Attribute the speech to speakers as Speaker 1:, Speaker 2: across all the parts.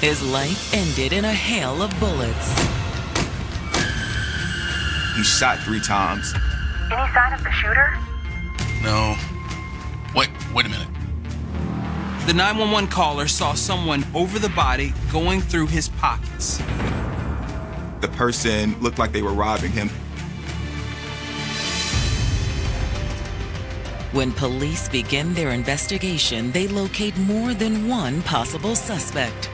Speaker 1: His life ended in a hail of bullets.
Speaker 2: He shot 3 times.
Speaker 3: Any sign of the shooter?
Speaker 4: No. Wait a minute.
Speaker 5: The 911 caller saw someone over the body going through his pockets.
Speaker 2: The person looked like they were robbing him.
Speaker 1: When police begin their investigation, they locate more than one possible suspect.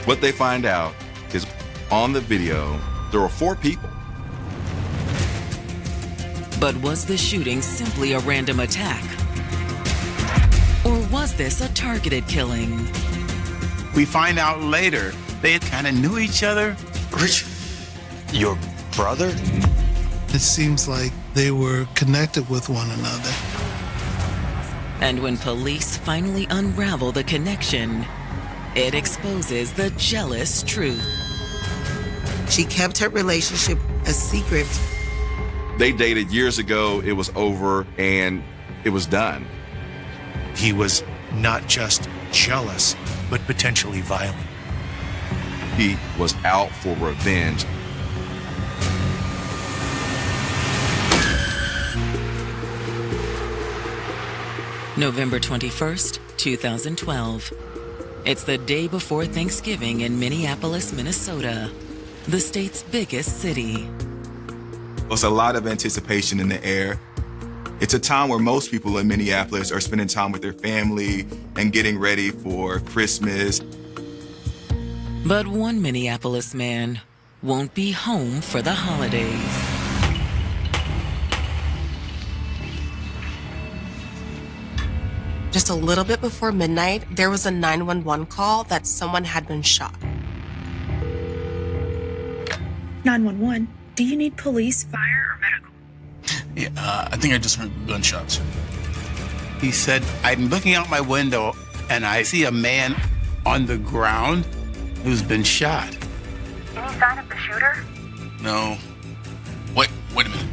Speaker 2: What they find out is on the video, there were 4 people.
Speaker 1: But was the shooting simply a random attack? Or was this a targeted killing?
Speaker 6: We find out later they kind of knew each other.
Speaker 7: Richard, your brother?
Speaker 8: It seems like they were connected with one another.
Speaker 1: And when police finally unravel the connection, it exposes the jealous truth.
Speaker 9: She kept her relationship a secret.
Speaker 2: They dated years ago, it was over, and it was done.
Speaker 7: He was not just jealous, but potentially violent.
Speaker 2: He was out for revenge.
Speaker 1: November 21st, 2012. It's the day before Thanksgiving in Minneapolis, Minnesota, the state's biggest city.
Speaker 2: There's a lot of anticipation in the air. It's a time where most people in Minneapolis are spending time with their family and getting ready for Christmas.
Speaker 1: But one Minneapolis man won't be home for the holidays.
Speaker 9: Just a little bit before midnight, there was a 911 call that someone had been shot.
Speaker 3: 911. Do you need police, fire, or medical?
Speaker 4: Yeah, I think I just heard gunshots.
Speaker 6: He said, I'm looking out my window and I see a man on the ground who's been shot.
Speaker 3: Any sign of the shooter?
Speaker 4: No. Wait a minute.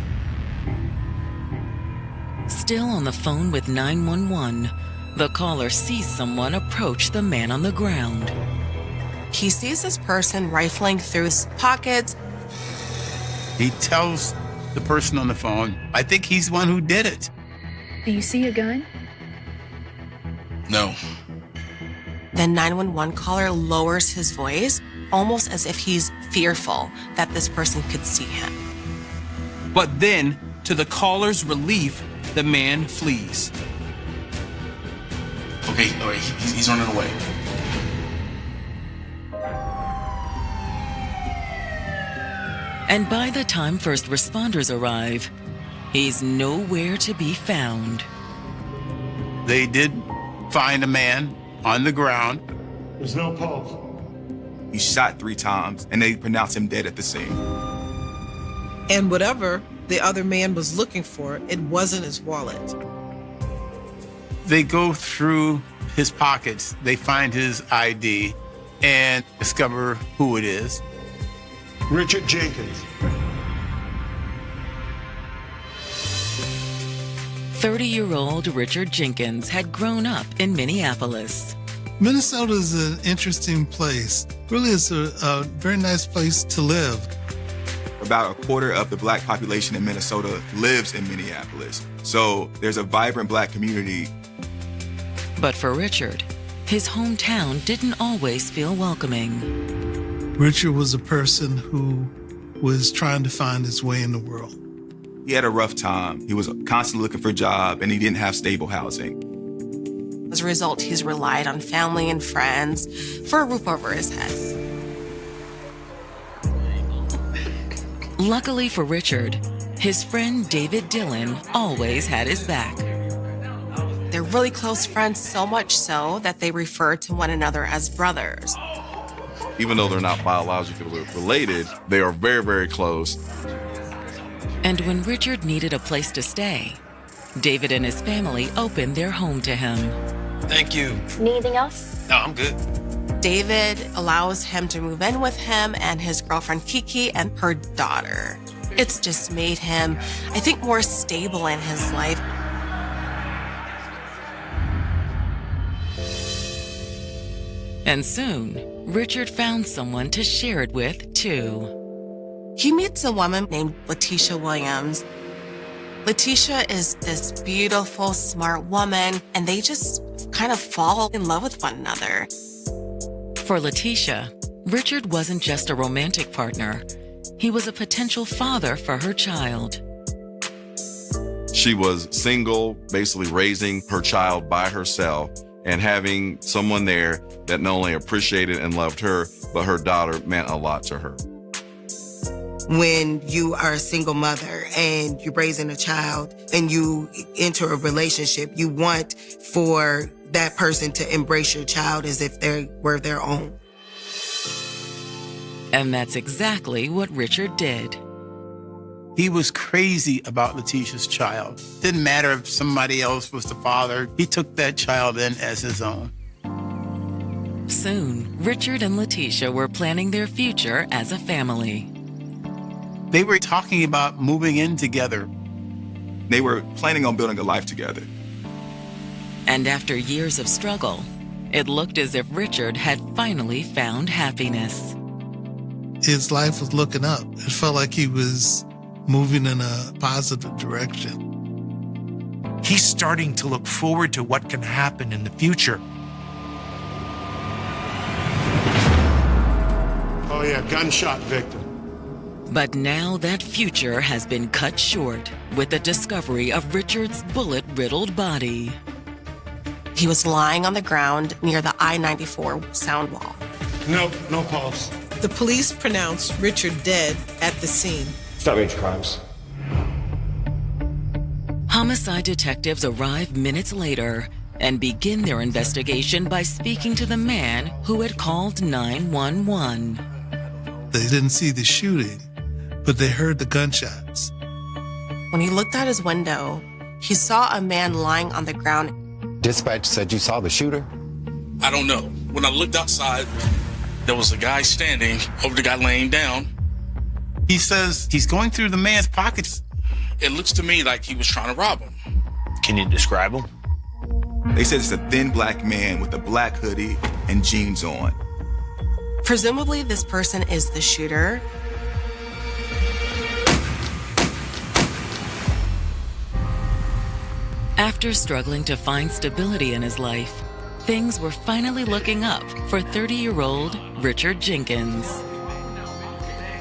Speaker 1: Still on the phone with 911, the caller sees someone approach the man on the ground.
Speaker 9: He sees this person rifling through his pockets.
Speaker 6: He tells the person on the phone, I think he's the one who did it.
Speaker 3: Do you see a gun?
Speaker 4: No.
Speaker 9: The 911 caller lowers his voice, almost as if he's fearful that this person could see him.
Speaker 5: But then, to the caller's relief, the man flees.
Speaker 4: Okay, he's running away.
Speaker 1: And by the time first responders arrive, he's nowhere to be found.
Speaker 6: They did find a man on the ground.
Speaker 10: There's no pulse.
Speaker 2: He shot 3 times, and they pronounced him dead at the scene.
Speaker 11: And whatever the other man was looking for, it wasn't his wallet.
Speaker 6: They go through his pockets, they find his ID, and discover who it is.
Speaker 10: Richard Jenkins.
Speaker 1: 30-year-old Richard Jenkins had grown up in Minneapolis.
Speaker 8: Minnesota is an interesting place. Really, it's a very nice place to live.
Speaker 2: About a quarter of the Black population in Minnesota lives in Minneapolis. So there's a vibrant Black community.
Speaker 1: But for Richard, his hometown didn't always feel welcoming.
Speaker 8: Richard was a person who was trying to find his way in the world.
Speaker 2: He had a rough time. He was constantly looking for a job, and he didn't have stable housing.
Speaker 9: As a result, he's relied on family and friends for a roof over his head.
Speaker 1: Luckily for Richard, his friend David Dillon always had his back.
Speaker 9: They're really close friends, so much so that they refer to one another as brothers.
Speaker 2: Even though they're not biologically related, they are very, very close.
Speaker 1: And when Richard needed a place to stay, David and his family opened their home to him.
Speaker 7: Thank you.
Speaker 3: Need anything else?
Speaker 7: No, I'm good.
Speaker 9: David allows him to move in with him and his girlfriend Kiki and her daughter. It's just made him, I think, more stable in his life.
Speaker 1: And soon, Richard found someone to share it with, too.
Speaker 9: He meets a woman named Letitia Williams. Letitia is this beautiful, smart woman, and they just kind of fall in love with one another.
Speaker 1: For Letitia, Richard wasn't just a romantic partner. He was a potential father for her child.
Speaker 12: She was single, basically raising her child by herself, and having someone there that not only appreciated and loved her, but her daughter meant a lot to her.
Speaker 13: When you are a single mother and you're raising a child and you enter a relationship, you want for that person to embrace your child as if they were their own.
Speaker 1: And that's exactly what Richard did.
Speaker 6: He was crazy about Letitia's child. Didn't matter if somebody else was the father. He took that child in as his own.
Speaker 1: Soon, Richard and Letitia were planning their future as a family.
Speaker 6: They were talking about moving in together.
Speaker 2: They were planning on building a life together.
Speaker 1: And after years of struggle, it looked as if Richard had finally found happiness.
Speaker 8: His life was looking up. It felt like he was moving in a positive direction.
Speaker 7: He's starting to look forward to what can happen in the future.
Speaker 10: Oh yeah, gunshot victim.
Speaker 1: But now that future has been cut short with the discovery of Richard's bullet-riddled body.
Speaker 9: He was lying on the ground near the I-94 sound wall.
Speaker 10: Nope, no pulse.
Speaker 11: The police pronounced Richard dead at the scene.
Speaker 10: Stop major crimes.
Speaker 1: Homicide detectives arrive minutes later and begin their investigation by speaking to the man who had called 911.
Speaker 8: They didn't see the shooting, but they heard the gunshots.
Speaker 9: When he looked out his window, he saw a man lying on the ground.
Speaker 14: Dispatch said you saw the shooter?
Speaker 4: I don't know. When I looked outside, there was a guy standing over the guy laying down.
Speaker 6: He says he's going through the man's pockets.
Speaker 4: It looks to me like he was trying to rob him.
Speaker 7: Can you describe him?
Speaker 2: They said it's a thin black man with a black hoodie and jeans on.
Speaker 9: Presumably, this person is the shooter.
Speaker 1: After struggling to find stability in his life, things were finally looking up for 30-year-old Richard Jenkins.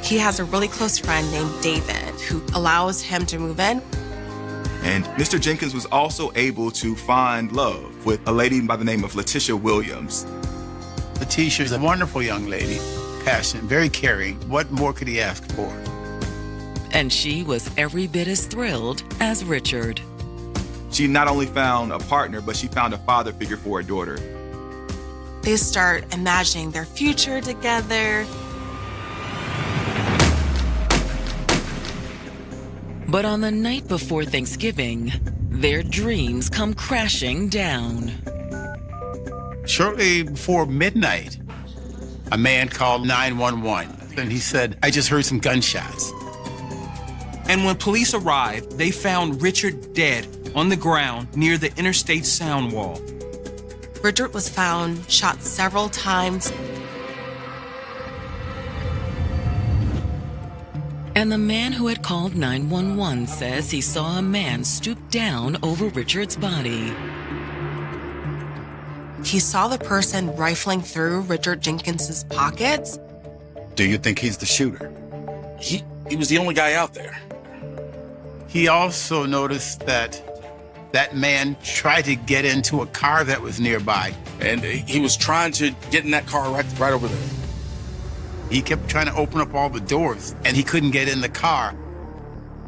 Speaker 9: He has a really close friend named David who allows him to move in.
Speaker 2: And Mr. Jenkins was also able to find love with a lady by the name of Letitia Williams.
Speaker 6: Letitia's a wonderful young lady, passionate, very caring. What more could he ask for?
Speaker 1: And she was every bit as thrilled as Richard.
Speaker 2: She not only found a partner, but she found a father figure for her daughter.
Speaker 9: They start imagining their future together.
Speaker 1: But on the night before Thanksgiving, their dreams come crashing down.
Speaker 6: Shortly before midnight, a man called 911, and he said, "I just heard some gunshots."
Speaker 5: And when police arrived, they found Richard dead on the ground near the interstate sound wall.
Speaker 9: Richard was found shot several times.
Speaker 1: And the man who had called 911 says he saw a man stoop down over Richard's body.
Speaker 9: He saw the person rifling through Richard Jenkins's pockets.
Speaker 14: Do you think he's the shooter?
Speaker 4: He was the only guy out there.
Speaker 6: He also noticed that that man tried to get into a car that was nearby.
Speaker 4: And he was trying to get in that car right over there.
Speaker 6: He kept trying to open up all the doors, and he couldn't get in the car.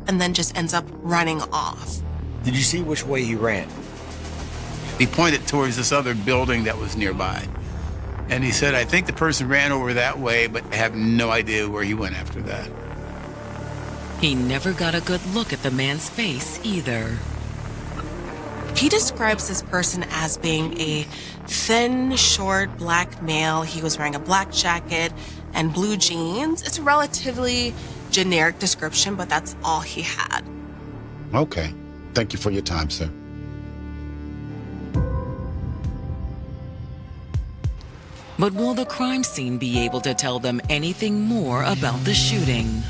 Speaker 9: And then just ends up running off.
Speaker 7: Did you see which way he ran?
Speaker 6: He pointed towards this other building that was nearby. And he said, "I think the person ran over that way, but I have no idea where he went after that."
Speaker 1: He never got a good look at the man's face either.
Speaker 9: He describes this person as being a thin, short, black male. He was wearing a black jacket and blue jeans. It's a relatively generic description, but that's all he had.
Speaker 14: Okay. Thank you for your time, sir.
Speaker 1: But will the crime scene be able to tell them anything more about the shooting?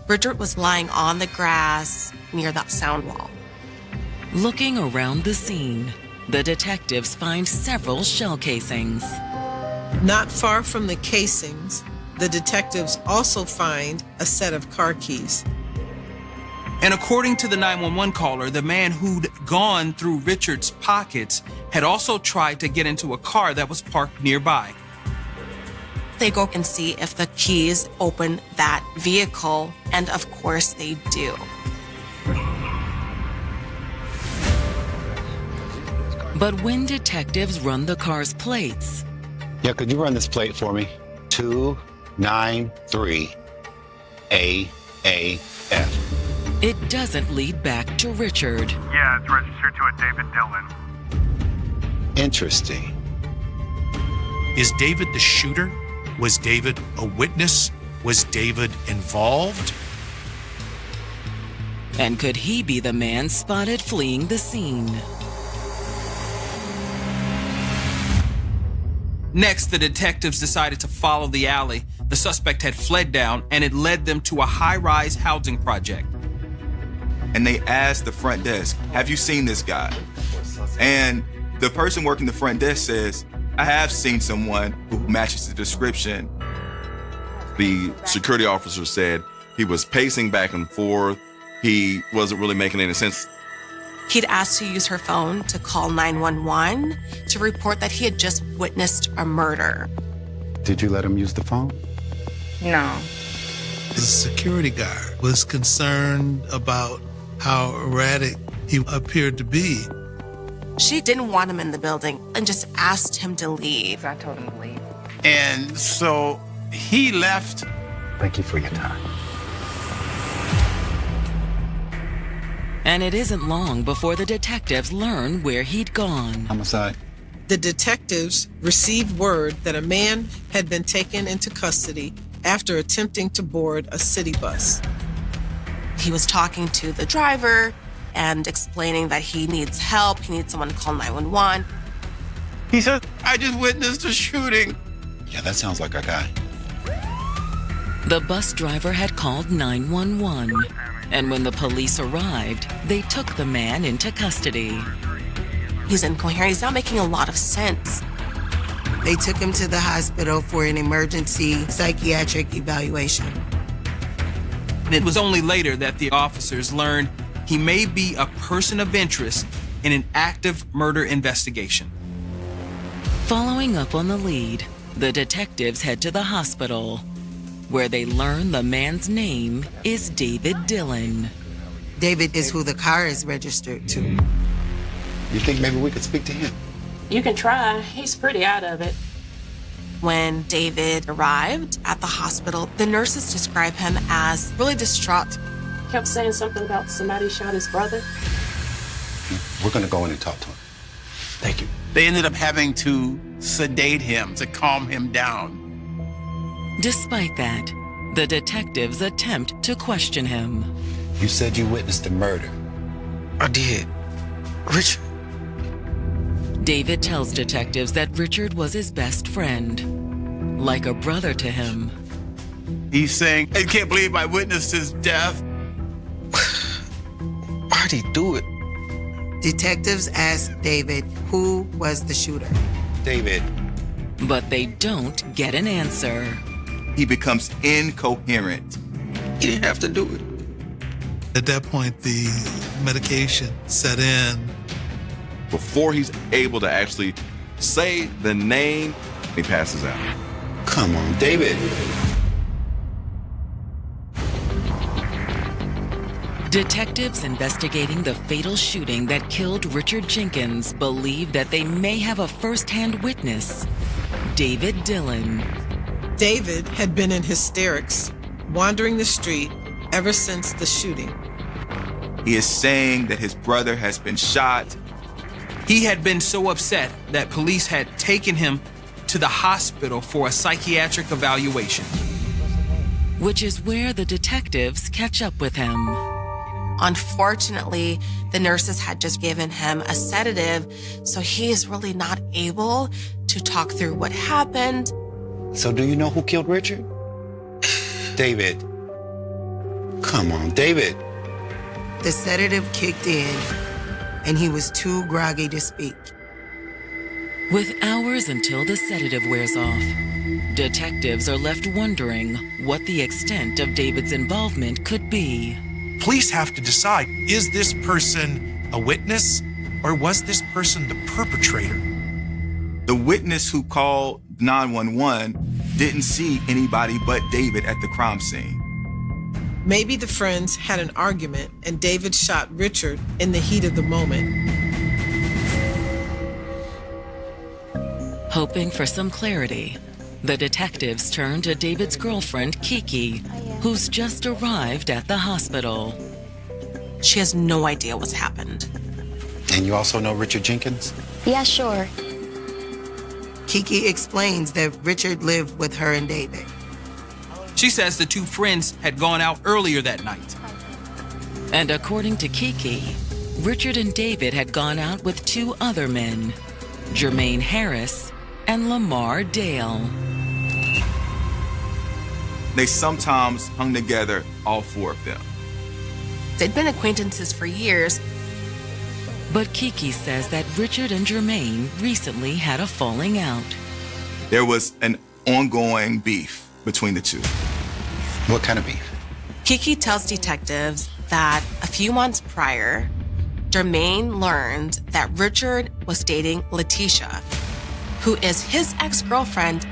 Speaker 9: Richard was lying on the grass near that sound wall.
Speaker 1: Looking around the scene, the detectives find several shell casings.
Speaker 11: Not far from the casings, the detectives also find a set of car keys.
Speaker 5: And according to the 911 caller, the man who'd gone through Richard's pockets had also tried to get into a car that was parked nearby.
Speaker 9: They go and see if the keys open that vehicle, and of course they do.
Speaker 1: But when detectives run the car's plates...
Speaker 14: Yeah, could you run this plate for me? 293 AAF.
Speaker 1: It doesn't lead back to Richard.
Speaker 15: Yeah, it's registered to a David Dillon.
Speaker 14: Interesting.
Speaker 7: Is David the shooter? Was David a witness? Was David involved?
Speaker 1: And could he be the man spotted fleeing the scene?
Speaker 5: Next, the detectives decided to follow the alley the suspect had fled down, and it led them to a high-rise housing project.
Speaker 2: And they asked the front desk, have you seen this guy? And the person working the front desk says, I have seen someone who matches the description.
Speaker 12: The security officer said he was pacing back and forth. He wasn't really making any sense.
Speaker 9: He'd asked to use her phone to call 911 to report that he had just witnessed a murder.
Speaker 14: Did you let him use the phone?
Speaker 3: No.
Speaker 8: The security guard was concerned about how erratic he appeared to be.
Speaker 9: She didn't want him in the building and just asked him to leave.
Speaker 3: I told him to leave.
Speaker 6: And so he left.
Speaker 14: Thank you for your time.
Speaker 1: And it isn't long before the detectives learn where he'd gone.
Speaker 14: Homicide.
Speaker 11: The detectives received word that a man had been taken into custody after attempting to board a city bus.
Speaker 9: He was talking to the driver and explaining that he needs help. He needs someone to call 911.
Speaker 6: He said, I just witnessed a shooting.
Speaker 14: Yeah, that sounds like our guy.
Speaker 1: The bus driver had called 911, and when the police arrived, they took the man into custody.
Speaker 9: He's incoherent. He's not making a lot of sense.
Speaker 13: They took him to the hospital for an emergency psychiatric evaluation.
Speaker 5: It was only later that the officers learned he may be a person of interest in an active murder investigation.
Speaker 1: Following up on the lead, the detectives head to the hospital, where they learn the man's name is David Dillon.
Speaker 13: David is who the car is registered to.
Speaker 14: You think maybe we could speak to him?
Speaker 3: You can try. He's pretty out of it.
Speaker 9: When David arrived at the hospital, the nurses describe him as really distraught.
Speaker 3: Kept saying something about somebody shot his brother.
Speaker 14: We're going to go in and talk to him.
Speaker 6: Thank you. They ended up having to sedate him to calm him down.
Speaker 1: Despite that, the detectives attempt to question him.
Speaker 14: You said you witnessed the murder.
Speaker 16: I did. Richard.
Speaker 1: David tells detectives that Richard was his best friend, like a brother to him.
Speaker 6: He's saying, I can't believe I witnessed his death.
Speaker 16: Why'd he do it?
Speaker 13: Detectives asked David who was the shooter.
Speaker 14: David.
Speaker 1: But they don't get an answer.
Speaker 2: He becomes incoherent.
Speaker 16: He didn't have to do it.
Speaker 8: At that point, the medication set in.
Speaker 12: Before he's able to actually say the name, he passes out.
Speaker 14: Come on, David.
Speaker 1: Detectives investigating the fatal shooting that killed Richard Jenkins believe that they may have a first-hand witness, David Dillon.
Speaker 11: David had been in hysterics, wandering the street ever since the shooting.
Speaker 2: He is saying that his brother has been shot.
Speaker 5: He had been so upset that police had taken him to the hospital for a psychiatric evaluation.
Speaker 1: Which is where the detectives catch up with him.
Speaker 9: Unfortunately, the nurses had just given him a sedative, so he is really not able to talk through what happened.
Speaker 14: So do you know who killed Richard? David. Come on, David.
Speaker 13: The sedative kicked in, and he was too groggy to speak.
Speaker 1: With hours until the sedative wears off, detectives are left wondering what the extent of David's involvement could be.
Speaker 7: Police have to decide, is this person a witness or was this person the perpetrator?
Speaker 2: The witness who called 911 didn't see anybody but David at the crime scene.
Speaker 11: Maybe the friends had an argument and David shot Richard in the heat of the moment.
Speaker 1: Hoping for some clarity, the detectives turn to David's girlfriend, Kiki, who's just arrived at the hospital.
Speaker 9: She has no idea what's happened.
Speaker 14: And you also know Richard Jenkins?
Speaker 17: Yeah, sure.
Speaker 13: Kiki explains that Richard lived with her and David.
Speaker 5: She says the two friends had gone out earlier that night.
Speaker 1: And according to Kiki, Richard and David had gone out with two other men, Jermaine Harris and Lamar Dale.
Speaker 2: They sometimes hung together, all four of them.
Speaker 9: They'd been acquaintances for years.
Speaker 1: But Kiki says that Richard and Jermaine recently had a falling out.
Speaker 2: There was an ongoing beef between the two.
Speaker 14: What kind of beef?
Speaker 9: Kiki tells detectives that a few months prior, Jermaine learned that Richard was dating Letitia, who is his ex-girlfriend.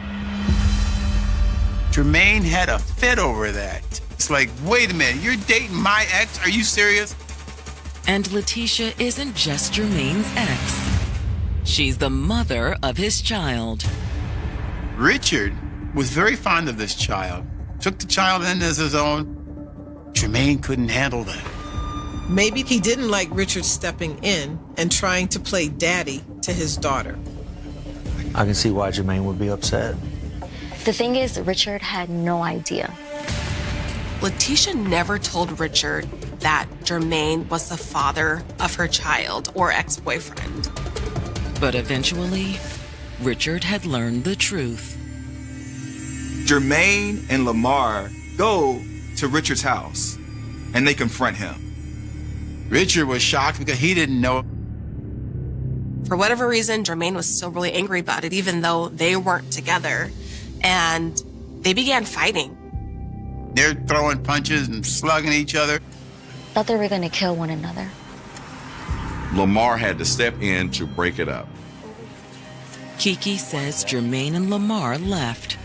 Speaker 6: Jermaine had a fit over that. It's like, wait a minute, you're dating my ex? Are you serious?
Speaker 1: And Letitia isn't just Jermaine's ex. She's the mother of his child.
Speaker 6: Richard was very fond of this child, took the child in as his own. Jermaine couldn't handle that.
Speaker 11: Maybe he didn't like Richard stepping in and trying to play daddy to his daughter.
Speaker 18: I can see why Jermaine would be upset.
Speaker 17: The thing is, Richard had no idea.
Speaker 9: Letitia never told Richard that Jermaine was the father of her child or ex-boyfriend.
Speaker 1: But eventually, Richard had learned the truth.
Speaker 2: Jermaine and Lamar go to Richard's house and they confront him.
Speaker 6: Richard was shocked because he didn't know.
Speaker 9: For whatever reason, Jermaine was still really angry about it, even though they weren't together. And they began fighting.
Speaker 6: They're throwing punches and slugging each other.
Speaker 17: Thought they were going to kill one another.
Speaker 12: Lamar had to step in to break it up.
Speaker 1: Kiki says Jermaine and Lamar left,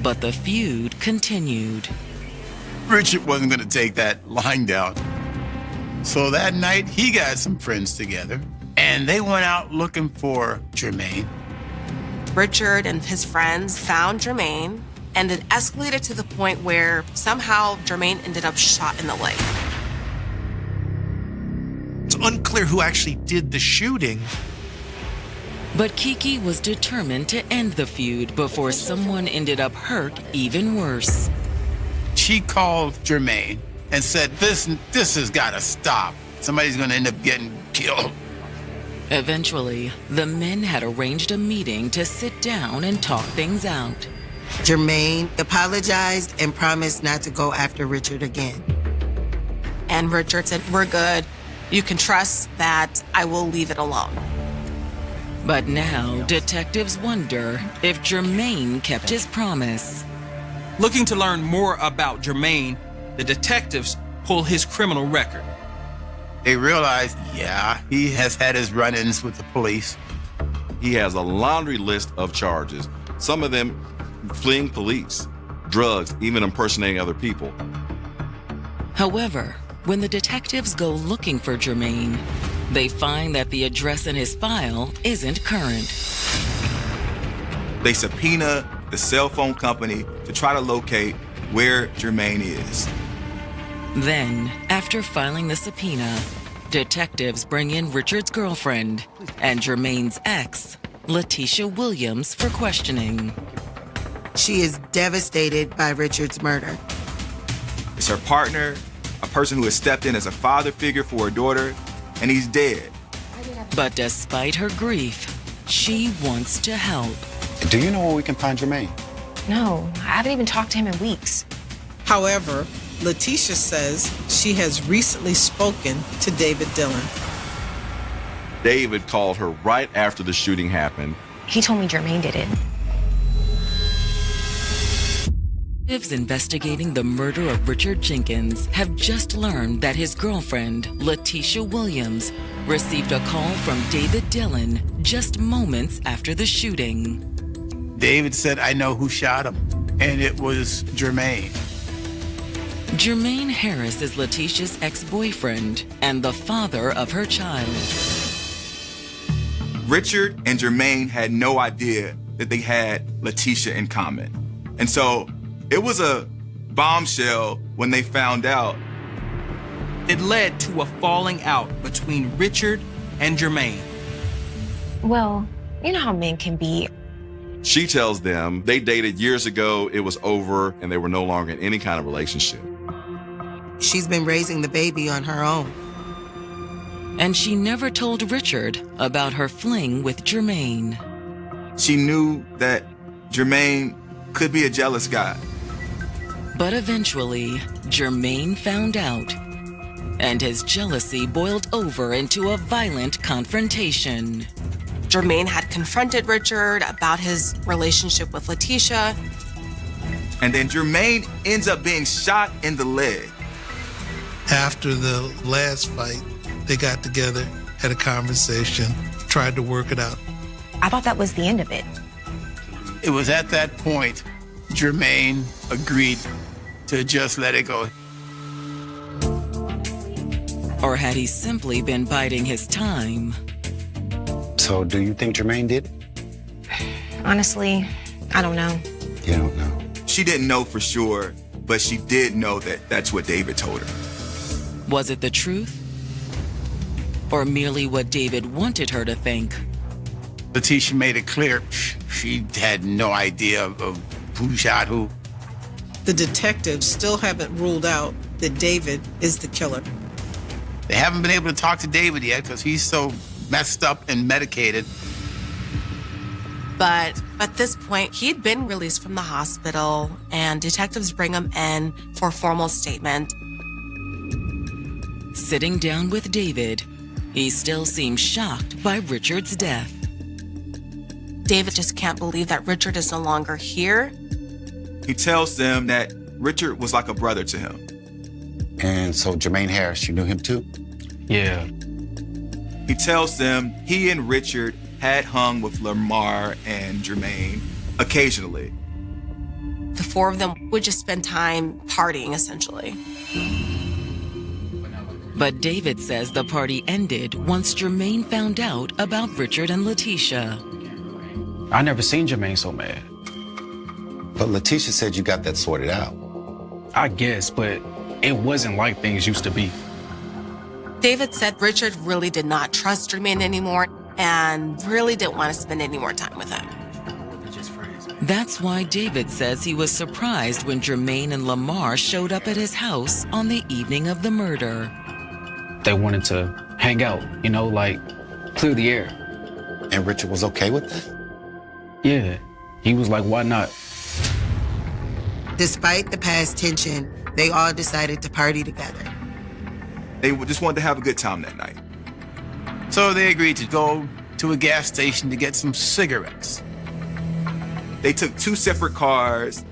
Speaker 1: but the feud continued.
Speaker 6: Richard wasn't going to take that lying down. So that night, he got some friends together, and they went out looking for Jermaine.
Speaker 9: Richard and his friends found Jermaine, and it escalated to the point where somehow Jermaine ended up shot in the leg.
Speaker 7: It's unclear who actually did the shooting.
Speaker 1: But Kiki was determined to end the feud before someone ended up hurt even worse.
Speaker 6: She called Jermaine and said, this has got to stop. Somebody's going to end up getting killed.
Speaker 1: Eventually, the men had arranged a meeting to sit down and talk things out.
Speaker 13: Jermaine apologized and promised not to go after Richard again.
Speaker 9: And Richard said, "We're good. You can trust that I will leave it alone."
Speaker 1: But now, detectives wonder if Jermaine kept his promise.
Speaker 5: Looking to learn more about Jermaine, the detectives pull his criminal record.
Speaker 6: They realized, yeah, he has had his run-ins with the police.
Speaker 12: He has a laundry list of charges, some of them fleeing police, drugs, even impersonating other people.
Speaker 1: However, when the detectives go looking for Jermaine, they find that the address in his file isn't current.
Speaker 2: They subpoena the cell phone company to try to locate where Jermaine is.
Speaker 1: Then, after filing the subpoena, detectives bring in Richard's girlfriend and Jermaine's ex, Letitia Williams, for questioning.
Speaker 13: She is devastated by Richard's murder.
Speaker 2: It's her partner, a person who has stepped in as a father figure for her daughter, and he's dead.
Speaker 1: But despite her grief, She wants to help.
Speaker 14: Do you know where we can find Jermaine?
Speaker 19: No, I haven't even talked to him in weeks.
Speaker 11: However, Letitia says she has recently spoken to David Dillon.
Speaker 12: David called her right after the shooting happened.
Speaker 19: He told me Jermaine did it.
Speaker 1: Detectives investigating the murder of Richard Jenkins have just learned that his girlfriend, Letitia Williams, received a call from David Dillon just moments after the shooting.
Speaker 6: David said, I know who shot him, and it was Jermaine.
Speaker 1: Jermaine Harris is Letitia's ex-boyfriend and the father of her child.
Speaker 2: Richard and Jermaine had no idea that they had Letitia in common. And so it was a bombshell when they found out.
Speaker 5: It led to a falling out between Richard and Jermaine.
Speaker 19: Well, you know how men can be.
Speaker 12: She tells them they dated years ago, it was over, and they were no longer in any kind of relationship.
Speaker 13: She's been raising the baby on her own.
Speaker 1: And she never told Richard about her fling with Jermaine.
Speaker 2: She knew that Jermaine could be a jealous guy.
Speaker 1: But eventually, Jermaine found out, and his jealousy boiled over into a violent confrontation.
Speaker 9: Jermaine had confronted Richard about his relationship with Letitia.
Speaker 2: And then Jermaine ends up being shot in the leg.
Speaker 8: After the last fight, they got together, had a conversation, tried to work it out.
Speaker 19: I thought that was the end of it.
Speaker 6: It was at that point Jermaine agreed to just let it go.
Speaker 1: Or had he simply been biding his time?
Speaker 14: So do you think Jermaine did it?
Speaker 19: Honestly, I don't know.
Speaker 14: You don't know.
Speaker 2: She didn't know for sure, but she did know that that's what David told her.
Speaker 1: Was it the truth? Or merely what David wanted her to think?
Speaker 6: Letitia made it clear she had no idea of who shot who.
Speaker 11: The detectives still haven't ruled out that David is the killer.
Speaker 6: They haven't been able to talk to David yet because he's so messed up and medicated.
Speaker 9: But at this point, he'd been released from the hospital, and detectives bring him in for a formal statement.
Speaker 1: Sitting down with David, he still seems shocked by Richard's death.
Speaker 9: David just can't believe that Richard is no longer here.
Speaker 2: He tells them that Richard was like a brother to him.
Speaker 14: And so Jermaine Harris, you knew him too?
Speaker 18: Yeah.
Speaker 2: He tells them he and Richard had hung with Lamar and Jermaine occasionally.
Speaker 9: The four of them would just spend time partying, essentially.
Speaker 1: But David says the party ended once Jermaine found out about Richard and Letitia.
Speaker 18: I never seen Jermaine so mad.
Speaker 14: But Letitia said you got that sorted out.
Speaker 18: I guess, but it wasn't like things used to be.
Speaker 9: David said Richard really did not trust Jermaine anymore and really didn't want to spend any more time with him.
Speaker 1: That's why David says he was surprised when Jermaine and Lamar showed up at his house on the evening of the murder.
Speaker 18: They wanted to hang out, like clear the air.
Speaker 14: And Richard was okay with that?
Speaker 18: Yeah, he was like, why not?
Speaker 13: Despite the past tension, they all decided to party together.
Speaker 2: They just wanted to have a good time that night.
Speaker 6: So they agreed to go to a gas station to get some cigarettes.
Speaker 2: They took two separate cars.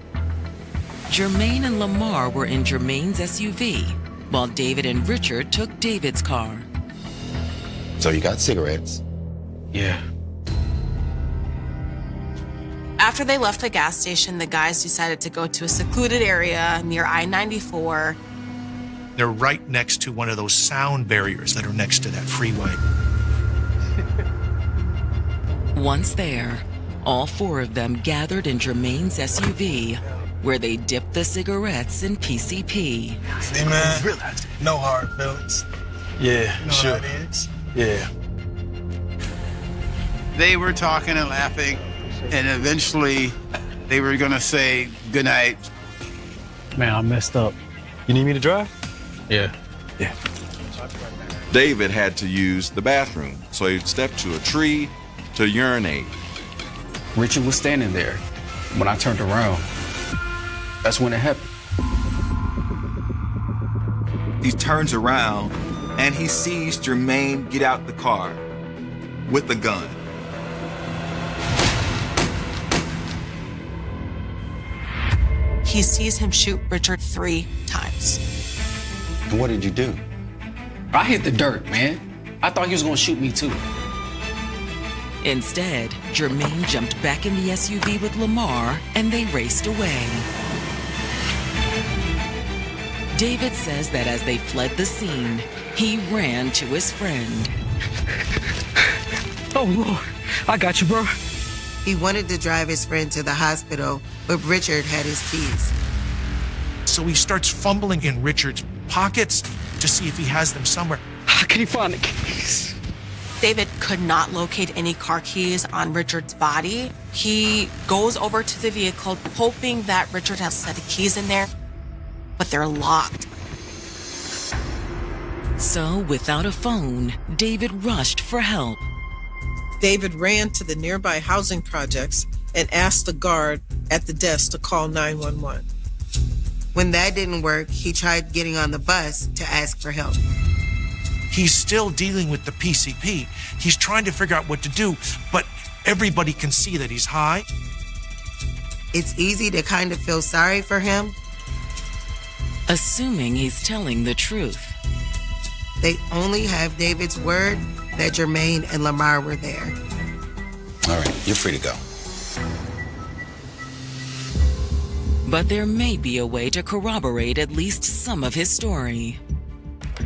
Speaker 1: Jermaine and Lamar were in Jermaine's SUV, while David and Richard took David's car.
Speaker 14: So you got cigarettes?
Speaker 18: Yeah.
Speaker 9: After they left the gas station, the guys decided to go to a secluded area near I-94.
Speaker 7: They're right next to one of those sound barriers that are next to that freeway.
Speaker 1: Once there, all four of them gathered in Jermaine's SUV, where they dipped the cigarettes in PCP.
Speaker 20: See, man, no hard feelings.
Speaker 18: Yeah,
Speaker 20: You know
Speaker 18: sure.
Speaker 20: how it is.
Speaker 18: Yeah.
Speaker 6: They were talking and laughing, and eventually they were gonna say goodnight.
Speaker 18: Man, I messed up. You need me to drive? Yeah.
Speaker 12: David had to use the bathroom, so he stepped to a tree, to urinate.
Speaker 18: Richard was standing there. When I turned around, that's when it happened.
Speaker 2: He turns around and he sees Jermaine get out the car with a gun.
Speaker 9: He sees him shoot Richard 3 times.
Speaker 14: And what did you do?
Speaker 18: I hit the dirt, man. I thought he was gonna shoot me too.
Speaker 1: Instead, Jermaine jumped back in the SUV with Lamar and they raced away. David says that as they fled the scene, he ran to his friend.
Speaker 16: Oh, Lord. I got you, bro.
Speaker 13: He wanted to drive his friend to the hospital, but Richard had his keys.
Speaker 7: So he starts fumbling in Richard's pockets to see if he has them somewhere.
Speaker 16: How can he find the keys?
Speaker 9: David could not locate any car keys on Richard's body. He goes over to the vehicle, hoping that Richard has set the keys in there, but they're locked.
Speaker 1: So, without a phone, David rushed for help.
Speaker 11: David ran to the nearby housing projects and asked the guard at the desk to call 911.
Speaker 13: When that didn't work, he tried getting on the bus to ask for help.
Speaker 7: He's still dealing with the PCP. He's trying to figure out what to do, but everybody can see that he's high.
Speaker 13: It's easy to kind of feel sorry for him.
Speaker 1: Assuming he's telling the truth.
Speaker 13: They only have David's word that Jermaine and Lamar were there.
Speaker 14: All right, you're free to go.
Speaker 1: But there may be a way to corroborate at least some of his story.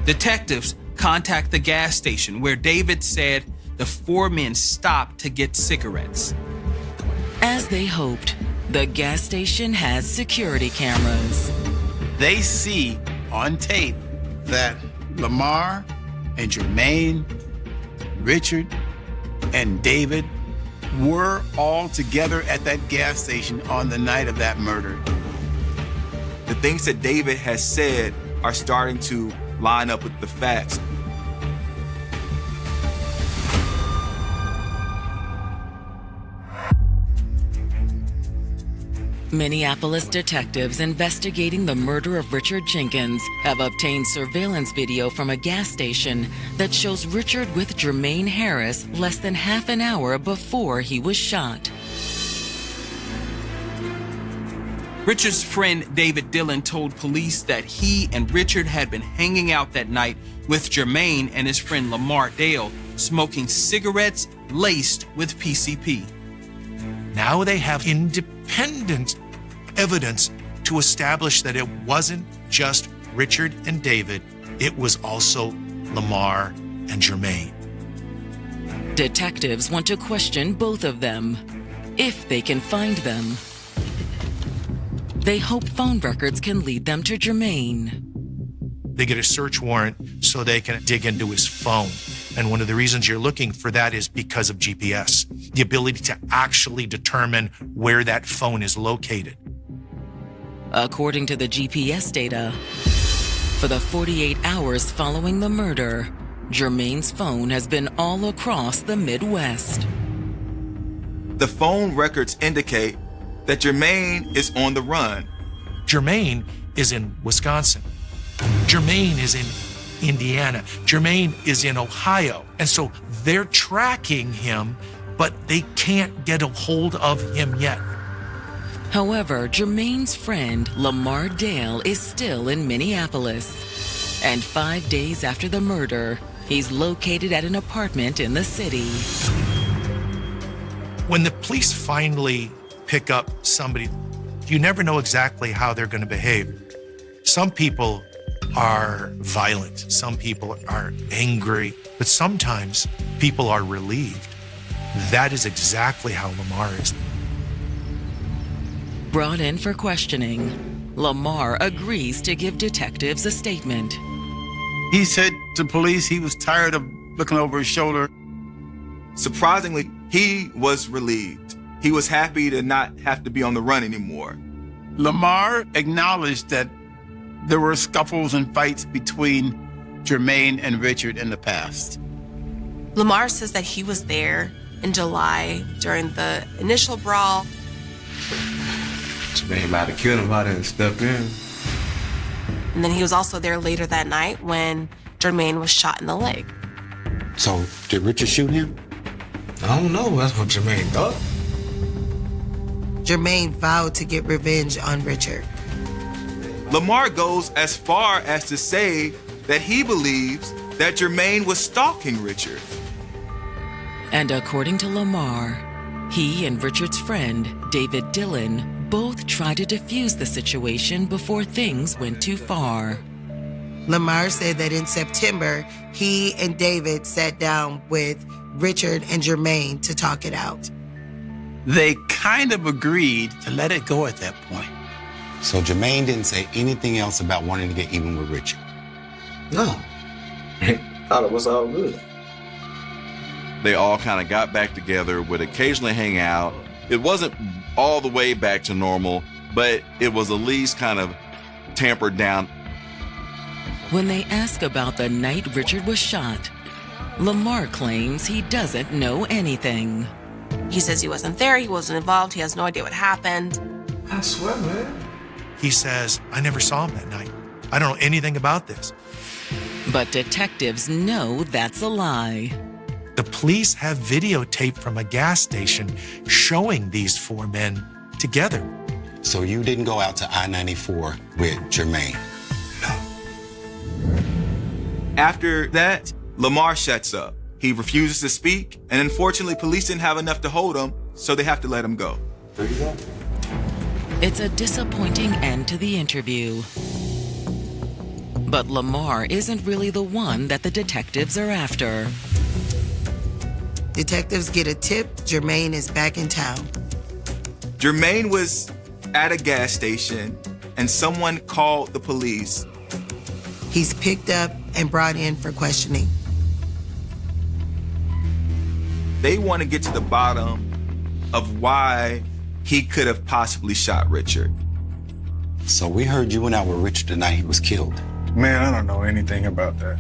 Speaker 5: Detectives contact the gas station where David said the 4 men stopped to get cigarettes.
Speaker 1: As they hoped, the gas station has security cameras.
Speaker 6: They see on tape that Lamar and Jermaine, Richard, and David were all together at that gas station on the night of that murder.
Speaker 2: The things that David has said are starting to line up with the facts.
Speaker 1: Minneapolis detectives investigating the murder of Richard Jenkins have obtained surveillance video from a gas station that shows Richard with Jermaine Harris less than half an hour before he was shot.
Speaker 5: Richard's friend David Dillon told police that he and Richard had been hanging out that night with Jermaine and his friend Lamar Dale, smoking cigarettes laced with PCP.
Speaker 7: Now they have independent evidence to establish that it wasn't just Richard and David, it was also Lamar and Jermaine.
Speaker 1: Detectives want to question both of them, if they can find them. They hope phone records can lead them to Jermaine.
Speaker 7: They get a search warrant so they can dig into his phone. And one of the reasons you're looking for that is because of GPS, the ability to actually determine where that phone is located.
Speaker 1: According to the GPS data, for the 48 hours following the murder, Jermaine's phone has been all across the Midwest.
Speaker 2: The phone records indicate that Jermaine is on the run.
Speaker 7: Jermaine is in Wisconsin. Jermaine is in Indiana. Jermaine is in Ohio. And so they're tracking him, but they can't get a hold of him yet.
Speaker 1: However, Jermaine's friend, Lamar Dale, is still in Minneapolis. And 5 days after the murder, he's located at an apartment in the city.
Speaker 7: When the police finally pick up somebody, you never know exactly how they're going to behave. Some people are violent, some people are angry, but sometimes people are relieved. That is exactly how Lamar is.
Speaker 1: Brought in for questioning, Lamar agrees to give detectives a statement.
Speaker 6: He said to police he was tired of looking over his shoulder.
Speaker 2: Surprisingly, he was relieved. He was happy to not have to be on the run anymore.
Speaker 6: Lamar acknowledged that there were scuffles and fights between Jermaine and Richard in the past.
Speaker 9: Lamar says that he was there in July during the initial brawl.
Speaker 21: Jermaine might have killed him if I didn't step in.
Speaker 9: And then he was also there later that night when Jermaine was shot in the leg.
Speaker 14: So, did Richard shoot him?
Speaker 21: I don't know. That's what Jermaine thought.
Speaker 13: Jermaine vowed to get revenge on Richard.
Speaker 2: Lamar goes as far as to say that he believes that Jermaine was stalking Richard.
Speaker 1: And according to Lamar, he and Richard's friend, David Dillon, both tried to defuse the situation before things went too far.
Speaker 13: Lamar said that in September, he and David sat down with Richard and Jermaine to talk it out.
Speaker 6: They kind of agreed to let it go at that point.
Speaker 14: So Jermaine didn't say anything else about wanting to get even with Richard?
Speaker 21: No. Thought it was all good.
Speaker 12: They all kind of got back together, would occasionally hang out. It wasn't all the way back to normal, but it was at least kind of tampered down.
Speaker 1: When they ask about the night Richard was shot, Lamar claims he doesn't know anything.
Speaker 9: He says he wasn't there, he wasn't involved, he has no idea what happened.
Speaker 21: I swear, man.
Speaker 7: He says, I never saw him that night. I don't know anything about this.
Speaker 1: But detectives know that's a lie.
Speaker 7: The police have videotape from a gas station showing these four men together.
Speaker 14: So you didn't go out to I-94 with Jermaine?
Speaker 2: After that, Lamar shuts up. He refuses to speak, and unfortunately, police didn't have enough to hold him, so they have to let him go.
Speaker 21: There you go.
Speaker 1: It's a disappointing end to the interview. But Lamar isn't really the one that the detectives are after.
Speaker 13: Detectives get a tip Jermaine is back in town.
Speaker 2: Jermaine was at a gas station, and someone called the police.
Speaker 13: He's picked up and brought in for questioning.
Speaker 2: They want to get to the bottom of why he could have possibly shot Richard.
Speaker 14: So we heard you went out with Richard the night he was killed.
Speaker 20: Man, I don't know anything about that.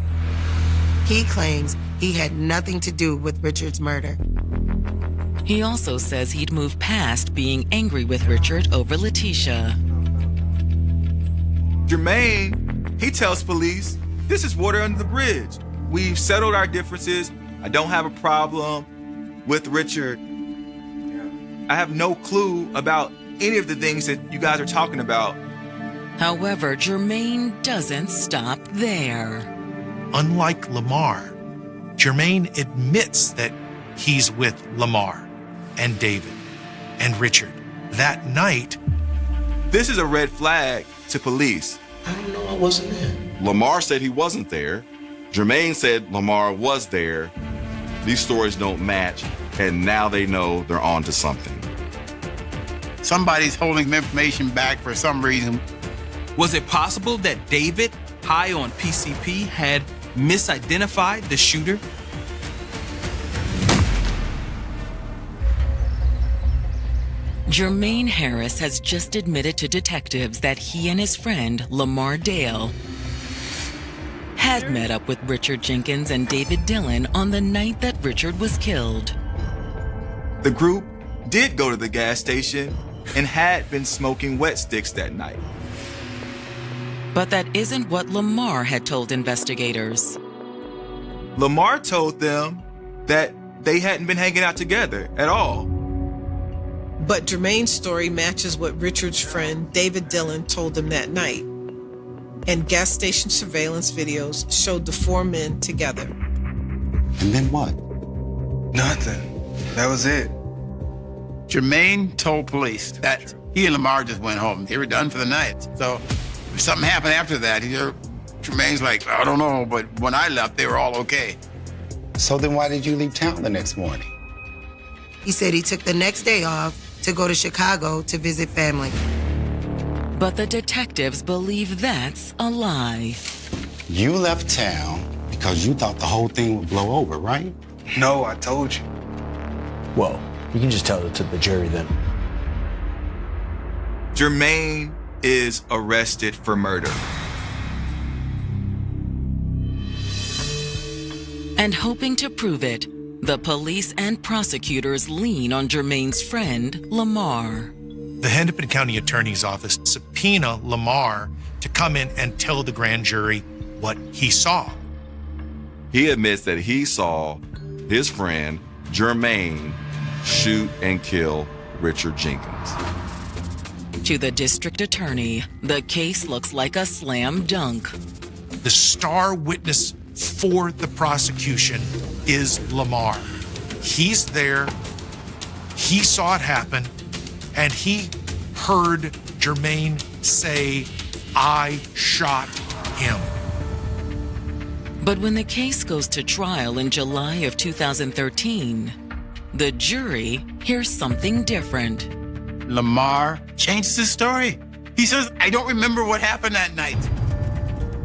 Speaker 13: He claims he had nothing to do with Richard's murder.
Speaker 1: He also says he'd moved past being angry with Richard over Letitia.
Speaker 2: Jermaine, he tells police, this is water under the bridge. We've settled our differences. I don't have a problem with Richard. I have no clue about any of the things that you guys are talking about.
Speaker 1: However, Jermaine doesn't stop there.
Speaker 7: Unlike Lamar, Jermaine admits that he's with Lamar and David and Richard that night.
Speaker 2: This is a red flag to police.
Speaker 21: I don't know, I wasn't there.
Speaker 12: Lamar said he wasn't there. Jermaine said Lamar was there. These stories don't match, and now they know they're on to something.
Speaker 6: Somebody's holding the information back for some reason.
Speaker 5: Was it possible that David, high on PCP, had misidentified the shooter?
Speaker 1: Jermaine Harris has just admitted to detectives that he and his friend, Lamar Dale, had met up with Richard Jenkins and David Dillon on the night that Richard was killed.
Speaker 2: The group did go to the gas station and had been smoking wet sticks that night.
Speaker 1: But that isn't what Lamar had told investigators.
Speaker 2: Lamar told them that they hadn't been hanging out together at all.
Speaker 11: But Jermaine's story matches what Richard's friend David Dillon told him that night. And gas station surveillance videos showed the four men together.
Speaker 14: And then what?
Speaker 20: Nothing. That was it.
Speaker 6: Jermaine told police that he and Lamar just went home. They were done for the night. So if something happened after that, Jermaine's like, I don't know, but when I left, they were all okay.
Speaker 14: So then why did you leave town the next morning?
Speaker 13: He said he took the next day off to go to Chicago to visit family.
Speaker 1: But the detectives believe that's a lie.
Speaker 14: You left town because you thought the whole thing would blow over, right?
Speaker 20: No, I told you.
Speaker 22: Well, you can just tell it to the jury then.
Speaker 2: Jermaine is arrested for murder.
Speaker 1: And hoping to prove it, The police and prosecutors lean on Jermaine's friend, Lamar.
Speaker 7: The Hennepin County Attorney's Office subpoena Lamar to come in and tell the grand jury what he saw.
Speaker 12: He admits that he saw his friend, Jermaine, shoot and kill Richard Jenkins.
Speaker 1: To the district attorney, the case looks like a slam dunk.
Speaker 7: The star witness for the prosecution is Lamar. He's there, he saw it happen, and he heard Jermaine say, "I shot him."
Speaker 1: But when the case goes to trial in July of 2013, the jury hears something different.
Speaker 6: Lamar changes his story. He says, "I don't remember what happened that night."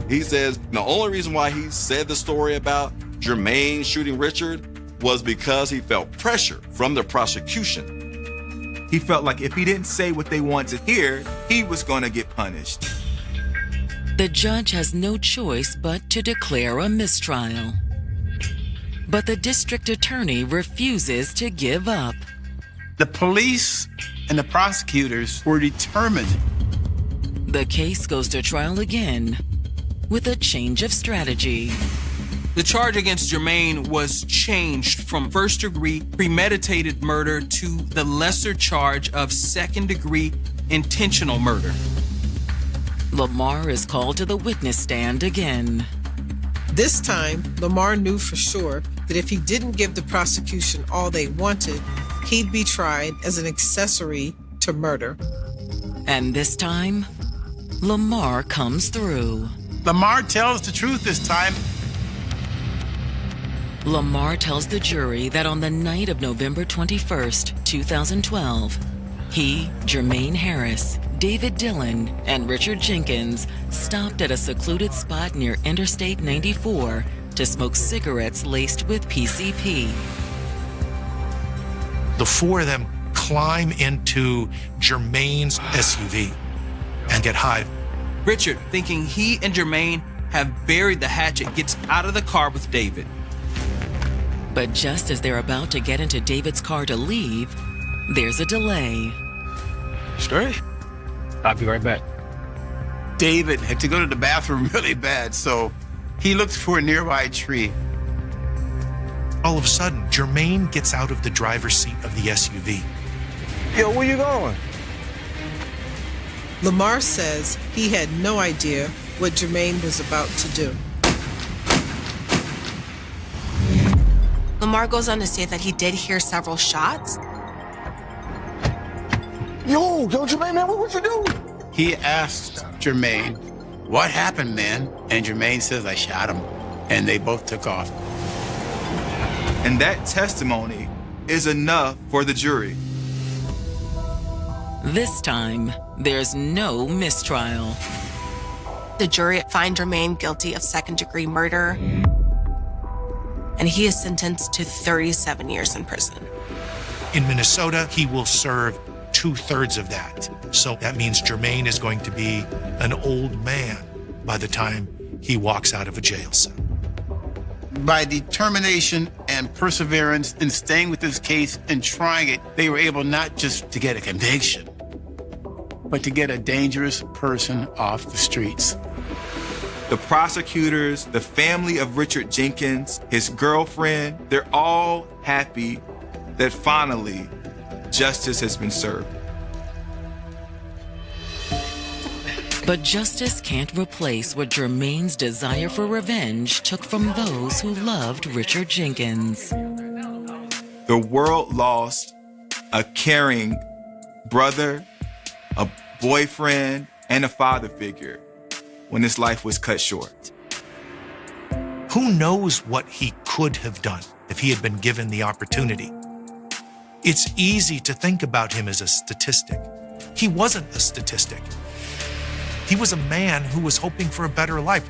Speaker 12: He says the only reason why he said the story about Jermaine shooting Richard was because he felt pressure from the prosecution.
Speaker 2: He felt like if he didn't say what they wanted to hear, he was going to get punished.
Speaker 1: The judge has no choice but to declare a mistrial. But the district attorney refuses to give up.
Speaker 6: The police and the prosecutors were determined.
Speaker 1: The case goes to trial again with a change of strategy.
Speaker 5: The charge against Jermaine was changed from first-degree premeditated murder to the lesser charge of second-degree intentional murder.
Speaker 1: Lamar is called to the witness stand again.
Speaker 11: This time, Lamar knew for sure that if he didn't give the prosecution all they wanted, he'd be tried as an accessory to murder.
Speaker 1: And this time, Lamar comes through.
Speaker 6: Lamar tells the truth this time.
Speaker 1: Lamar tells the jury that on the night of November 21st, 2012, he, Jermaine Harris, David Dillon, and Richard Jenkins stopped at a secluded spot near Interstate 94 to smoke cigarettes laced with PCP.
Speaker 7: The four of them climb into Jermaine's SUV and get high.
Speaker 5: Richard, thinking he and Jermaine have buried the hatchet, gets out of the car with David.
Speaker 1: But just as they're about to get into David's car to leave, there's a delay.
Speaker 22: Straight? I'll be right back.
Speaker 6: David had to go to the bathroom really bad, so he looked for a nearby tree.
Speaker 7: All of a sudden, Jermaine gets out of the driver's seat of the SUV.
Speaker 22: Yo, where you going?
Speaker 11: Lamar says he had no idea what Jermaine was about to do.
Speaker 9: Lamar goes on to say that he did hear several shots.
Speaker 22: Yo, Jermaine, man, what you do?
Speaker 6: He asked Jermaine, "What happened, man?" And Jermaine says, "I shot him." And they both took off.
Speaker 2: And that testimony is enough for the jury.
Speaker 1: This time, there's no mistrial.
Speaker 9: The jury fined Jermaine guilty of second-degree murder, and he is sentenced to 37 years in prison.
Speaker 7: In Minnesota, he will serve 2/3 of that. So that means Jermaine is going to be an old man by the time he walks out of a jail cell.
Speaker 6: By determination and perseverance in staying with this case and trying it, they were able not just to get a conviction, but to get a dangerous person off the streets.
Speaker 2: The prosecutors, the family of Richard Jenkins, his girlfriend, they're all happy that finally justice has been served.
Speaker 1: But justice can't replace what Jermaine's desire for revenge took from those who loved Richard Jenkins.
Speaker 2: The world lost a caring brother, a boyfriend, and a father figure when his life was cut short.
Speaker 7: Who knows what he could have done if he had been given the opportunity? It's easy to think about him as a statistic. He wasn't a statistic. He was a man who was hoping for a better life.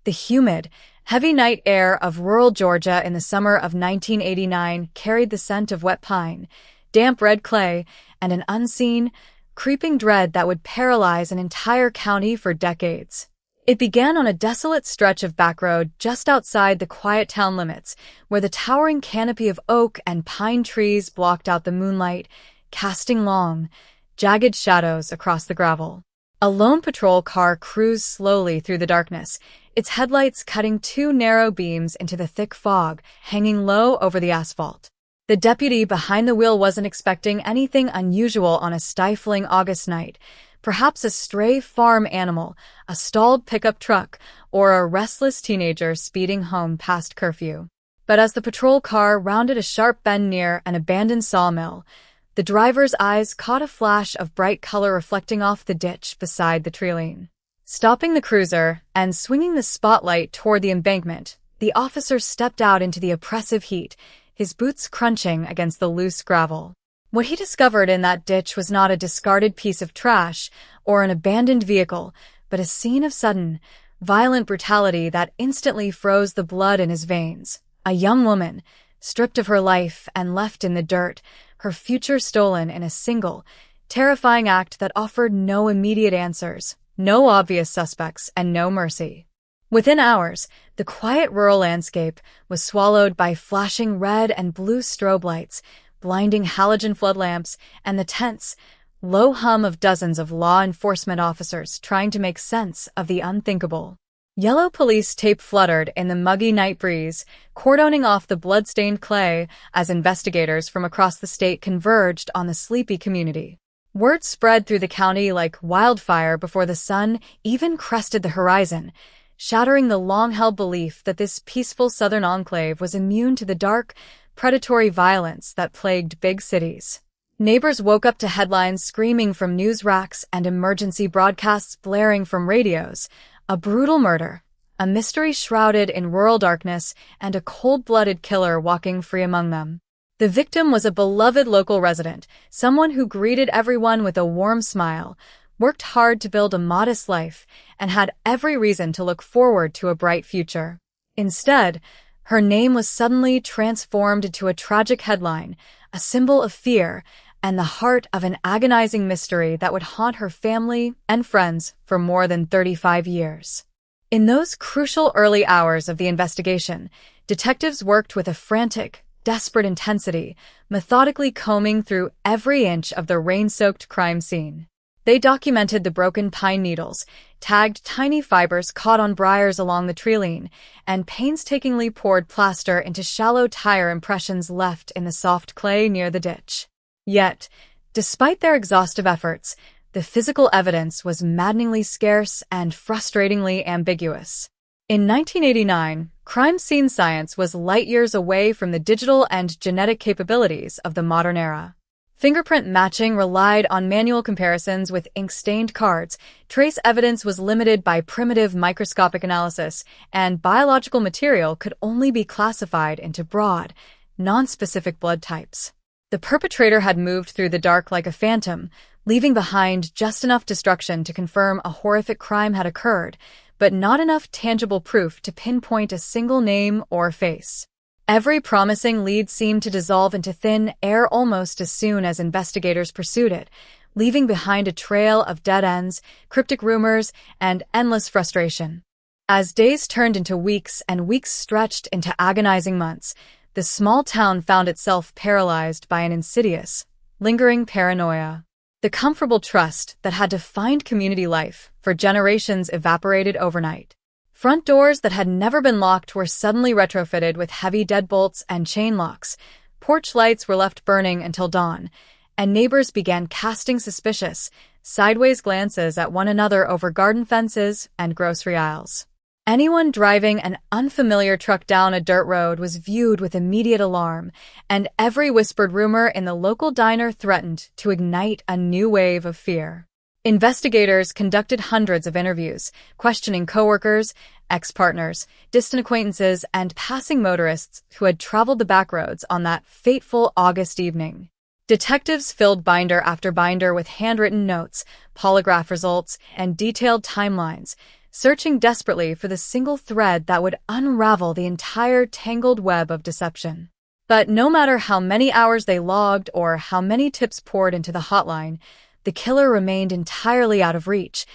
Speaker 4: The humid, heavy night air of rural Georgia in the summer of 1989 carried the scent of wet pine, damp red clay, and an unseen, creeping dread that would paralyze an entire county for decades. It began on a desolate stretch of back road just outside the quiet town limits, where the towering canopy of oak and pine trees blocked out the moonlight, casting long, jagged shadows across the gravel. A lone patrol car cruised slowly through the darkness, its headlights cutting two narrow beams into the thick fog, hanging low over the asphalt. The deputy behind the wheel wasn't expecting anything unusual on a stifling August night. Perhaps a stray farm animal, a stalled pickup truck, or a restless teenager speeding home past curfew. But as the patrol car rounded a sharp bend near an abandoned sawmill, the driver's eyes caught a flash of bright color reflecting off the ditch beside the tree lane. Stopping the cruiser and swinging the spotlight toward the embankment, the officer stepped out into the oppressive heat, his boots crunching against the loose gravel. What he discovered in that ditch was not a discarded piece of trash or an abandoned vehicle, but a scene of sudden, violent brutality that instantly froze the blood in his veins. A young woman, stripped of her life and left in the dirt, her future stolen in a single, terrifying act that offered no immediate answers, no obvious suspects, and no mercy. Within hours, the quiet rural landscape was swallowed by flashing red and blue strobe lights, blinding halogen flood lamps, and the tense, low hum of dozens of law enforcement officers trying to make sense of the unthinkable. Yellow police tape fluttered in the muggy night breeze, cordoning off the blood-stained clay as investigators from across the state converged on the sleepy community. Word spread through the county like wildfire before the sun even crested the horizon, shattering the long-held belief that this peaceful southern enclave was immune to the dark, predatory violence that plagued big cities. Neighbors woke up to headlines screaming from news racks and emergency broadcasts blaring from radios. A brutal murder, a mystery shrouded in rural darkness, and a cold-blooded killer walking free among them. The victim was a beloved local resident, someone who greeted everyone with a warm smile, worked hard to build a modest life, and had every reason to look forward to a bright future. Instead, her name was suddenly transformed into a tragic headline, a symbol of fear, and the heart of an agonizing mystery that would haunt her family and friends for more than 35 years. In those crucial early hours of the investigation, detectives worked with a frantic, desperate intensity, methodically combing through every inch of the rain-soaked crime scene. They documented the broken pine needles, tagged tiny fibers caught on briars along the tree line, and painstakingly poured plaster into shallow tire impressions left in the soft clay near the ditch. Yet, despite their exhaustive efforts, the physical evidence was maddeningly scarce and frustratingly ambiguous. In 1989, crime scene science was light years away from the digital and genetic capabilities of the modern era. Fingerprint matching relied on manual comparisons with ink-stained cards, trace evidence was limited by primitive microscopic analysis, and biological material could only be classified into broad, non-specific blood types. The perpetrator had moved through the dark like a phantom, leaving behind just enough destruction to confirm a horrific crime had occurred, but not enough tangible proof to pinpoint a single name or face. Every promising lead seemed to dissolve into thin air almost as soon as investigators pursued it, leaving behind a trail of dead ends, cryptic rumors, and endless frustration. As days turned into weeks and weeks stretched into agonizing months, the small town found itself paralyzed by an insidious, lingering paranoia. The comfortable trust that had defined community life for generations evaporated overnight. Front doors that had never been locked were suddenly retrofitted with heavy deadbolts and chain locks. Porch lights were left burning until dawn, and neighbors began casting suspicious, sideways glances at one another over garden fences and grocery aisles. Anyone driving an unfamiliar truck down a dirt road was viewed with immediate alarm, and every whispered rumor in the local diner threatened to ignite a new wave of fear. Investigators conducted hundreds of interviews, questioning coworkers, ex-partners, distant acquaintances, and passing motorists who had traveled the backroads on that fateful August evening. Detectives filled binder after binder with handwritten notes, polygraph results, and detailed timelines, searching desperately for the single thread that would unravel the entire tangled web of deception. But no matter how many hours they logged or how many tips poured into the hotline, the killer remained entirely out of reach,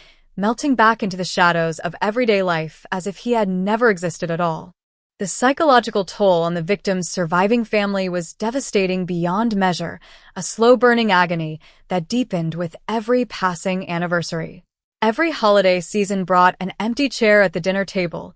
Speaker 4: melting back into the shadows of everyday life as if he had never existed at all. The psychological toll on the victim's surviving family was devastating beyond measure, a slow-burning agony that deepened with every passing anniversary. Every holiday season brought an empty chair at the dinner table.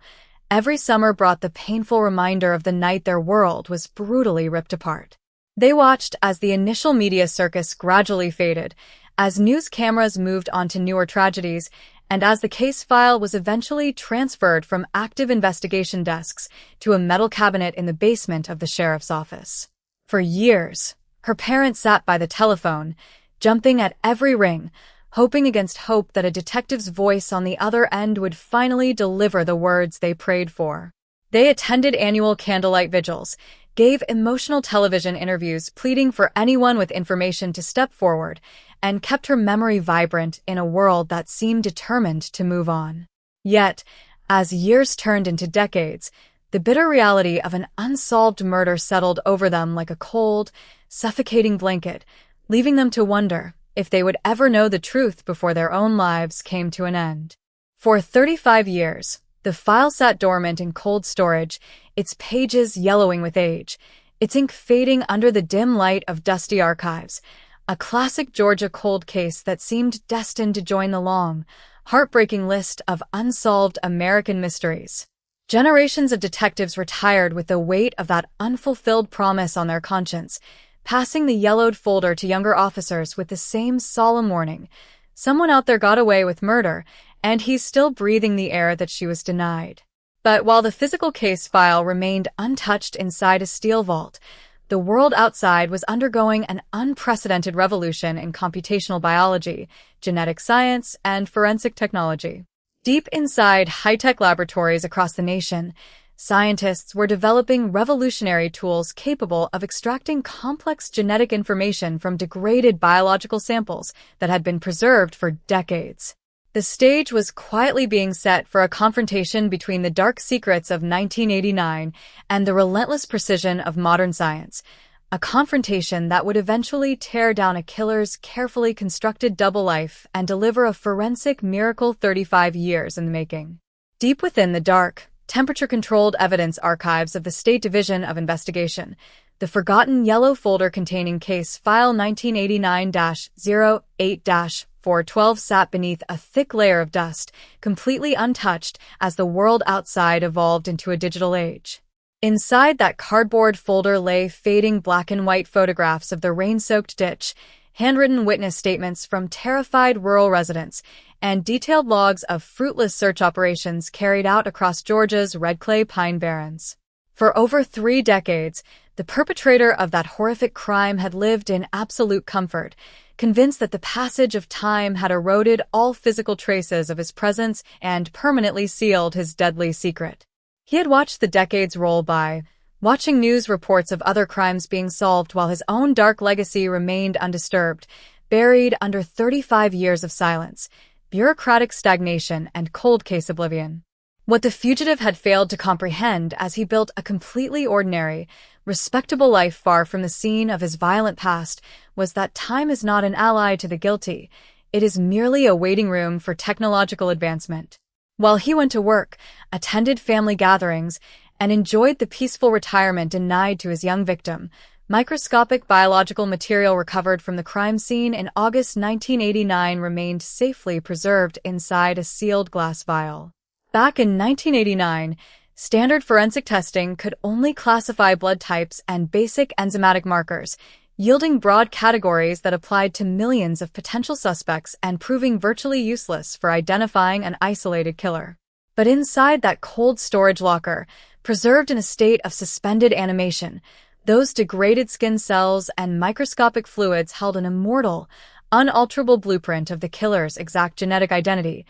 Speaker 4: Every summer brought the painful reminder of the night their world was brutally ripped apart. They watched as the initial media circus gradually faded, as news cameras moved on to newer tragedies, and as the case file was eventually transferred from active investigation desks to a metal cabinet in the basement of the sheriff's office. For years, her parents sat by the telephone, jumping at every ring, hoping against hope that a detective's voice on the other end would finally deliver the words they prayed for. They attended annual candlelight vigils, gave emotional television interviews pleading for anyone with information to step forward, and kept her memory vibrant in a world that seemed determined to move on. Yet, as years turned into decades, the bitter reality of an unsolved murder settled over them like a cold, suffocating blanket, leaving them to wonder if they would ever know the truth before their own lives came to an end. For 35 years, the file sat dormant in cold storage, its pages yellowing with age, its ink fading under the dim light of dusty archives, a classic Georgia cold case that seemed destined to join the long, heartbreaking list of unsolved American mysteries. Generations of detectives retired with the weight of that unfulfilled promise on their conscience, passing the yellowed folder to younger officers with the same solemn warning. Someone out there got away with murder, and he's still breathing the air that she was denied. But while the physical case file remained untouched inside a steel vault, the world outside was undergoing an unprecedented revolution in computational biology, genetic science, and forensic technology. Deep inside high-tech laboratories across the nation, scientists were developing revolutionary tools capable of extracting complex genetic information from degraded biological samples that had been preserved for decades. The stage was quietly being set for a confrontation between the dark secrets of 1989 and the relentless precision of modern science, a confrontation that would eventually tear down a killer's carefully constructed double life and deliver a forensic miracle 35 years in the making. Deep within the dark, temperature-controlled evidence archives of the State Division of Investigation, the forgotten yellow folder containing case file 1989-08-412 sat beneath a thick layer of dust, completely untouched as the world outside evolved into a digital age. Inside that cardboard folder lay fading black and white photographs of the rain-soaked ditch, handwritten witness statements from terrified rural residents, and detailed logs of fruitless search operations carried out across Georgia's red clay pine barrens. For over 3 decades, the perpetrator of that horrific crime had lived in absolute comfort, convinced that the passage of time had eroded all physical traces of his presence and permanently sealed his deadly secret. He had watched the decades roll by, watching news reports of other crimes being solved while his own dark legacy remained undisturbed, buried under 35 years of silence, bureaucratic stagnation, and cold case oblivion. What the fugitive had failed to comprehend as he built a completely ordinary, respectable life far from the scene of his violent past was that time is not an ally to the guilty, it is merely a waiting room for technological advancement. While he went to work, attended family gatherings, and enjoyed the peaceful retirement denied to his young victim, microscopic biological material recovered from the crime scene in August 1989 remained safely preserved inside a sealed glass vial. Back in 1989, standard forensic testing could only classify blood types and basic enzymatic markers, yielding broad categories that applied to millions of potential suspects and proving virtually useless for identifying an isolated killer. But inside that cold storage locker, preserved in a state of suspended animation, those degraded skin cells and microscopic fluids held an immortal, unalterable blueprint of the killer's exact genetic identity,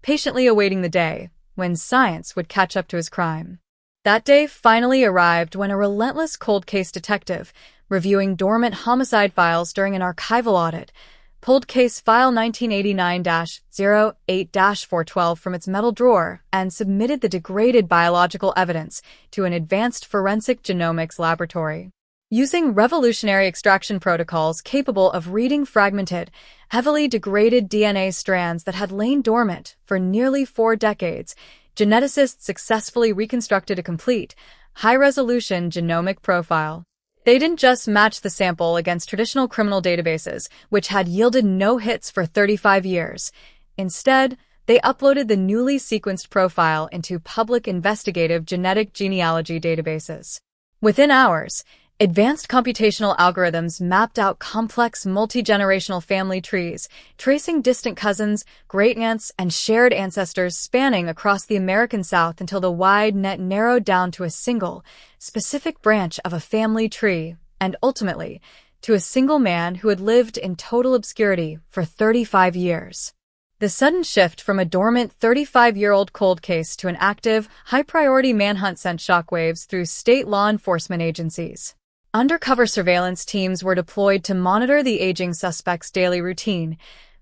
Speaker 4: patiently awaiting the day when science would catch up to his crime. That day finally arrived when a relentless cold case detective, reviewing dormant homicide files during an archival audit, pulled case file 1989-08-412 from its metal drawer and submitted the degraded biological evidence to an advanced forensic genomics laboratory. Using revolutionary extraction protocols capable of reading fragmented, heavily degraded DNA strands that had lain dormant for nearly 4 decades, geneticists successfully reconstructed a complete, high-resolution genomic profile. They didn't just match the sample against traditional criminal databases, which had yielded no hits for 35 years. Instead, they uploaded the newly sequenced profile into public investigative genetic genealogy databases. Within hours, advanced computational algorithms mapped out complex multi-generational family trees, tracing distant cousins, great-aunts, and shared ancestors spanning across the American South until the wide net narrowed down to a single, specific branch of a family tree, and ultimately, to a single man who had lived in total obscurity for 35 years. The sudden shift from a dormant 35-year-old cold case to an active, high-priority manhunt sent shockwaves through state law enforcement agencies. Undercover surveillance teams were deployed to monitor the aging suspect's daily routine,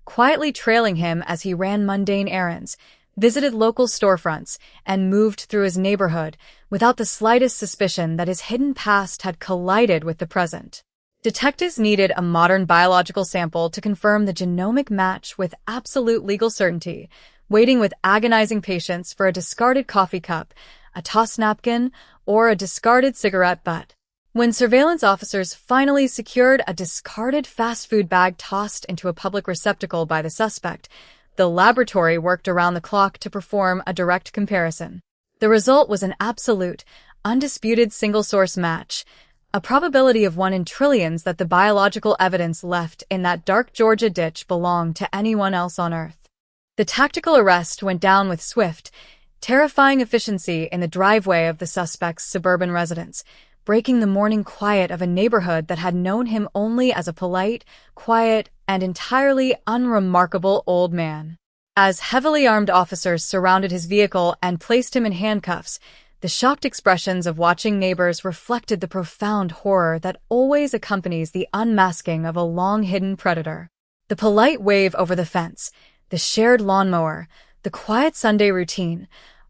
Speaker 4: quietly trailing him as he ran mundane errands, visited local storefronts, and moved through his neighborhood without the slightest suspicion that his hidden past had collided with the present. Detectives needed a modern biological sample to confirm the genomic match with absolute legal certainty, waiting with agonizing patience for a discarded coffee cup, a tossed napkin, or a discarded cigarette butt. When surveillance officers finally secured a discarded fast food bag tossed into a public receptacle by the suspect, the laboratory worked around the clock to perform a direct comparison. The result was an absolute, undisputed single-source match, a probability of 1 in trillions that the biological evidence left in that dark Georgia ditch belonged to anyone else on Earth. The tactical arrest went down with swift, terrifying efficiency in the driveway of the suspect's suburban residence, breaking the morning quiet of a neighborhood that had known him only as a polite, quiet, and entirely unremarkable old man. As heavily armed officers surrounded his vehicle and placed him in handcuffs, the shocked expressions of watching neighbors reflected the profound horror that always accompanies the unmasking of a long-hidden predator. The polite wave over the fence, the shared lawnmower, the quiet Sunday routine,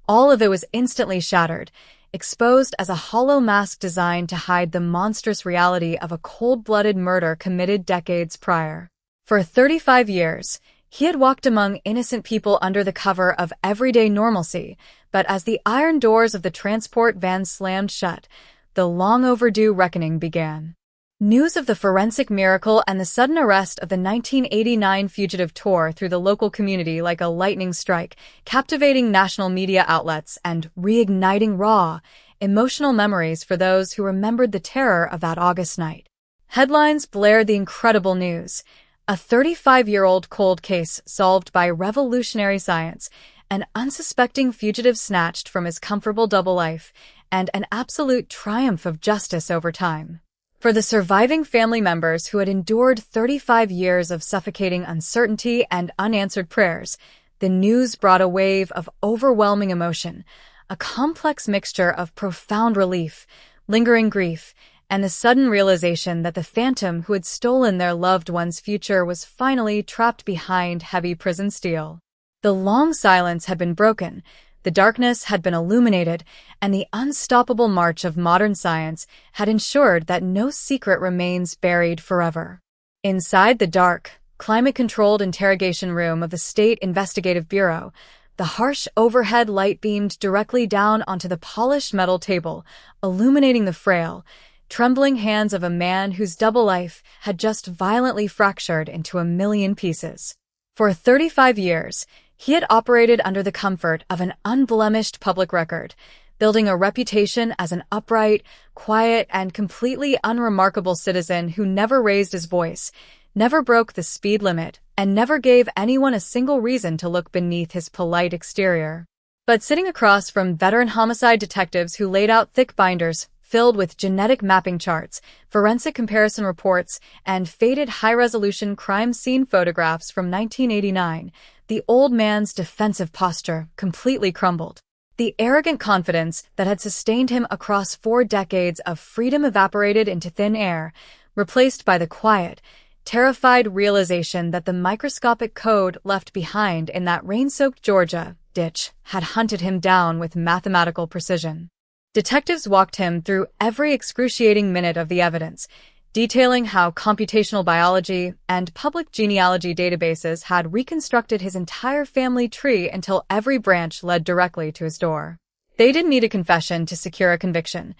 Speaker 4: all of it was instantly shattered, exposed as a hollow mask designed to hide the monstrous reality of a cold-blooded murder committed decades prior. For 35 years, he had walked among innocent people under the cover of everyday normalcy, but as the iron doors of the transport van slammed shut, the long-overdue reckoning began. News of the forensic miracle and the sudden arrest of the 1989 fugitive tore through the local community like a lightning strike, captivating national media outlets and reigniting raw, emotional memories for those who remembered the terror of that August night. Headlines blared the incredible news. A 35-year-old cold case solved by revolutionary science, an unsuspecting fugitive snatched from his comfortable double life, and an absolute triumph of justice over time. For the surviving family members who had endured 35 years of suffocating uncertainty and unanswered prayers, the news brought a wave of overwhelming emotion, a complex mixture of profound relief, lingering grief, and the sudden realization that the phantom who had stolen their loved one's future was finally trapped behind heavy prison steel. The long silence had been broken, the darkness had been illuminated, and the unstoppable march of modern science had ensured that no secret remains buried forever. Inside the dark, climate-controlled interrogation room of the State Investigative Bureau, the harsh overhead light beamed directly down onto the polished metal table, illuminating the frail, trembling hands of a man whose double life had just violently fractured into a million pieces. For 35 years, he had operated under the comfort of an unblemished public record, building a reputation as an upright, quiet, and completely unremarkable citizen who never raised his voice, never broke the speed limit, and never gave anyone a single reason to look beneath his polite exterior. But sitting across from veteran homicide detectives who laid out thick binders filled with genetic mapping charts, forensic comparison reports, and faded high-resolution crime scene photographs from 1989, the old man's defensive posture completely crumbled. The arrogant confidence that had sustained him across 4 decades of freedom evaporated into thin air, replaced by the quiet, terrified realization that the microscopic code left behind in that rain-soaked Georgia ditch had hunted him down with mathematical precision. Detectives walked him through every excruciating minute of the evidence, detailing how computational biology and public genealogy databases had reconstructed his entire family tree until every branch led directly to his door. They didn't need a confession to secure a conviction.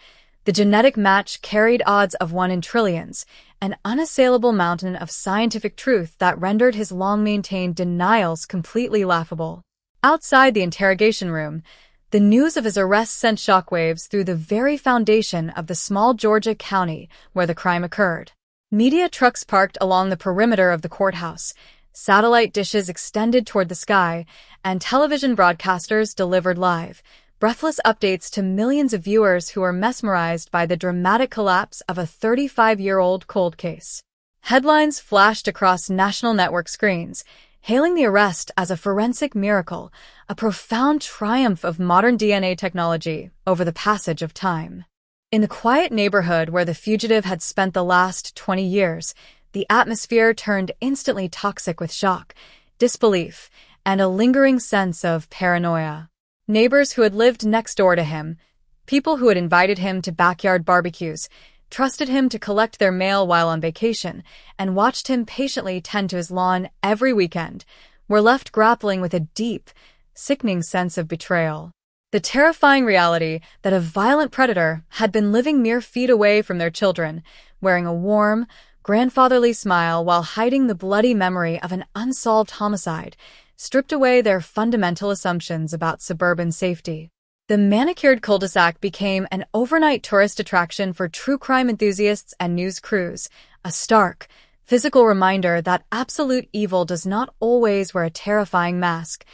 Speaker 4: The genetic match carried odds of 1 in trillions, an unassailable mountain of scientific truth that rendered his long-maintained denials completely laughable. Outside the interrogation room, the news of his arrest sent shockwaves through the very foundation of the small Georgia county where the crime occurred. Media trucks parked along the perimeter of the courthouse, satellite dishes extended toward the sky, and television broadcasters delivered live, breathless updates to millions of viewers who were mesmerized by the dramatic collapse of a 35-year-old cold case. Headlines flashed across national network screens, hailing the arrest as a forensic miracle, a profound triumph of modern DNA technology over the passage of time. In the quiet neighborhood where the fugitive had spent the last 20 years, the atmosphere turned instantly toxic with shock, disbelief, and a lingering sense of paranoia. Neighbors who had lived next door to him, people who had invited him to backyard barbecues, trusted him to collect their mail while on vacation, and watched him patiently tend to his lawn every weekend, were left grappling with a deep, sickening sense of betrayal. The terrifying reality that a violent predator had been living mere feet away from their children, wearing a warm, grandfatherly smile while hiding the bloody memory of an unsolved homicide, stripped away their fundamental assumptions about suburban safety. The manicured cul-de-sac became an overnight tourist attraction for true crime enthusiasts and news crews, a stark, physical reminder that absolute evil does not always wear a terrifying mask.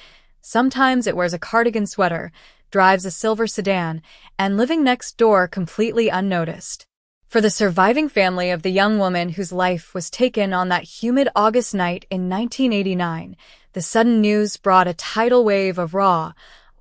Speaker 4: Sometimes it wears a cardigan sweater, drives a silver sedan, and living next door completely unnoticed. For the surviving family of the young woman whose life was taken on that humid August night in 1989, the sudden news brought a tidal wave of raw,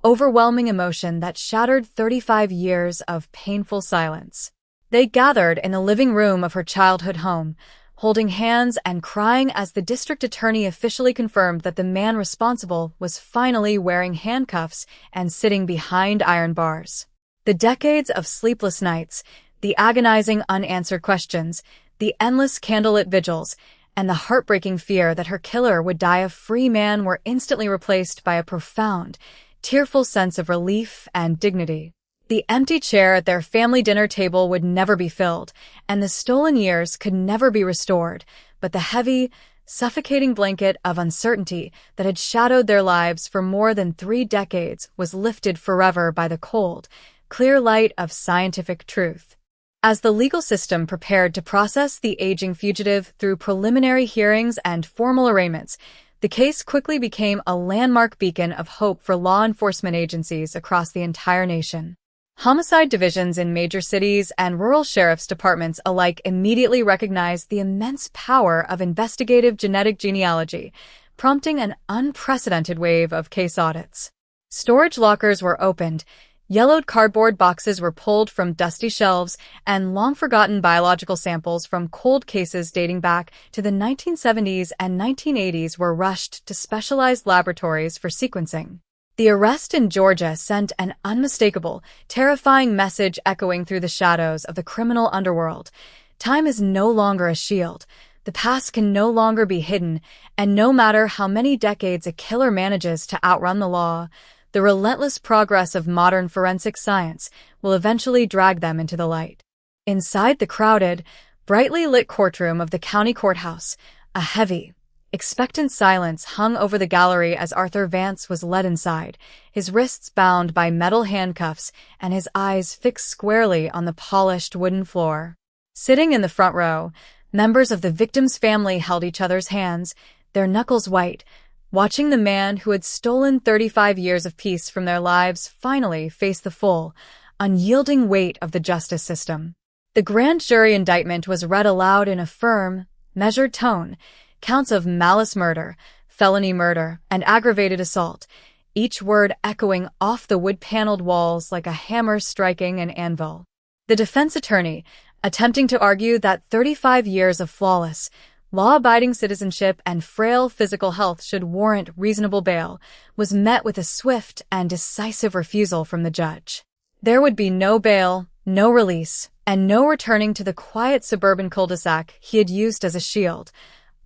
Speaker 4: overwhelming emotion that shattered 35 years of painful silence. They gathered in the living room of her childhood home, holding hands and crying as the district attorney officially confirmed that the man responsible was finally wearing handcuffs and sitting behind iron bars. The decades of sleepless nights, the agonizing unanswered questions, the endless candlelit vigils, and the heartbreaking fear that her killer would die a free man were instantly replaced by a profound, tearful sense of relief and dignity. The empty chair at their family dinner table would never be filled, and the stolen years could never be restored, but the heavy, suffocating blanket of uncertainty that had shadowed their lives for more than 3 decades was lifted forever by the cold, clear light of scientific truth. As the legal system prepared to process the aging fugitive through preliminary hearings and formal arraignments, the case quickly became a landmark beacon of hope for law enforcement agencies across the entire nation. Homicide divisions in major cities and rural sheriff's departments alike immediately recognized the immense power of investigative genetic genealogy, prompting an unprecedented wave of case audits. Storage lockers were opened, yellowed cardboard boxes were pulled from dusty shelves, and long-forgotten biological samples from cold cases dating back to the 1970s and 1980s were rushed to specialized laboratories for sequencing. The arrest in Georgia sent an unmistakable, terrifying message echoing through the shadows of the criminal underworld. Time is no longer a shield. The past can no longer be hidden, and no matter how many decades a killer manages to outrun the law, the relentless progress of modern forensic science will eventually drag them into the light. Inside the crowded, brightly lit courtroom of the county courthouse, a heavy, expectant silence hung over the gallery as Arthur Vance was led inside, his wrists bound by metal handcuffs and his eyes fixed squarely on the polished wooden floor. Sitting in the front row, members of the victim's family held each other's hands, their knuckles white, watching the man who had stolen 35 years of peace from their lives finally face the full, unyielding weight of the justice system. The grand jury indictment was read aloud in a firm, measured tone, counts of malice murder, felony murder, and aggravated assault, each word echoing off the wood-paneled walls like a hammer striking an anvil. The defense attorney, attempting to argue that 35 years of flawless, law-abiding citizenship and frail physical health should warrant reasonable bail, was met with a swift and decisive refusal from the judge. There would be no bail, no release, and no returning to the quiet suburban cul-de-sac he had used as a shield.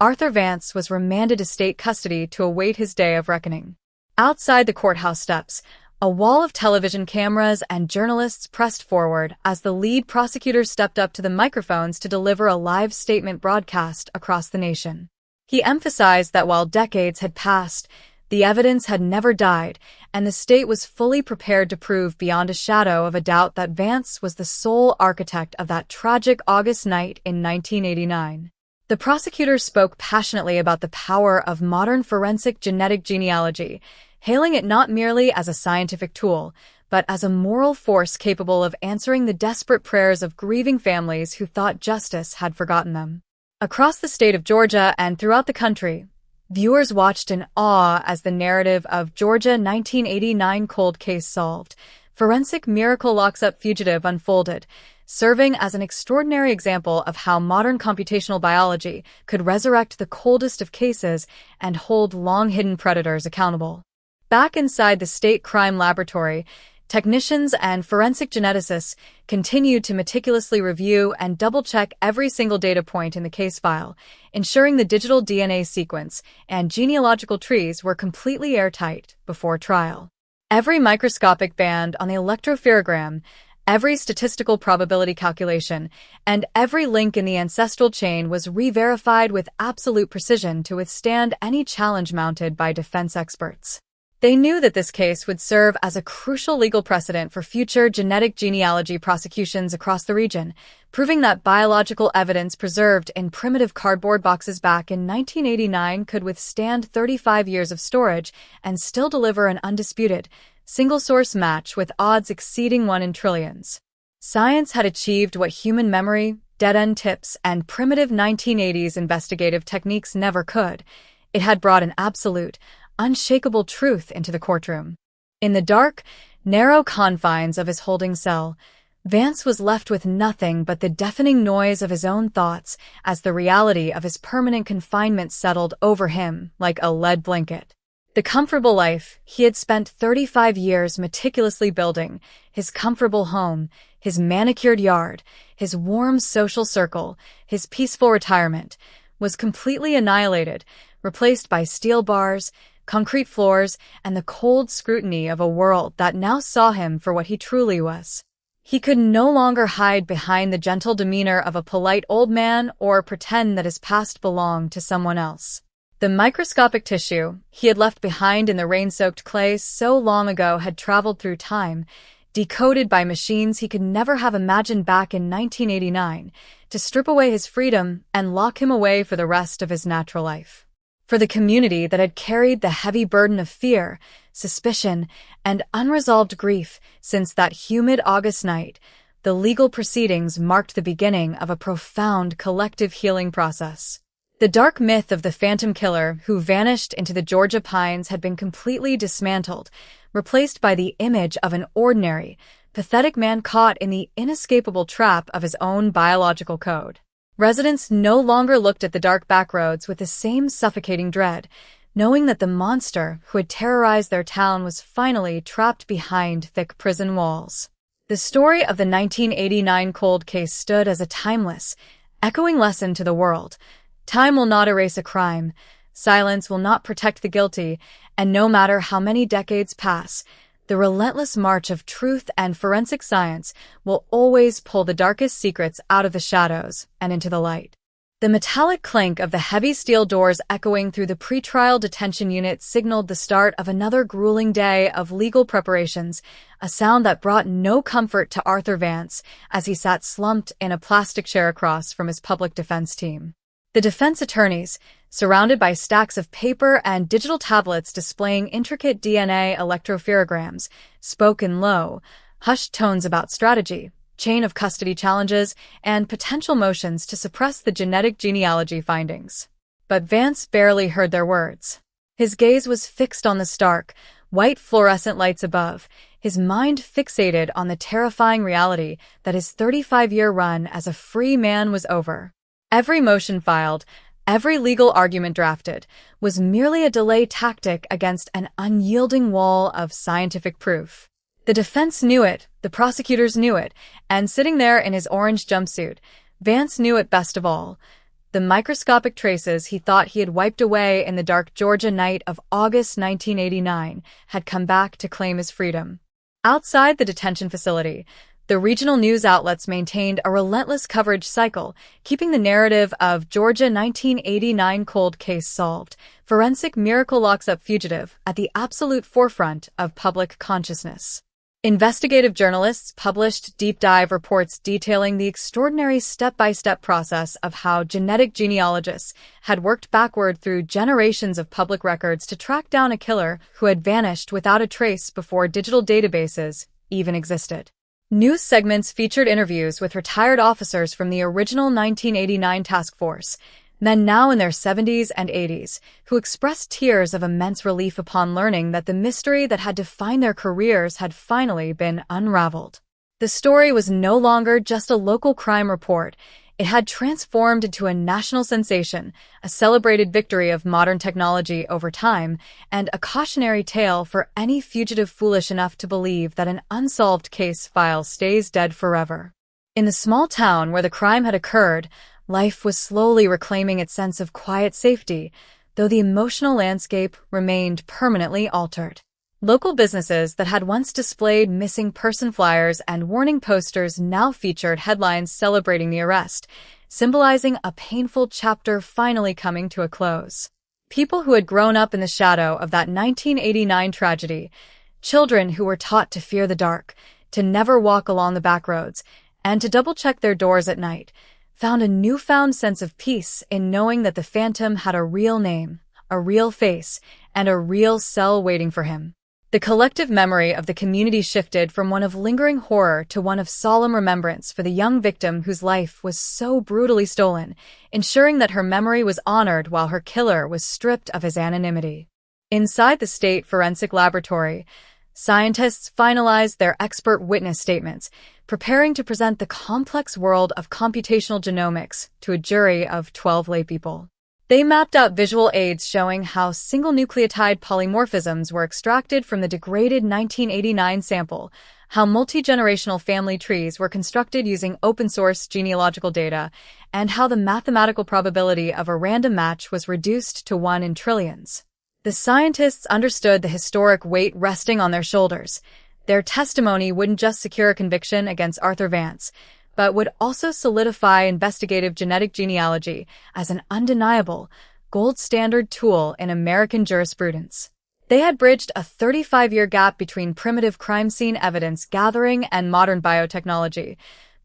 Speaker 4: Arthur Vance was remanded to state custody to await his day of reckoning. Outside the courthouse steps, a wall of television cameras and journalists pressed forward as the lead prosecutor stepped up to the microphones to deliver a live statement broadcast across the nation. He emphasized that while decades had passed, the evidence had never died, and the state was fully prepared to prove beyond a shadow of a doubt that Vance was the sole architect of that tragic August night in 1989. The prosecutor spoke passionately about the power of modern forensic genetic genealogy, hailing it not merely as a scientific tool, but as a moral force capable of answering the desperate prayers of grieving families who thought justice had forgotten them. Across the state of Georgia and throughout the country, viewers watched in awe as the narrative of Georgia 1989 cold case solved. Forensic miracle locks up fugitive unfolded, serving as an extraordinary example of how modern computational biology could resurrect the coldest of cases and hold long-hidden predators accountable. Back inside the state crime laboratory, technicians and forensic geneticists continued to meticulously review and double-check every single data point in the case file, ensuring the digital DNA sequence and genealogical trees were completely airtight before trial. Every microscopic band on the electropherogram, every statistical probability calculation, and every link in the ancestral chain was re-verified with absolute precision to withstand any challenge mounted by defense experts. They knew that this case would serve as a crucial legal precedent for future genetic genealogy prosecutions across the region, proving that biological evidence preserved in primitive cardboard boxes back in 1989 could withstand 35 years of storage and still deliver an undisputed, single-source match with odds exceeding 1 in trillions. Science had achieved what human memory, dead-end tips, and primitive 1980s investigative techniques never could. It had brought an absolute, unshakable truth into the courtroom. In the dark, narrow confines of his holding cell, Vance was left with nothing but the deafening noise of his own thoughts as the reality of his permanent confinement settled over him like a lead blanket. The comfortable life he had spent 35 years meticulously building, his comfortable home, his manicured yard, his warm social circle, his peaceful retirement, was completely annihilated, replaced by steel bars, concrete floors, and the cold scrutiny of a world that now saw him for what he truly was. He could no longer hide behind the gentle demeanor of a polite old man or pretend that his past belonged to someone else. The microscopic tissue he had left behind in the rain-soaked clay so long ago had traveled through time, decoded by machines he could never have imagined back in 1989, to strip away his freedom and lock him away for the rest of his natural life. For the community that had carried the heavy burden of fear, suspicion, and unresolved grief since that humid August night, the legal proceedings marked the beginning of a profound collective healing process. The dark myth of the phantom killer who vanished into the Georgia pines had been completely dismantled, replaced by the image of an ordinary, pathetic man caught in the inescapable trap of his own biological code. Residents no longer looked at the dark backroads with the same suffocating dread, knowing that the monster who had terrorized their town was finally trapped behind thick prison walls. The story of the 1989 cold case stood as a timeless, echoing lesson to the world. Time will not erase a crime, silence will not protect the guilty, and no matter how many decades pass, the relentless march of truth and forensic science will always pull the darkest secrets out of the shadows and into the light. The metallic clink of the heavy steel doors echoing through the pretrial detention unit signaled the start of another grueling day of legal preparations, a sound that brought no comfort to Arthur Vance as he sat slumped in a plastic chair across from his public defense team. The defense attorneys, surrounded by stacks of paper and digital tablets displaying intricate DNA electropherograms, spoke in low, hushed tones about strategy, chain of custody challenges, and potential motions to suppress the genetic genealogy findings. But Vance barely heard their words. His gaze was fixed on the stark, white fluorescent lights above, his mind fixated on the terrifying reality that his 35-year run as a free man was over. Every motion filed, every legal argument drafted, was merely a delay tactic against an unyielding wall of scientific proof. The defense knew it, the prosecutors knew it, and sitting there in his orange jumpsuit, Vance knew it best of all. The microscopic traces he thought he had wiped away in the dark Georgia night of August 1989 had come back to claim his freedom. Outside the detention facility, the regional news outlets maintained a relentless coverage cycle, keeping the narrative of Georgia 1989 cold case solved, forensic miracle locks up fugitive at the absolute forefront of public consciousness. Investigative journalists published deep dive reports detailing the extraordinary step-by-step process of how genetic genealogists had worked backward through generations of public records to track down a killer who had vanished without a trace before digital databases even existed. News segments featured interviews with retired officers from the original 1989 task force, men now in their 70s and 80s, who expressed tears of immense relief upon learning that the mystery that had defined their careers had finally been unraveled. The story was no longer just a local crime report. It had transformed into a national sensation, a celebrated victory of modern technology over time, and a cautionary tale for any fugitive foolish enough to believe that an unsolved case file stays dead forever. In the small town where the crime had occurred, life was slowly reclaiming its sense of quiet safety, though the emotional landscape remained permanently altered. Local businesses that had once displayed missing person flyers and warning posters now featured headlines celebrating the arrest, symbolizing a painful chapter finally coming to a close. People who had grown up in the shadow of that 1989 tragedy, children who were taught to fear the dark, to never walk along the back roads, and to double-check their doors at night, found a newfound sense of peace in knowing that the Phantom had a real name, a real face, and a real cell waiting for him. The collective memory of the community shifted from one of lingering horror to one of solemn remembrance for the young victim whose life was so brutally stolen, ensuring that her memory was honored while her killer was stripped of his anonymity. Inside the State Forensic Laboratory, scientists finalized their expert witness statements, preparing to present the complex world of computational genomics to a jury of 12 laypeople. They mapped out visual aids showing how single nucleotide polymorphisms were extracted from the degraded 1989 sample, how multi-generational family trees were constructed using open-source genealogical data, and how the mathematical probability of a random match was reduced to 1 in trillions. The scientists understood the historic weight resting on their shoulders. Their testimony wouldn't just secure a conviction against Arthur Vance, but would also solidify investigative genetic genealogy as an undeniable, gold standard tool in American jurisprudence. They had bridged a 35-year gap between primitive crime scene evidence gathering and modern biotechnology,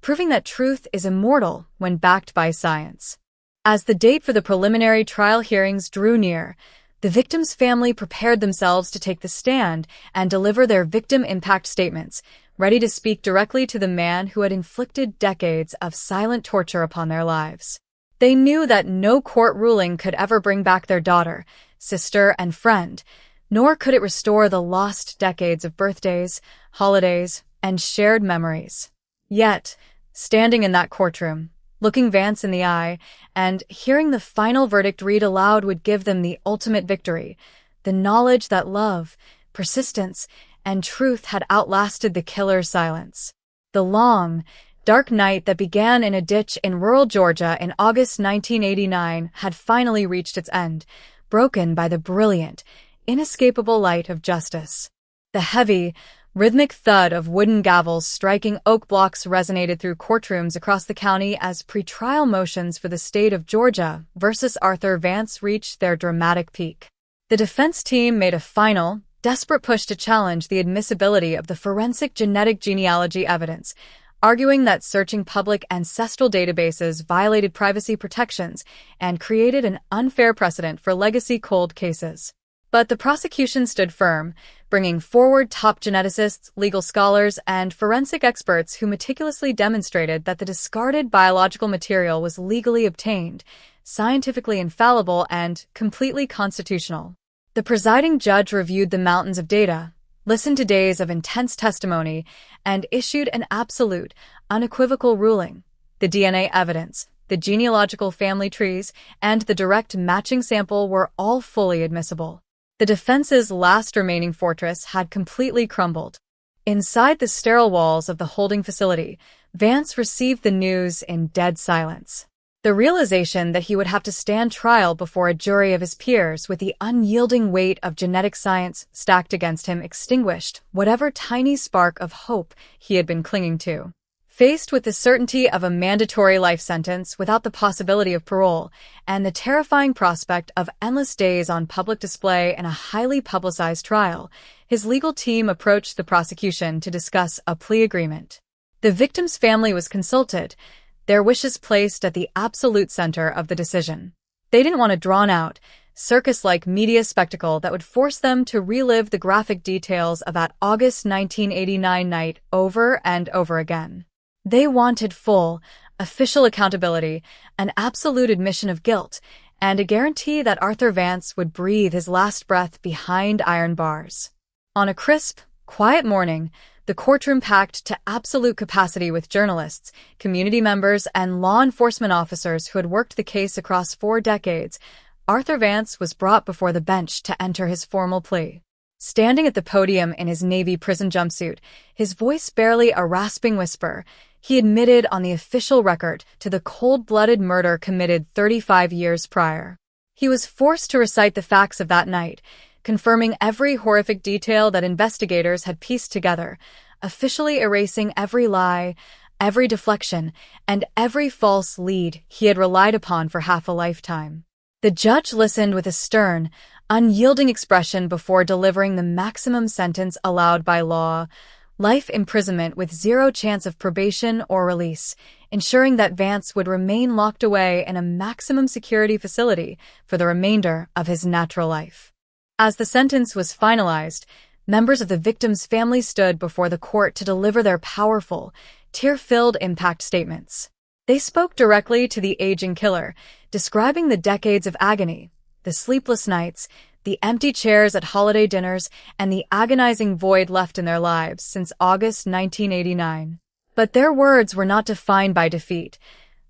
Speaker 4: proving that truth is immortal when backed by science. As the date for the preliminary trial hearings drew near, the victim's family prepared themselves to take the stand and deliver their victim impact statements, ready to speak directly to the man who had inflicted decades of silent torture upon their lives. They knew that no court ruling could ever bring back their daughter, sister, and friend, nor could it restore the lost decades of birthdays, holidays, and shared memories. Yet, standing in that courtroom, looking Vance in the eye, and hearing the final verdict read aloud would give them the ultimate victory, the knowledge that love, persistence, and truth had outlasted the killer's silence. The long, dark night that began in a ditch in rural Georgia in August 1989 had finally reached its end, broken by the brilliant, inescapable light of justice. The heavy, rhythmic thud of wooden gavels striking oak blocks resonated through courtrooms across the county as pretrial motions for the state of Georgia versus Arthur Vance reached their dramatic peak. The defense team made a final, desperate push to challenge the admissibility of the forensic genetic genealogy evidence, arguing that searching public ancestral databases violated privacy protections and created an unfair precedent for legacy cold cases. But the prosecution stood firm, bringing forward top geneticists, legal scholars, and forensic experts who meticulously demonstrated that the discarded biological material was legally obtained, scientifically infallible, and completely constitutional. The presiding judge reviewed the mountains of data, listened to days of intense testimony, and issued an absolute, unequivocal ruling. The DNA evidence, the genealogical family trees, and the direct matching sample were all fully admissible. The defense's last remaining fortress had completely crumbled. Inside the sterile walls of the holding facility, Vance received the news in dead silence. The realization that he would have to stand trial before a jury of his peers with the unyielding weight of genetic science stacked against him extinguished whatever tiny spark of hope he had been clinging to. Faced with the certainty of a mandatory life sentence without the possibility of parole, and the terrifying prospect of endless days on public display in a highly publicized trial, his legal team approached the prosecution to discuss a plea agreement. The victim's family was consulted, their wishes placed at the absolute center of the decision. They didn't want a drawn-out, circus-like media spectacle that would force them to relive the graphic details of that August 1989 night over and over again. They wanted full, official accountability, an absolute admission of guilt, and a guarantee that Arthur Vance would breathe his last breath behind iron bars. On a crisp, quiet morning, the courtroom packed to absolute capacity with journalists, community members, and law enforcement officers who had worked the case across 4 decades, Arthur Vance was brought before the bench to enter his formal plea. Standing at the podium in his Navy prison jumpsuit, his voice barely a rasping whisper, he admitted on the official record to the cold-blooded murder committed 35 years prior. He was forced to recite the facts of that night, confirming every horrific detail that investigators had pieced together, officially erasing every lie, every deflection, and every false lead he had relied upon for half a lifetime. The judge listened with a stern, unyielding expression before delivering the maximum sentence allowed by law, life imprisonment with 0 chance of probation or release, ensuring that Vance would remain locked away in a maximum security facility for the remainder of his natural life. As the sentence was finalized, members of the victim's family stood before the court to deliver their powerful, tear-filled impact statements. They spoke directly to the aging killer, describing the decades of agony, the sleepless nights, the empty chairs at holiday dinners, and the agonizing void left in their lives since August 1989. But their words were not defined by defeat.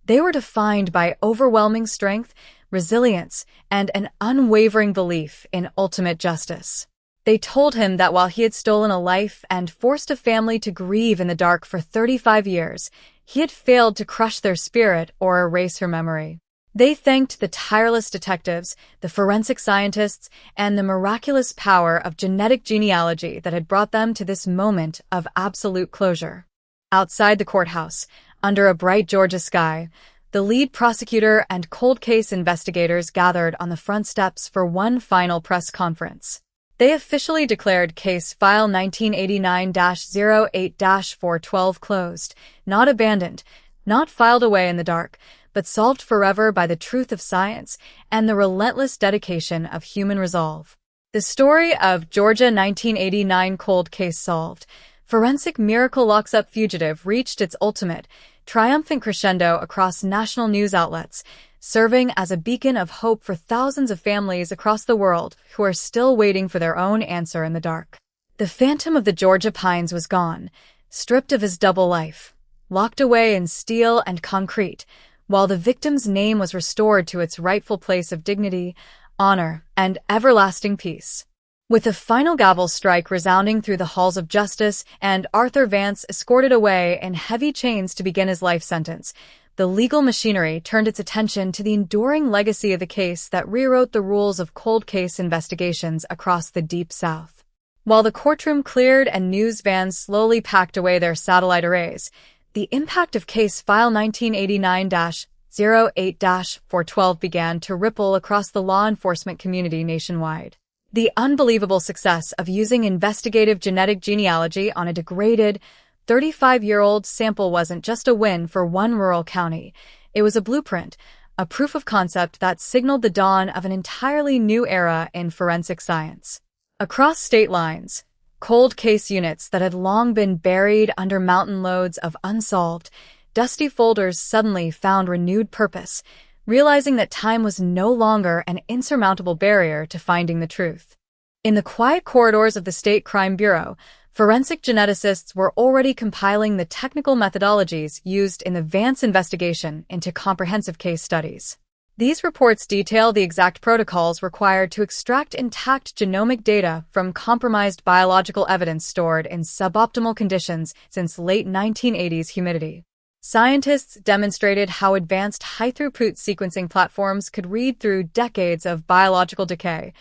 Speaker 4: They were defined by overwhelming strength, resilience, and an unwavering belief in ultimate justice. They told him that while he had stolen a life and forced a family to grieve in the dark for 35 years, he had failed to crush their spirit or erase her memory. They thanked the tireless detectives, the forensic scientists, and the miraculous power of genetic genealogy that had brought them to this moment of absolute closure. Outside the courthouse, under a bright Georgia sky, the lead prosecutor and cold case investigators gathered on the front steps for one final press conference. They officially declared case file 1989-08-412 closed, not abandoned, not filed away in the dark, but solved forever by the truth of science and the relentless dedication of human resolve. The story of Georgia 1989 cold case solved, forensic miracle locks up fugitive reached its ultimate, triumphant crescendo across national news outlets, serving as a beacon of hope for thousands of families across the world who are still waiting for their own answer in the dark. The phantom of the Georgia pines was gone, stripped of his double life, locked away in steel and concrete, while the victim's name was restored to its rightful place of dignity, honor, and everlasting peace. With the final gavel strike resounding through the halls of justice and Arthur Vance escorted away in heavy chains to begin his life sentence, the legal machinery turned its attention to the enduring legacy of the case that rewrote the rules of cold case investigations across the Deep South. While the courtroom cleared and news vans slowly packed away their satellite arrays, the impact of case file 1989-08-412 began to ripple across the law enforcement community nationwide. The unbelievable success of using investigative genetic genealogy on a degraded, 35-year-old sample wasn't just a win for one rural county. It was a blueprint, a proof of concept that signaled the dawn of an entirely new era in forensic science. Across state lines, cold case units that had long been buried under mountain loads of unsolved, dusty folders suddenly found renewed purpose, realizing that time was no longer an insurmountable barrier to finding the truth. In the quiet corridors of the State Crime Bureau, forensic geneticists were already compiling the technical methodologies used in the Vance investigation into comprehensive case studies. These reports detail the exact protocols required to extract intact genomic data from compromised biological evidence stored in suboptimal conditions since late 1980s humidity. Scientists demonstrated how advanced high-throughput sequencing platforms could read through decades of biological decay,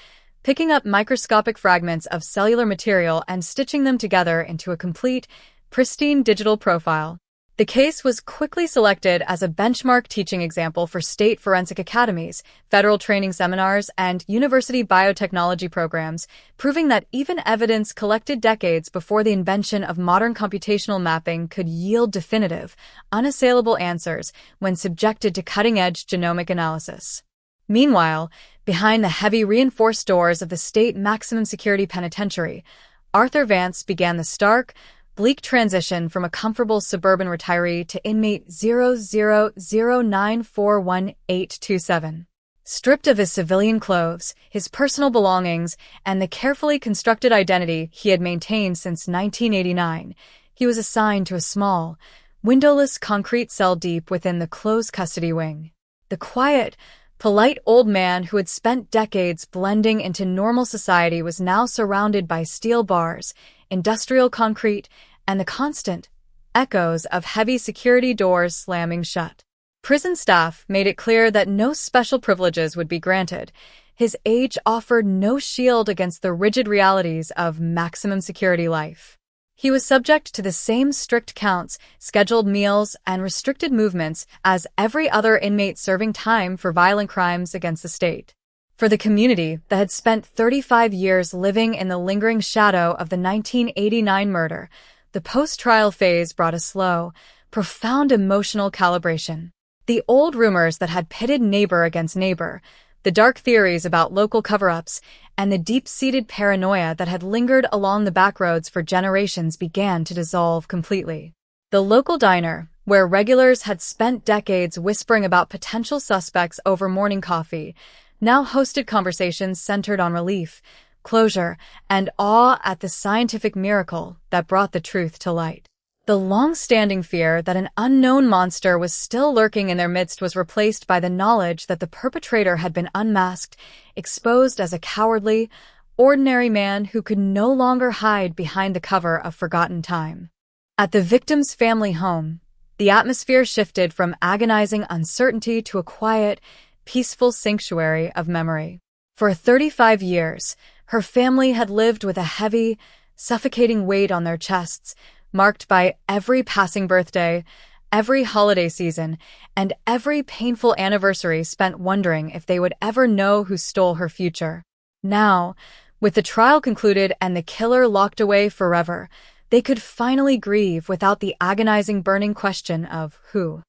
Speaker 4: picking up microscopic fragments of cellular material and stitching them together into a complete, pristine digital profile. The case was quickly selected as a benchmark teaching example for state forensic academies, federal training seminars, and university biotechnology programs, proving that even evidence collected decades before the invention of modern computational mapping could yield definitive, unassailable answers when subjected to cutting-edge genomic analysis. Meanwhile, behind the heavy reinforced doors of the state maximum security penitentiary, Arthur Vance began the stark, bleak transition from a comfortable suburban retiree to inmate 0009418827. Stripped of his civilian clothes, his personal belongings, and the carefully constructed identity he had maintained since 1989, he was assigned to a small, windowless concrete cell deep within the closed custody wing. The quiet, polite old man who had spent decades blending into normal society was now surrounded by steel bars, industrial concrete, and the constant echoes of heavy security doors slamming shut. Prison staff made it clear that no special privileges would be granted. His age offered no shield against the rigid realities of maximum security life. He was subject to the same strict counts, scheduled meals, and restricted movements as every other inmate serving time for violent crimes against the state. For the community that had spent 35 years living in the lingering shadow of the 1989 murder, the post-trial phase brought a slow, profound emotional calibration. The old rumors that had pitted neighbor against neighbor, the dark theories about local cover-ups, and the deep-seated paranoia that had lingered along the backroads for generations began to dissolve completely. The local diner, where regulars had spent decades whispering about potential suspects over morning coffee, now hosted conversations centered on relief, closure, and awe at the scientific miracle that brought the truth to light. The long-standing fear that an unknown monster was still lurking in their midst was replaced by the knowledge that the perpetrator had been unmasked, exposed as a cowardly, ordinary man who could no longer hide behind the cover of forgotten time. At the victim's family home, the atmosphere shifted from agonizing uncertainty to a quiet, peaceful sanctuary of memory. For 35 years, her family had lived with a heavy, suffocating weight on their chests, marked by every passing birthday, every holiday season, and every painful anniversary spent wondering if they would ever know who stole her future. Now, with the trial concluded and the killer locked away forever, they could finally grieve without the agonizing burning question of who.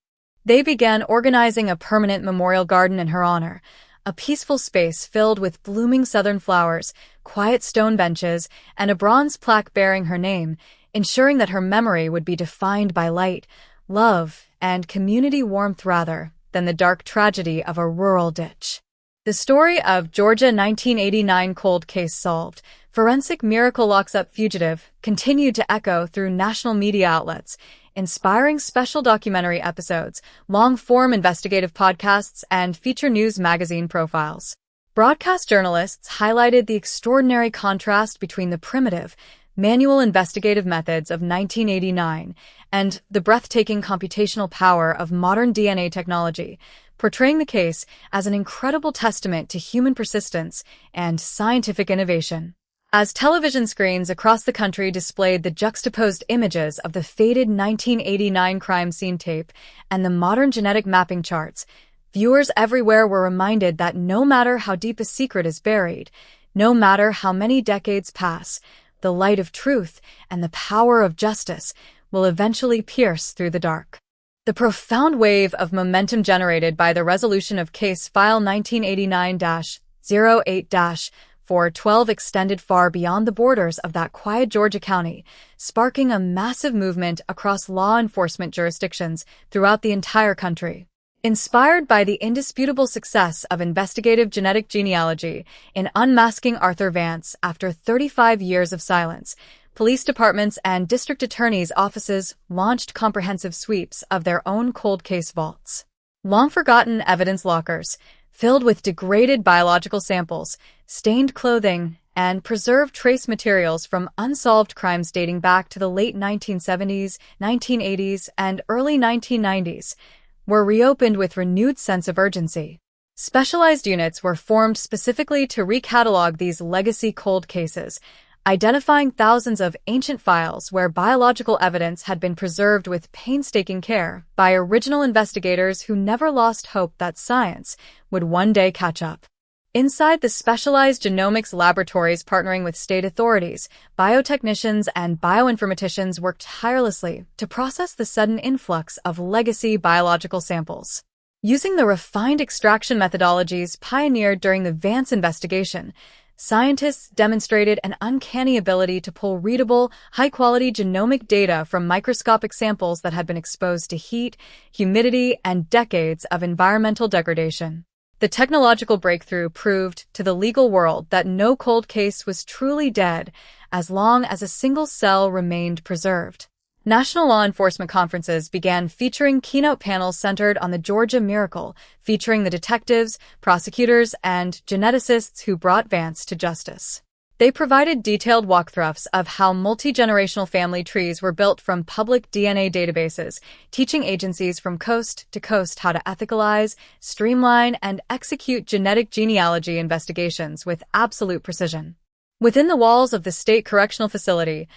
Speaker 4: They began organizing a permanent memorial garden in her honor, a peaceful space filled with blooming southern flowers, quiet stone benches, and a bronze plaque bearing her name, ensuring that her memory would be defined by light, love, and community warmth rather than the dark tragedy of a rural ditch. The story of Georgia 1989 cold case solved, forensic miracle locks up fugitive, continued to echo through national media outlets, inspiring special documentary episodes, long-form investigative podcasts, and feature news magazine profiles. Broadcast journalists highlighted the extraordinary contrast between the primitive, manual investigative methods of 1989 and the breathtaking computational power of modern DNA technology, portraying the case as an incredible testament to human persistence and scientific innovation. As television screens across the country displayed the juxtaposed images of the faded 1989 crime scene tape and the modern genetic mapping charts, viewers everywhere were reminded that no matter how deep a secret is buried, no matter how many decades pass, the light of truth and the power of justice will eventually pierce through the dark. The profound wave of momentum generated by the resolution of Case File 1989-08-412 extended far beyond the borders of that quiet Georgia county, sparking a massive movement across law enforcement jurisdictions throughout the entire country. Inspired by the indisputable success of investigative genetic genealogy in unmasking Arthur Vance after 35 years of silence, police departments and district attorneys' offices launched comprehensive sweeps of their own cold case vaults. Long-forgotten evidence lockers, filled with degraded biological samples, stained clothing, and preserved trace materials from unsolved crimes dating back to the late 1970s, 1980s, and early 1990s, were reopened with renewed sense of urgency. Specialized units were formed specifically to recatalog these legacy cold cases, identifying thousands of ancient files where biological evidence had been preserved with painstaking care by original investigators who never lost hope that science would one day catch up. Inside the specialized genomics laboratories partnering with state authorities, biotechnicians and bioinformaticians worked tirelessly to process the sudden influx of legacy biological samples. Using the refined extraction methodologies pioneered during the Vance investigation, scientists demonstrated an uncanny ability to pull readable, high-quality genomic data from microscopic samples that had been exposed to heat, humidity, and decades of environmental degradation. The technological breakthrough proved to the legal world that no cold case was truly dead as long as a single cell remained preserved. National law enforcement conferences began featuring keynote panels centered on the Georgia miracle, featuring the detectives, prosecutors, and geneticists who brought Vance to justice. They provided detailed walkthroughs of how multi-generational family trees were built from public DNA databases, teaching agencies from coast to coast how to ethicalize, streamline, and execute genetic genealogy investigations with absolute precision. Within the walls of the state correctional facility,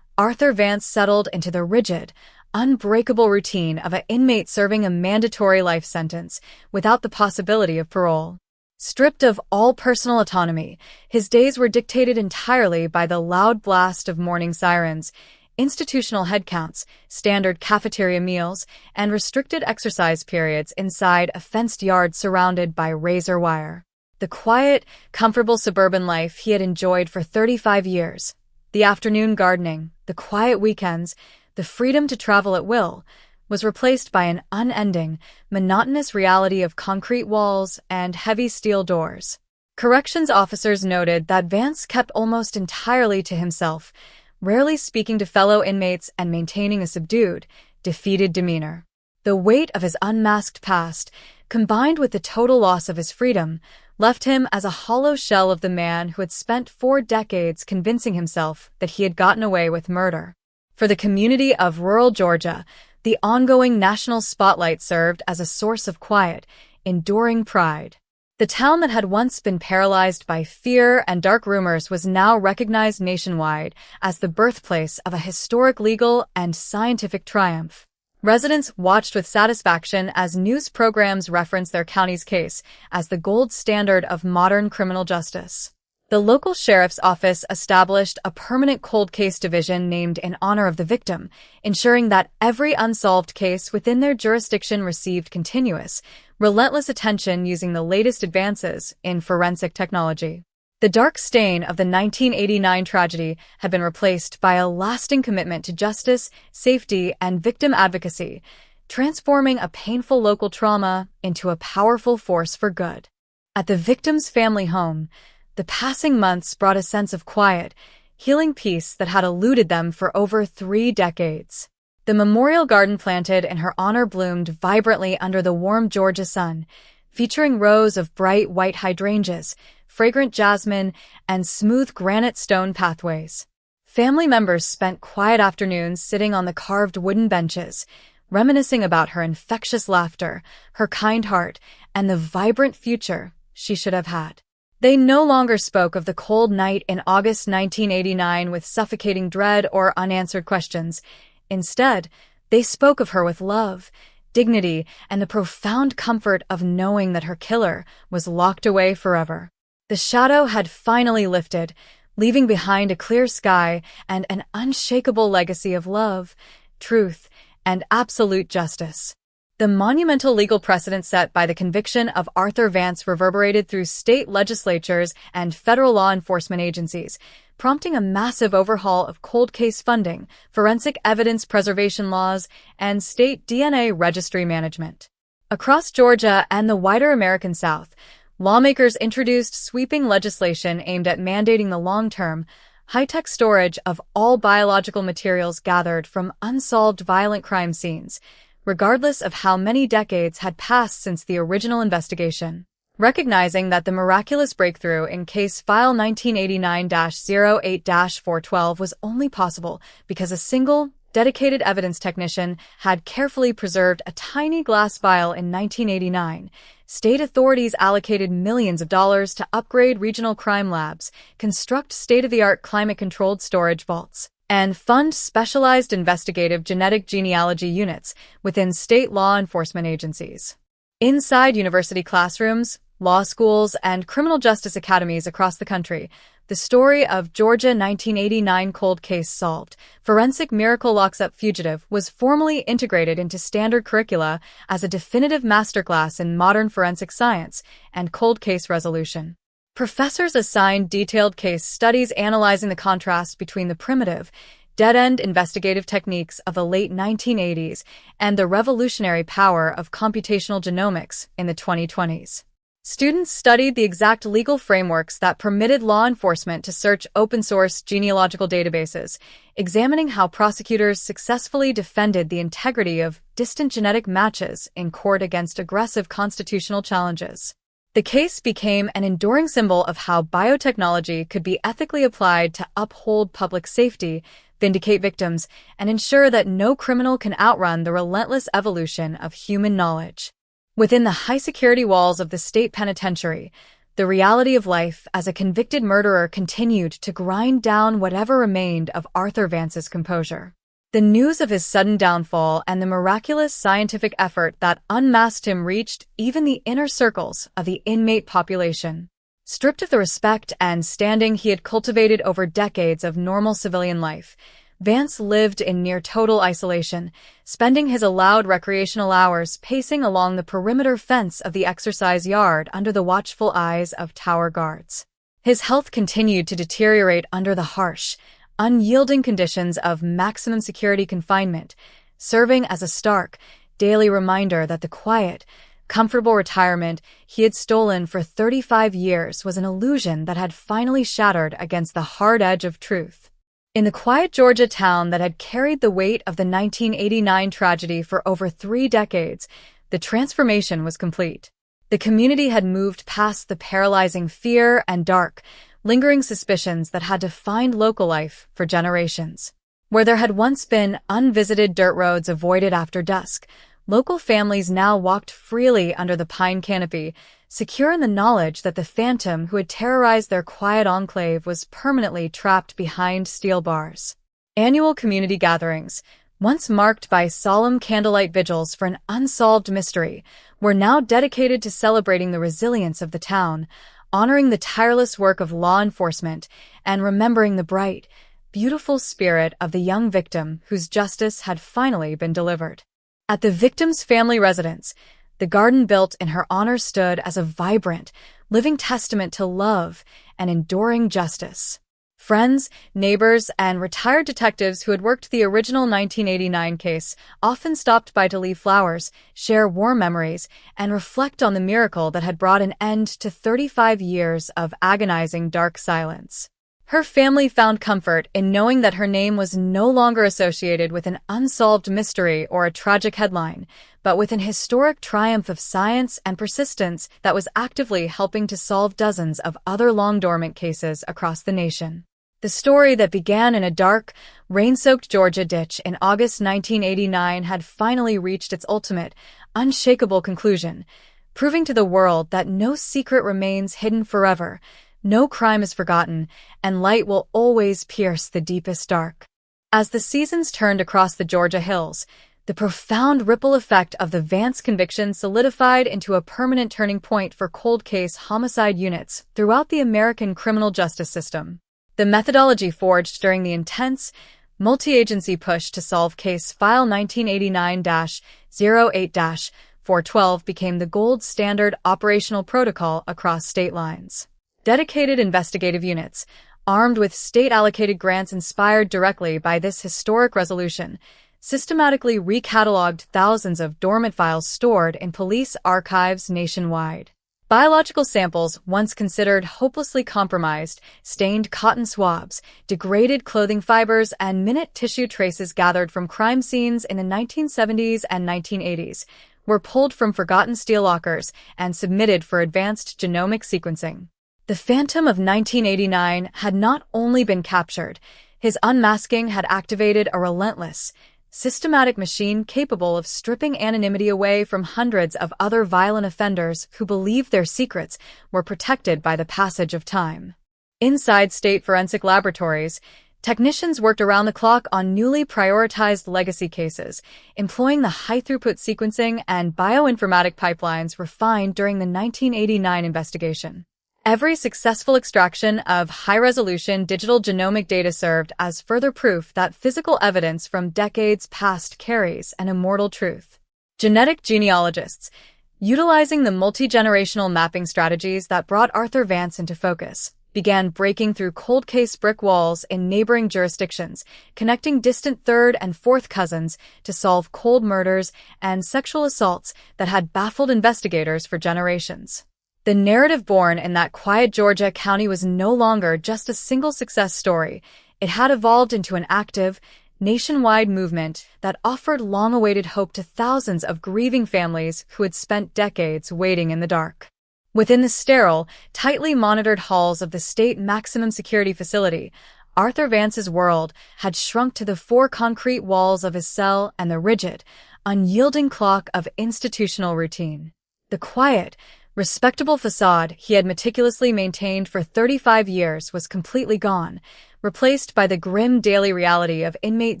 Speaker 4: Arthur Vance settled into the rigid, unbreakable routine of an inmate serving a mandatory life sentence without the possibility of parole. Stripped of all personal autonomy, his days were dictated entirely by the loud blast of morning sirens, institutional headcounts, standard cafeteria meals, and restricted exercise periods inside a fenced yard surrounded by razor wire. The quiet, comfortable suburban life he had enjoyed for 35 years, the afternoon gardening, the quiet weekends, the freedom to travel at will, was replaced by an unending, monotonous reality of concrete walls and heavy steel doors. Corrections officers noted that Vance kept almost entirely to himself, rarely speaking to fellow inmates and maintaining a subdued, defeated demeanor. The weight of his unmasked past, combined with the total loss of his freedom, left him as a hollow shell of the man who had spent 4 decades convincing himself that he had gotten away with murder. For the community of rural Georgia, the ongoing national spotlight served as a source of quiet, enduring pride. The town that had once been paralyzed by fear and dark rumors was now recognized nationwide as the birthplace of a historic legal and scientific triumph. Residents watched with satisfaction as news programs referenced their county's case as the gold standard of modern criminal justice. The local sheriff's office established a permanent cold case division named in honor of the victim, ensuring that every unsolved case within their jurisdiction received continuous, relentless attention using the latest advances in forensic technology. The dark stain of the 1989 tragedy had been replaced by a lasting commitment to justice, safety, and victim advocacy, transforming a painful local trauma into a powerful force for good. At the victim's family home, the passing months brought a sense of quiet, healing peace that had eluded them for over 3 decades. The memorial garden planted in her honor bloomed vibrantly under the warm Georgia sun, featuring rows of bright white hydrangeas, fragrant jasmine, and smooth granite stone pathways. Family members spent quiet afternoons sitting on the carved wooden benches, reminiscing about her infectious laughter, her kind heart, and the vibrant future she should have had. They no longer spoke of the cold night in August 1989 with suffocating dread or unanswered questions. Instead, they spoke of her with love, dignity, and the profound comfort of knowing that her killer was locked away forever. The shadow had finally lifted, leaving behind a clear sky and an unshakable legacy of love, truth, and absolute justice. The monumental legal precedent set by the conviction of Arthur Vance reverberated through state legislatures and federal law enforcement agencies, prompting a massive overhaul of cold case funding, forensic evidence preservation laws, and state DNA registry management. Across Georgia and the wider American South, lawmakers introduced sweeping legislation aimed at mandating the long-term, high-tech storage of all biological materials gathered from unsolved violent crime scenes, regardless of how many decades had passed since the original investigation. Recognizing that the miraculous breakthrough in case file 1989-08-412 was only possible because a single, dedicated evidence technician had carefully preserved a tiny glass vial in 1989, state authorities allocated millions of dollars to upgrade regional crime labs, construct state-of-the-art climate-controlled storage vaults, and fund specialized investigative genetic genealogy units within state law enforcement agencies. Inside university classrooms, law schools, and criminal justice academies across the country, the story of Georgia 1989 cold case solved, forensic miracle locks up fugitive was formally integrated into standard curricula as a definitive masterclass in modern forensic science and cold case resolution. Professors assigned detailed case studies analyzing the contrast between the primitive, dead-end investigative techniques of the late 1980s and the revolutionary power of computational genomics in the 2020s. Students studied the exact legal frameworks that permitted law enforcement to search open-source genealogical databases, examining how prosecutors successfully defended the integrity of distant genetic matches in court against aggressive constitutional challenges. The case became an enduring symbol of how biotechnology could be ethically applied to uphold public safety, vindicate victims, and ensure that no criminal can outrun the relentless evolution of human knowledge. Within the high-security walls of the state penitentiary, the reality of life as a convicted murderer continued to grind down whatever remained of Arthur Vance's composure. The news of his sudden downfall and the miraculous scientific effort that unmasked him reached even the inner circles of the inmate population. Stripped of the respect and standing he had cultivated over decades of normal civilian life, Vance lived in near-total isolation, spending his allowed recreational hours pacing along the perimeter fence of the exercise yard under the watchful eyes of tower guards. His health continued to deteriorate under the harsh, unyielding conditions of maximum security confinement, serving as a stark, daily reminder that the quiet, comfortable retirement he had stolen for 35 years was an illusion that had finally shattered against the hard edge of truth. In the quiet Georgia town that had carried the weight of the 1989 tragedy for over 3 decades, the transformation was complete. The community had moved past the paralyzing fear and dark, lingering suspicions that had defined local life for generations. Where there had once been unvisited dirt roads avoided after dusk, local families now walked freely under the pine canopy, secure in the knowledge that the phantom who had terrorized their quiet enclave was permanently trapped behind steel bars. Annual community gatherings, once marked by solemn candlelight vigils for an unsolved mystery, were now dedicated to celebrating the resilience of the town, honoring the tireless work of law enforcement, and remembering the bright, beautiful spirit of the young victim whose justice had finally been delivered. At the victim's family residence, the garden built in her honor stood as a vibrant, living testament to love and enduring justice. Friends, neighbors, and retired detectives who had worked the original 1989 case often stopped by to leave flowers, share warm memories, and reflect on the miracle that had brought an end to 35 years of agonizing dark silence. Her family found comfort in knowing that her name was no longer associated with an unsolved mystery or a tragic headline, but with an historic triumph of science and persistence that was actively helping to solve dozens of other long-dormant cases across the nation. The story that began in a dark, rain-soaked Georgia ditch in August 1989 had finally reached its ultimate, unshakable conclusion, proving to the world that no secret remains hidden forever, no crime is forgotten, and light will always pierce the deepest dark. As the seasons turned across the Georgia hills, the profound ripple effect of the Vance conviction solidified into a permanent turning point for cold case homicide units throughout the American criminal justice system. The methodology forged during the intense, multi-agency push to solve case file 1989-08-412 became the gold standard operational protocol across state lines. Dedicated investigative units, armed with state-allocated grants inspired directly by this historic resolution, systematically recatalogued thousands of dormant files stored in police archives nationwide. Biological samples, once considered hopelessly compromised, stained cotton swabs, degraded clothing fibers, and minute tissue traces gathered from crime scenes in the 1970s and 1980s, were pulled from forgotten steel lockers and submitted for advanced genomic sequencing. The Phantom of 1989 had not only been captured, his unmasking had activated a relentless, systematic machine capable of stripping anonymity away from hundreds of other violent offenders who believed their secrets were protected by the passage of time. Inside state forensic laboratories, technicians worked around the clock on newly prioritized legacy cases, employing the high-throughput sequencing and bioinformatic pipelines refined during the 1989 investigation. Every successful extraction of high-resolution digital genomic data served as further proof that physical evidence from decades past carries an immortal truth. Genetic genealogists, utilizing the multi-generational mapping strategies that brought Arthur Vance into focus, began breaking through cold case brick walls in neighboring jurisdictions, connecting distant third and fourth cousins to solve cold murders and sexual assaults that had baffled investigators for generations. The narrative born in that quiet Georgia county was no longer just a single success story. It had evolved into an active, nationwide movement that offered long-awaited hope to thousands of grieving families who had spent decades waiting in the dark. Within the sterile, tightly monitored halls of the state maximum security facility, Arthur Vance's world had shrunk to the four concrete walls of his cell and the rigid, unyielding clock of institutional routine. The quiet, respectable facade he had meticulously maintained for 35 years was completely gone, replaced by the grim daily reality of inmate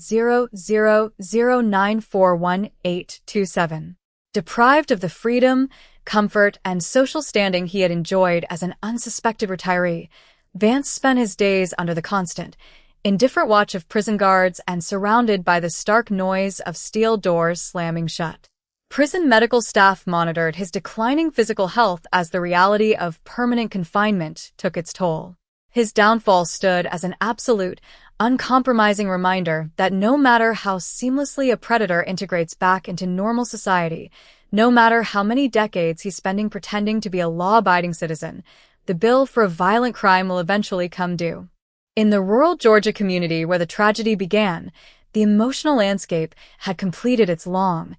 Speaker 4: 000941827. Deprived of the freedom, comfort, and social standing he had enjoyed as an unsuspected retiree, Vance spent his days under the constant, indifferent watch of prison guards and surrounded by the stark noise of steel doors slamming shut. Prison medical staff monitored his declining physical health as the reality of permanent confinement took its toll. His downfall stood as an absolute, uncompromising reminder that no matter how seamlessly a predator integrates back into normal society, no matter how many decades he's spending pretending to be a law-abiding citizen, the bill for a violent crime will eventually come due. In the rural Georgia community where the tragedy began, the emotional landscape had completed its long,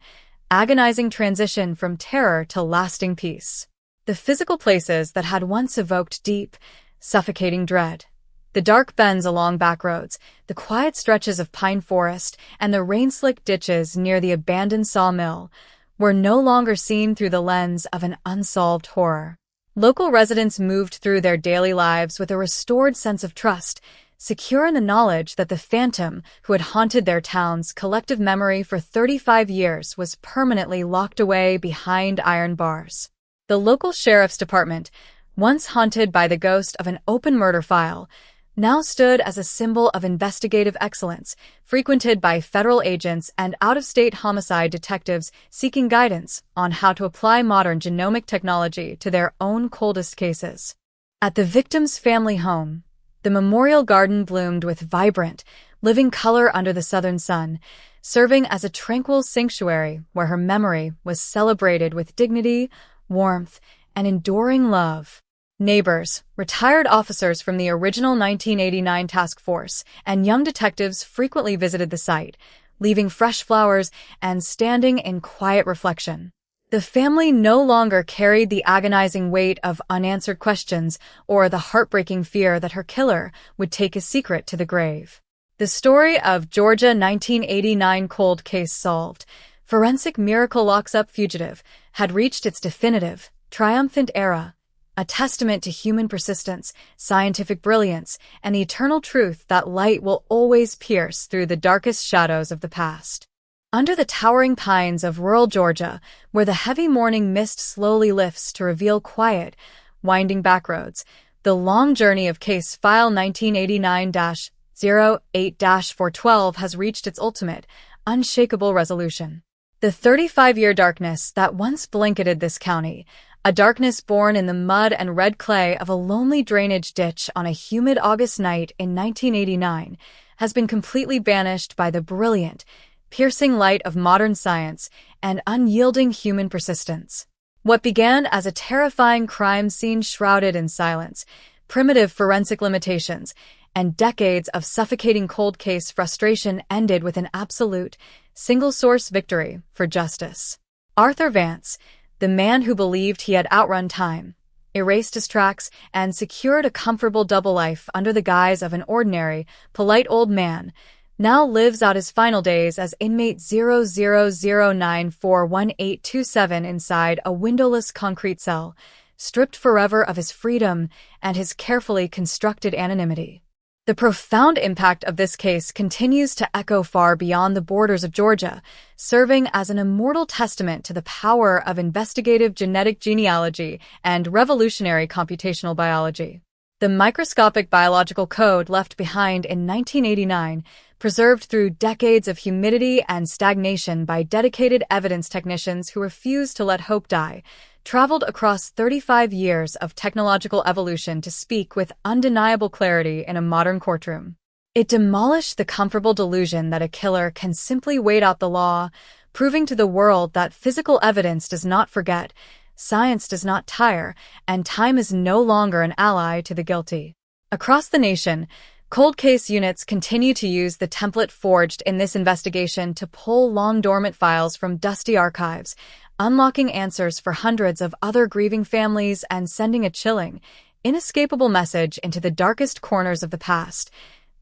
Speaker 4: agonizing transition from terror to lasting peace. The physical places that had once evoked deep, suffocating dread, the dark bends along back roads, the quiet stretches of pine forest, and the rain-slicked ditches near the abandoned sawmill, were no longer seen through the lens of an unsolved horror. Local residents moved through their daily lives with a restored sense of trust, secure in the knowledge that the phantom who had haunted their town's collective memory for 35 years was permanently locked away behind iron bars. The local sheriff's department, once haunted by the ghost of an open murder file, now stood as a symbol of investigative excellence, frequented by federal agents and out-of-state homicide detectives seeking guidance on how to apply modern genomic technology to their own coldest cases. At the victim's family home, the memorial garden bloomed with vibrant, living color under the southern sun, serving as a tranquil sanctuary where her memory was celebrated with dignity, warmth, and enduring love. Neighbors, retired officers from the original 1989 task force, and young detectives frequently visited the site, leaving fresh flowers and standing in quiet reflection. The family no longer carried the agonizing weight of unanswered questions or the heartbreaking fear that her killer would take his secret to the grave. The story of Georgia 1989 cold case solved, forensic miracle locks up fugitive, had reached its definitive, triumphant era, a testament to human persistence, scientific brilliance, and the eternal truth that light will always pierce through the darkest shadows of the past. Under the towering pines of rural Georgia, where the heavy morning mist slowly lifts to reveal quiet, winding backroads, the long journey of Case File 1989-08-412 has reached its ultimate, unshakable resolution. The 35-year darkness that once blanketed this county, a darkness born in the mud and red clay of a lonely drainage ditch on a humid August night in 1989, has been completely banished by the brilliant, piercing light of modern science and unyielding human persistence. What began as a terrifying crime scene shrouded in silence, primitive forensic limitations, and decades of suffocating cold case frustration ended with an absolute, single-source victory for justice. Arthur Vance, the man who believed he had outrun time, erased his tracks, and secured a comfortable double life under the guise of an ordinary, polite old man, now lives out his final days as inmate 0009411827 inside a windowless concrete cell, stripped forever of his freedom and his carefully constructed anonymity. The profound impact of this case continues to echo far beyond the borders of Georgia, serving as an immortal testament to the power of investigative genetic genealogy and revolutionary computational biology. The microscopic biological code left behind in 1989, preserved through decades of humidity and stagnation by dedicated evidence technicians who refused to let hope die, traveled across 35 years of technological evolution to speak with undeniable clarity in a modern courtroom. It demolished the comfortable delusion that a killer can simply wait out the law, proving to the world that physical evidence does not forget, science does not tire, and time is no longer an ally to the guilty. Across the nation, cold case units continue to use the template forged in this investigation to pull long-dormant files from dusty archives, unlocking answers for hundreds of other grieving families and sending a chilling, inescapable message into the darkest corners of the past.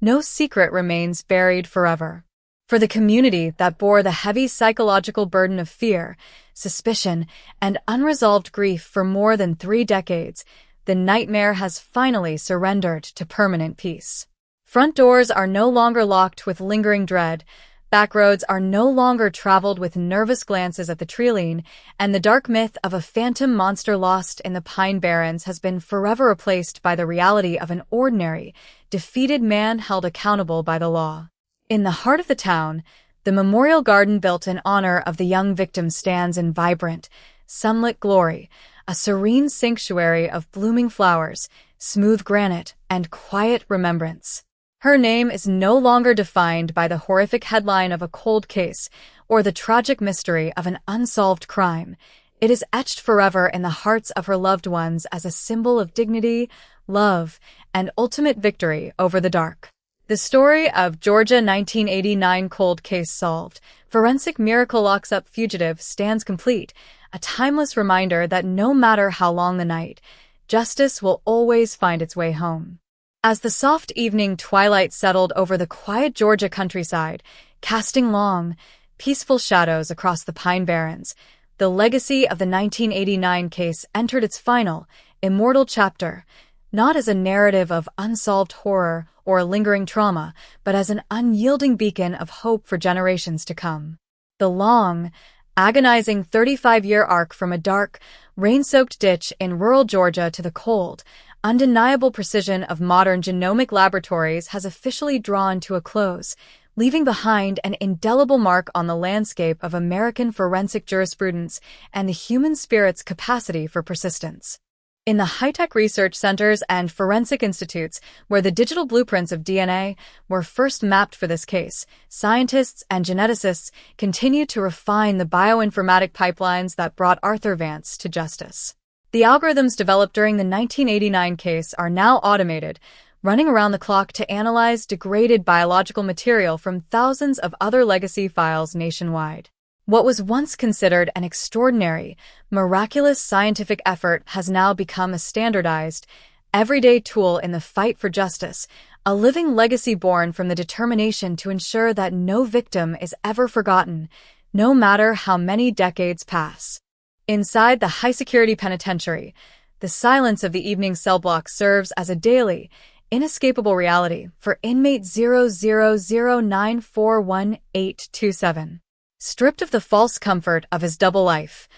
Speaker 4: No secret remains buried forever. For the community that bore the heavy psychological burden of fear, suspicion, and unresolved grief for more than 3 decades, the nightmare has finally surrendered to permanent peace. Front doors are no longer locked with lingering dread, back roads are no longer traveled with nervous glances at the treeline, and the dark myth of a phantom monster lost in the Pine Barrens has been forever replaced by the reality of an ordinary, defeated man held accountable by the law. In the heart of the town, the memorial garden built in honor of the young victim stands in vibrant, sunlit glory, a serene sanctuary of blooming flowers, smooth granite, and quiet remembrance. Her name is no longer defined by the horrific headline of a cold case or the tragic mystery of an unsolved crime. It is etched forever in the hearts of her loved ones as a symbol of dignity, love, and ultimate victory over the dark. The story of Georgia 1989 cold case solved, forensic miracle locks up fugitive stands complete, a timeless reminder that no matter how long the night, justice will always find its way home. As the soft evening twilight settled over the quiet Georgia countryside, casting long, peaceful shadows across the Pine Barrens, the legacy of the 1989 case entered its final, immortal chapter, not as a narrative of unsolved horror or lingering trauma, but as an unyielding beacon of hope for generations to come. The long, agonizing 35-year arc from a dark, rain-soaked ditch in rural Georgia to the cold, undeniable precision of modern genomic laboratories has officially drawn to a close, leaving behind an indelible mark on the landscape of American forensic jurisprudence and the human spirit's capacity for persistence. In the high-tech research centers and forensic institutes where the digital blueprints of DNA were first mapped for this case, scientists and geneticists continue to refine the bioinformatic pipelines that brought Arthur Vance to justice. The algorithms developed during the 1989 case are now automated, running around the clock to analyze degraded biological material from thousands of other legacy files nationwide. What was once considered an extraordinary, miraculous scientific effort has now become a standardized, everyday tool in the fight for justice, a living legacy born from the determination to ensure that no victim is ever forgotten, no matter how many decades pass. Inside the high-security penitentiary, the silence of the evening cell block serves as a daily, inescapable reality for inmate 0009411827. Stripped of the false comfort of his double life,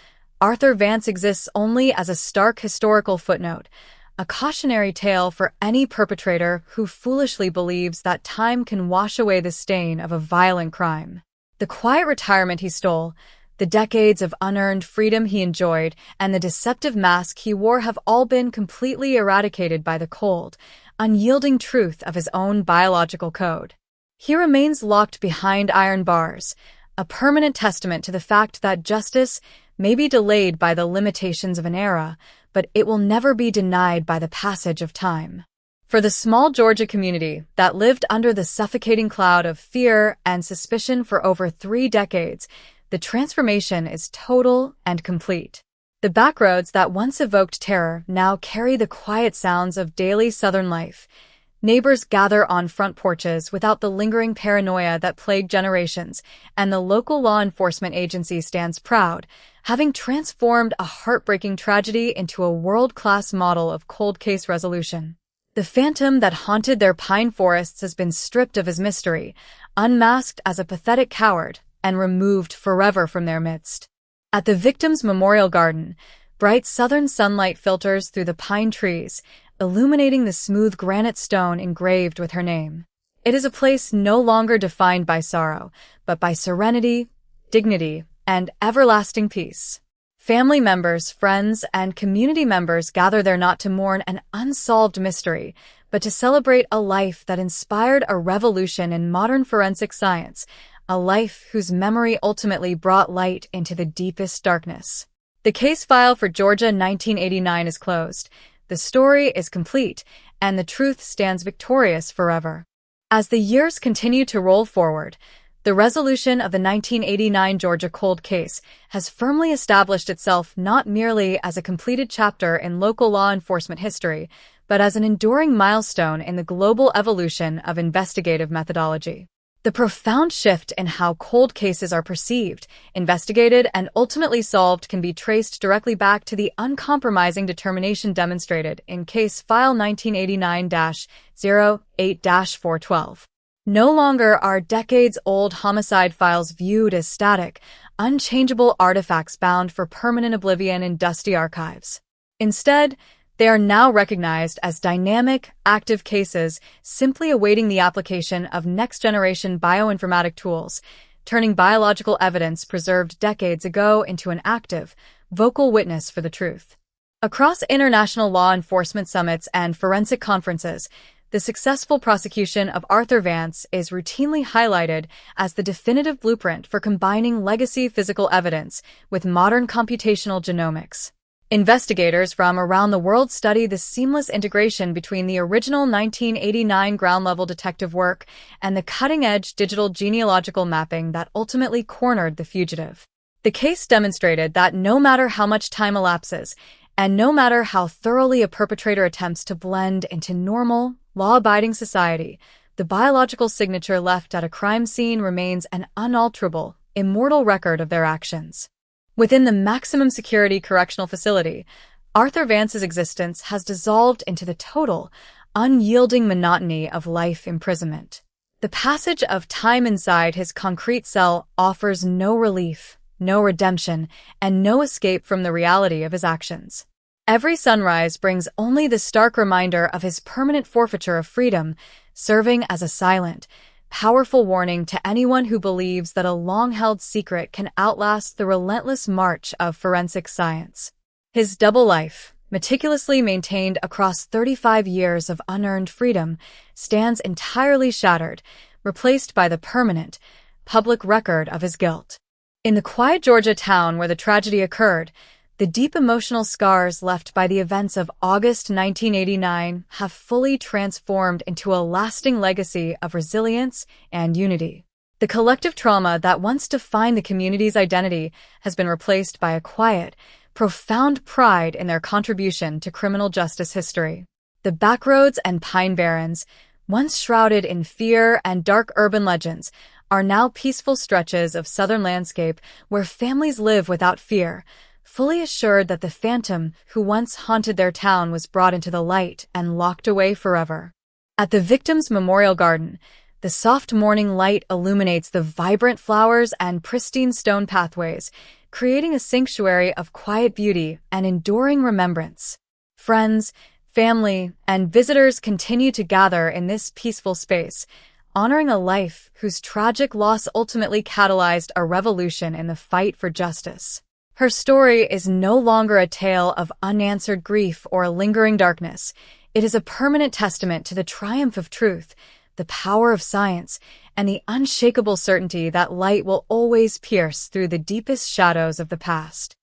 Speaker 4: Arthur Vance exists only as a stark historical footnote, a cautionary tale for any perpetrator who foolishly believes that time can wash away the stain of a violent crime. The quiet retirement he stole, the decades of unearned freedom he enjoyed, and the deceptive mask he wore have all been completely eradicated by the cold, unyielding truth of his own biological code. He remains locked behind iron bars, a permanent testament to the fact that justice, may be delayed by the limitations of an era, but it will never be denied by the passage of time. For the small Georgia community that lived under the suffocating cloud of fear and suspicion for over 3 decades, the transformation is total and complete. The backroads that once evoked terror now carry the quiet sounds of daily Southern life. Neighbors gather on front porches without the lingering paranoia that plagued generations, and the local law enforcement agency stands proud, having transformed a heartbreaking tragedy into a world-class model of cold case resolution. The phantom that haunted their pine forests has been stripped of his mystery, unmasked as a pathetic coward, and removed forever from their midst. At the victim's memorial garden, bright southern sunlight filters through the pine trees, illuminating the smooth granite stone engraved with her name. It is a place no longer defined by sorrow, but by serenity, dignity, and everlasting peace. Family members, friends, and community members gather there not to mourn an unsolved mystery, but to celebrate a life that inspired a revolution in modern forensic science, a life whose memory ultimately brought light into the deepest darkness. The case file for Georgia 1989 is closed. The story is complete, and the truth stands victorious forever. As the years continue to roll forward, the resolution of the 1989 Georgia cold case has firmly established itself not merely as a completed chapter in local law enforcement history, but as an enduring milestone in the global evolution of investigative methodology. The profound shift in how cold cases are perceived, investigated, and ultimately solved can be traced directly back to the uncompromising determination demonstrated in Case File 1989-08-412. No longer are decades-old homicide files viewed as static, unchangeable artifacts bound for permanent oblivion in dusty archives. Instead, they are now recognized as dynamic, active cases simply awaiting the application of next-generation bioinformatic tools, turning biological evidence preserved decades ago into an active, vocal witness for the truth. Across international law enforcement summits and forensic conferences, the successful prosecution of Arthur Vance is routinely highlighted as the definitive blueprint for combining legacy physical evidence with modern computational genomics. Investigators from around the world study the seamless integration between the original 1989 ground-level detective work and the cutting-edge digital genealogical mapping that ultimately cornered the fugitive. The case demonstrated that no matter how much time elapses, and no matter how thoroughly a perpetrator attempts to blend into normal, law-abiding society, the biological signature left at a crime scene remains an unalterable, immortal record of their actions. Within the maximum security correctional facility, Arthur Vance's existence has dissolved into the total, unyielding monotony of life imprisonment. The passage of time inside his concrete cell offers no relief, no redemption, and no escape from the reality of his actions. Every sunrise brings only the stark reminder of his permanent forfeiture of freedom, serving as a silent, powerful warning to anyone who believes that a long-held secret can outlast the relentless march of forensic science. His double life, meticulously maintained across 35 years of unearned freedom, stands entirely shattered, replaced by the permanent, public record of his guilt. In the quiet Georgia town where the tragedy occurred, the deep emotional scars left by the events of August 1989 have fully transformed into a lasting legacy of resilience and unity. The collective trauma that once defined the community's identity has been replaced by a quiet, profound pride in their contribution to criminal justice history. The backroads and pine barrens, once shrouded in fear and dark urban legends, are now peaceful stretches of southern landscape where families live without fear, fully assured that the phantom who once haunted their town was brought into the light and locked away forever. At the victim's memorial garden, the soft morning light illuminates the vibrant flowers and pristine stone pathways, creating a sanctuary of quiet beauty and enduring remembrance. Friends, family, and visitors continue to gather in this peaceful space, honoring a life whose tragic loss ultimately catalyzed a revolution in the fight for justice. Her story is no longer a tale of unanswered grief or lingering darkness. It is a permanent testament to the triumph of truth, the power of science, and the unshakable certainty that light will always pierce through the deepest shadows of the past.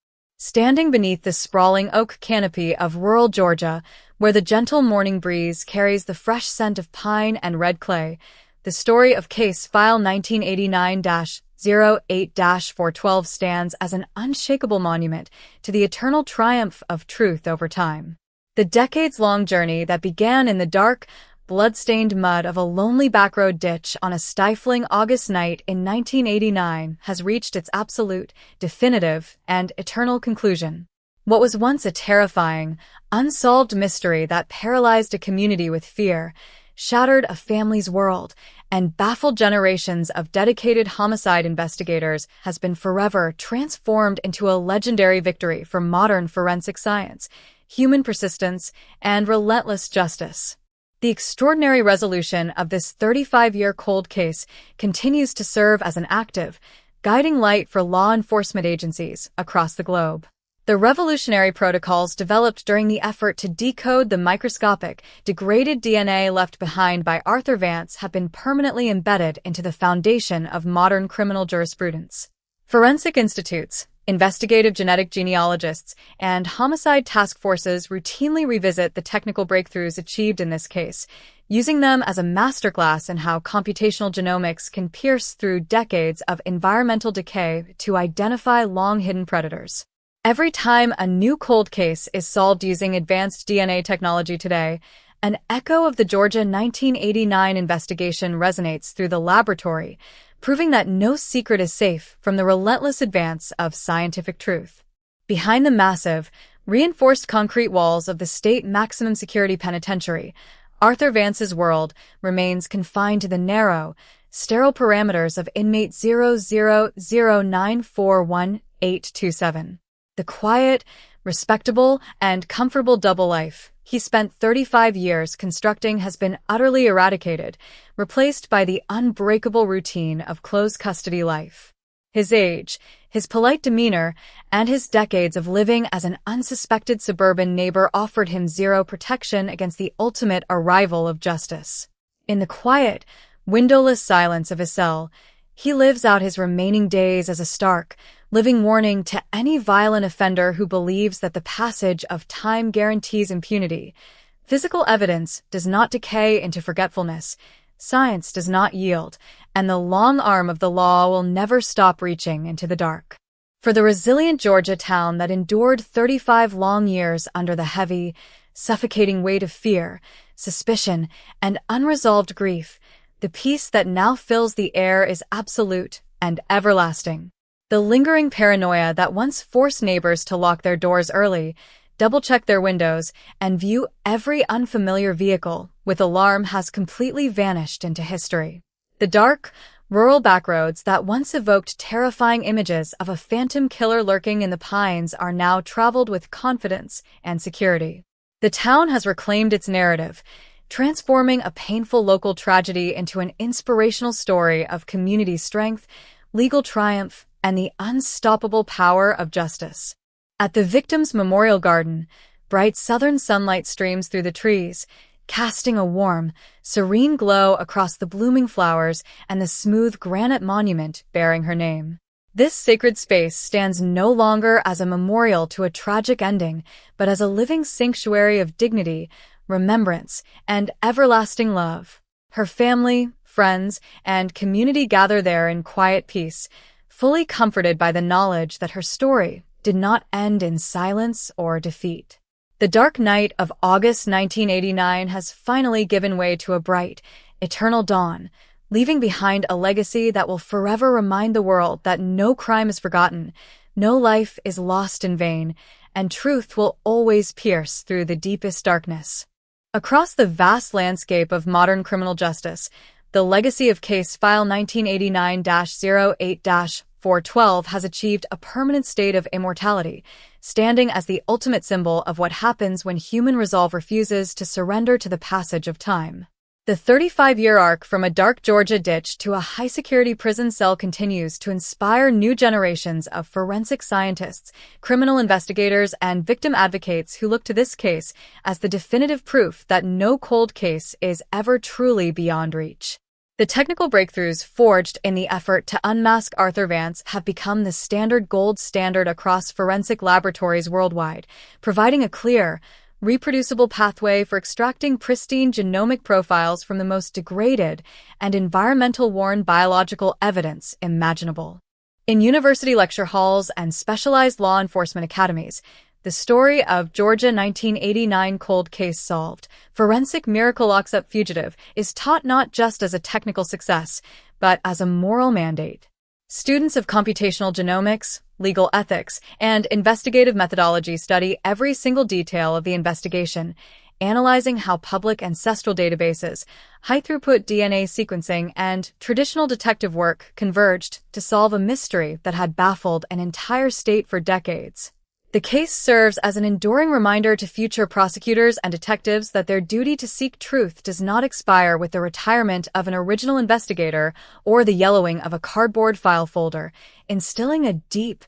Speaker 4: Standing beneath the sprawling oak canopy of rural Georgia, where the gentle morning breeze carries the fresh scent of pine and red clay, the story of Case File 1989-08-412 stands as an unshakable monument to the eternal triumph of truth over time. The decades-long journey that began in the dark, blood-stained mud of a lonely backroad ditch on a stifling August night in 1989 has reached its absolute, definitive, and eternal conclusion. What was once a terrifying, unsolved mystery that paralyzed a community with fear, shattered a family's world, and baffled generations of dedicated homicide investigators has been forever transformed into a legendary victory for modern forensic science, human persistence, and relentless justice. The extraordinary resolution of this 35-year cold case continues to serve as an active, guiding light for law enforcement agencies across the globe. The revolutionary protocols developed during the effort to decode the microscopic, degraded DNA left behind by Arthur Vance have been permanently embedded into the foundation of modern criminal jurisprudence. Forensic institutes, investigative genetic genealogists, and homicide task forces routinely revisit the technical breakthroughs achieved in this case, using them as a masterclass in how computational genomics can pierce through decades of environmental decay to identify long-hidden predators. Every time a new cold case is solved using advanced DNA technology today, an echo of the Georgia 1989 investigation resonates through the laboratory, proving that no secret is safe from the relentless advance of scientific truth. Behind the massive, reinforced concrete walls of the state maximum security penitentiary, Arthur Vance's world remains confined to the narrow, sterile parameters of inmate 000941827. The quiet, respectable, and comfortable double life he spent 35 years constructing has been utterly eradicated, replaced by the unbreakable routine of close custody life. His age, his polite demeanor, and his decades of living as an unsuspected suburban neighbor offered him zero protection against the ultimate arrival of justice. In the quiet, windowless silence of his cell, he lives out his remaining days as a stark, living warning to any violent offender who believes that the passage of time guarantees impunity. Physical evidence does not decay into forgetfulness, science does not yield, and the long arm of the law will never stop reaching into the dark. For the resilient Georgia town that endured 35 long years under the heavy, suffocating weight of fear, suspicion, and unresolved grief, the peace that now fills the air is absolute and everlasting. The lingering paranoia that once forced neighbors to lock their doors early, double-check their windows, and view every unfamiliar vehicle with alarm has completely vanished into history. The dark, rural backroads that once evoked terrifying images of a phantom killer lurking in the pines are now traveled with confidence and security. The town has reclaimed its narrative, transforming a painful local tragedy into an inspirational story of community strength, legal triumph, and the unstoppable power of justice. At the victim's memorial garden, bright southern sunlight streams through the trees, casting a warm, serene glow across the blooming flowers and the smooth granite monument bearing her name. This sacred space stands no longer as a memorial to a tragic ending, but as a living sanctuary of dignity, remembrance, and everlasting love. Her family, friends, and community gather there in quiet peace, fully comforted by the knowledge that her story did not end in silence or defeat. The dark night of August 1989 has finally given way to a bright, eternal dawn, leaving behind a legacy that will forever remind the world that no crime is forgotten, no life is lost in vain, and truth will always pierce through the deepest darkness. Across the vast landscape of modern criminal justice, the legacy of Case File 1989-08-412 has achieved a permanent state of immortality, standing as the ultimate symbol of what happens when human resolve refuses to surrender to the passage of time. The 35-year arc from a dark Georgia ditch to a high-security prison cell continues to inspire new generations of forensic scientists, criminal investigators, and victim advocates who look to this case as the definitive proof that no cold case is ever truly beyond reach. The technical breakthroughs forged in the effort to unmask Arthur Vance have become the standard gold standard across forensic laboratories worldwide, providing a clear, reproducible pathway for extracting pristine genomic profiles from the most degraded and environmental-worn biological evidence imaginable. In university lecture halls and specialized law enforcement academies, the story of Georgia 1989 cold case solved, forensic miracle locks up fugitive is taught not just as a technical success, but as a moral mandate. Students of computational genomics, legal ethics, and investigative methodology study every single detail of the investigation, analyzing how public ancestral databases, high-throughput DNA sequencing, and traditional detective work converged to solve a mystery that had baffled an entire state for decades. The case serves as an enduring reminder to future prosecutors and detectives that their duty to seek truth does not expire with the retirement of an original investigator or the yellowing of a cardboard file folder, instilling a deep,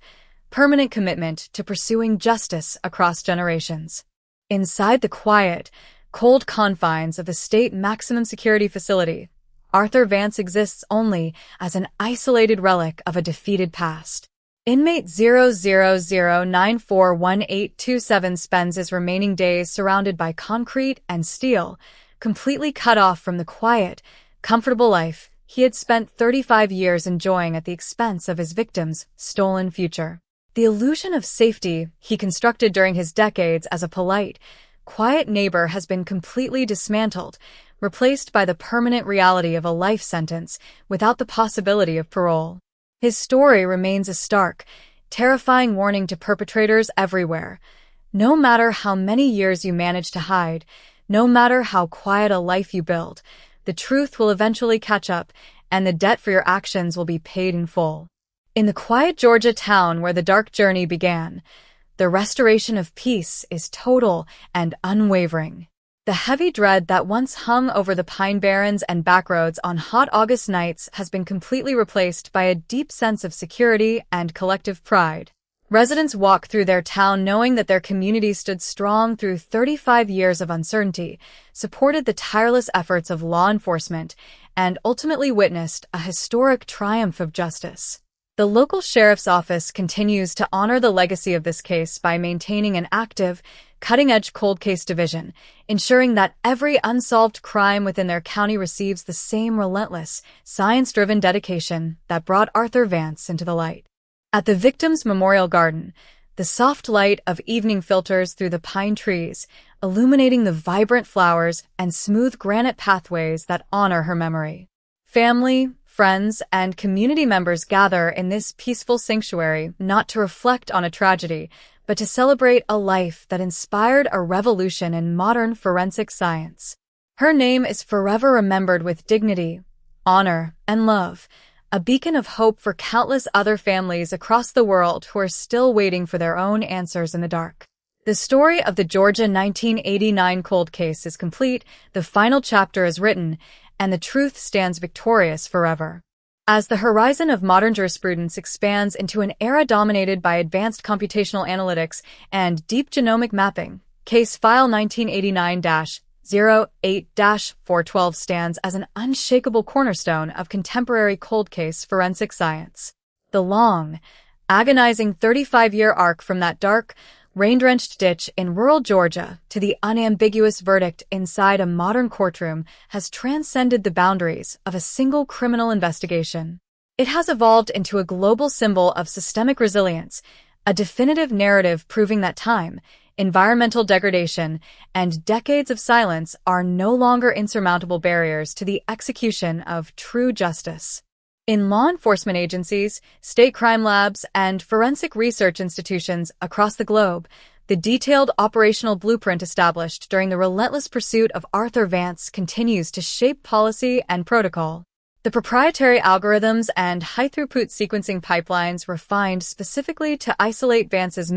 Speaker 4: permanent commitment to pursuing justice across generations. Inside the quiet, cold confines of the state maximum security facility, Arthur Vance exists only as an isolated relic of a defeated past. Inmate 000941827 spends his remaining days surrounded by concrete and steel, completely cut off from the quiet, comfortable life he had spent 35 years enjoying at the expense of his victim's stolen future. The illusion of safety he constructed during his decades as a polite, quiet neighbor has been completely dismantled, replaced by the permanent reality of a life sentence without the possibility of parole. His story remains a stark, terrifying warning to perpetrators everywhere. No matter how many years you manage to hide, no matter how quiet a life you build, the truth will eventually catch up, and the debt for your actions will be paid in full. In the quiet Georgia town where the dark journey began, the restoration of peace is total and unwavering. The heavy dread that once hung over the pine barrens and backroads on hot August nights has been completely replaced by a deep sense of security and collective pride. Residents walk through their town knowing that their community stood strong through 35 years of uncertainty, supported the tireless efforts of law enforcement, and ultimately witnessed a historic triumph of justice. The local sheriff's office continues to honor the legacy of this case by maintaining an active, cutting-edge cold case division, ensuring that every unsolved crime within their county receives the same relentless, science-driven dedication that brought Arthur Vance into the light. At the victim's memorial garden, the soft light of evening filters through the pine trees, illuminating the vibrant flowers and smooth granite pathways that honor her memory. Family, friends, and community members gather in this peaceful sanctuary not to reflect on a tragedy, but to celebrate a life that inspired a revolution in modern forensic science. Her name is forever remembered with dignity, honor, and love, a beacon of hope for countless other families across the world who are still waiting for their own answers in the dark. The story of the Georgia 1989 cold case is complete, the final chapter is written, and the truth stands victorious forever. As the horizon of modern jurisprudence expands into an era dominated by advanced computational analytics and deep genomic mapping, Case File 1989-08-412 stands as an unshakable cornerstone of contemporary cold case forensic science. The long, agonizing 35-year arc from that dark, rain-drenched ditch in rural Georgia to the unambiguous verdict inside a modern courtroom has transcended the boundaries of a single criminal investigation. It has evolved into a global symbol of systemic resilience, a definitive narrative proving that time, environmental degradation, and decades of silence are no longer insurmountable barriers to the execution of true justice. In law enforcement agencies, state crime labs, and forensic research institutions across the globe, the detailed operational blueprint established during the relentless pursuit of Arthur Vance continues to shape policy and protocol. The proprietary algorithms and high-throughput sequencing pipelines refined specifically to isolate Vance's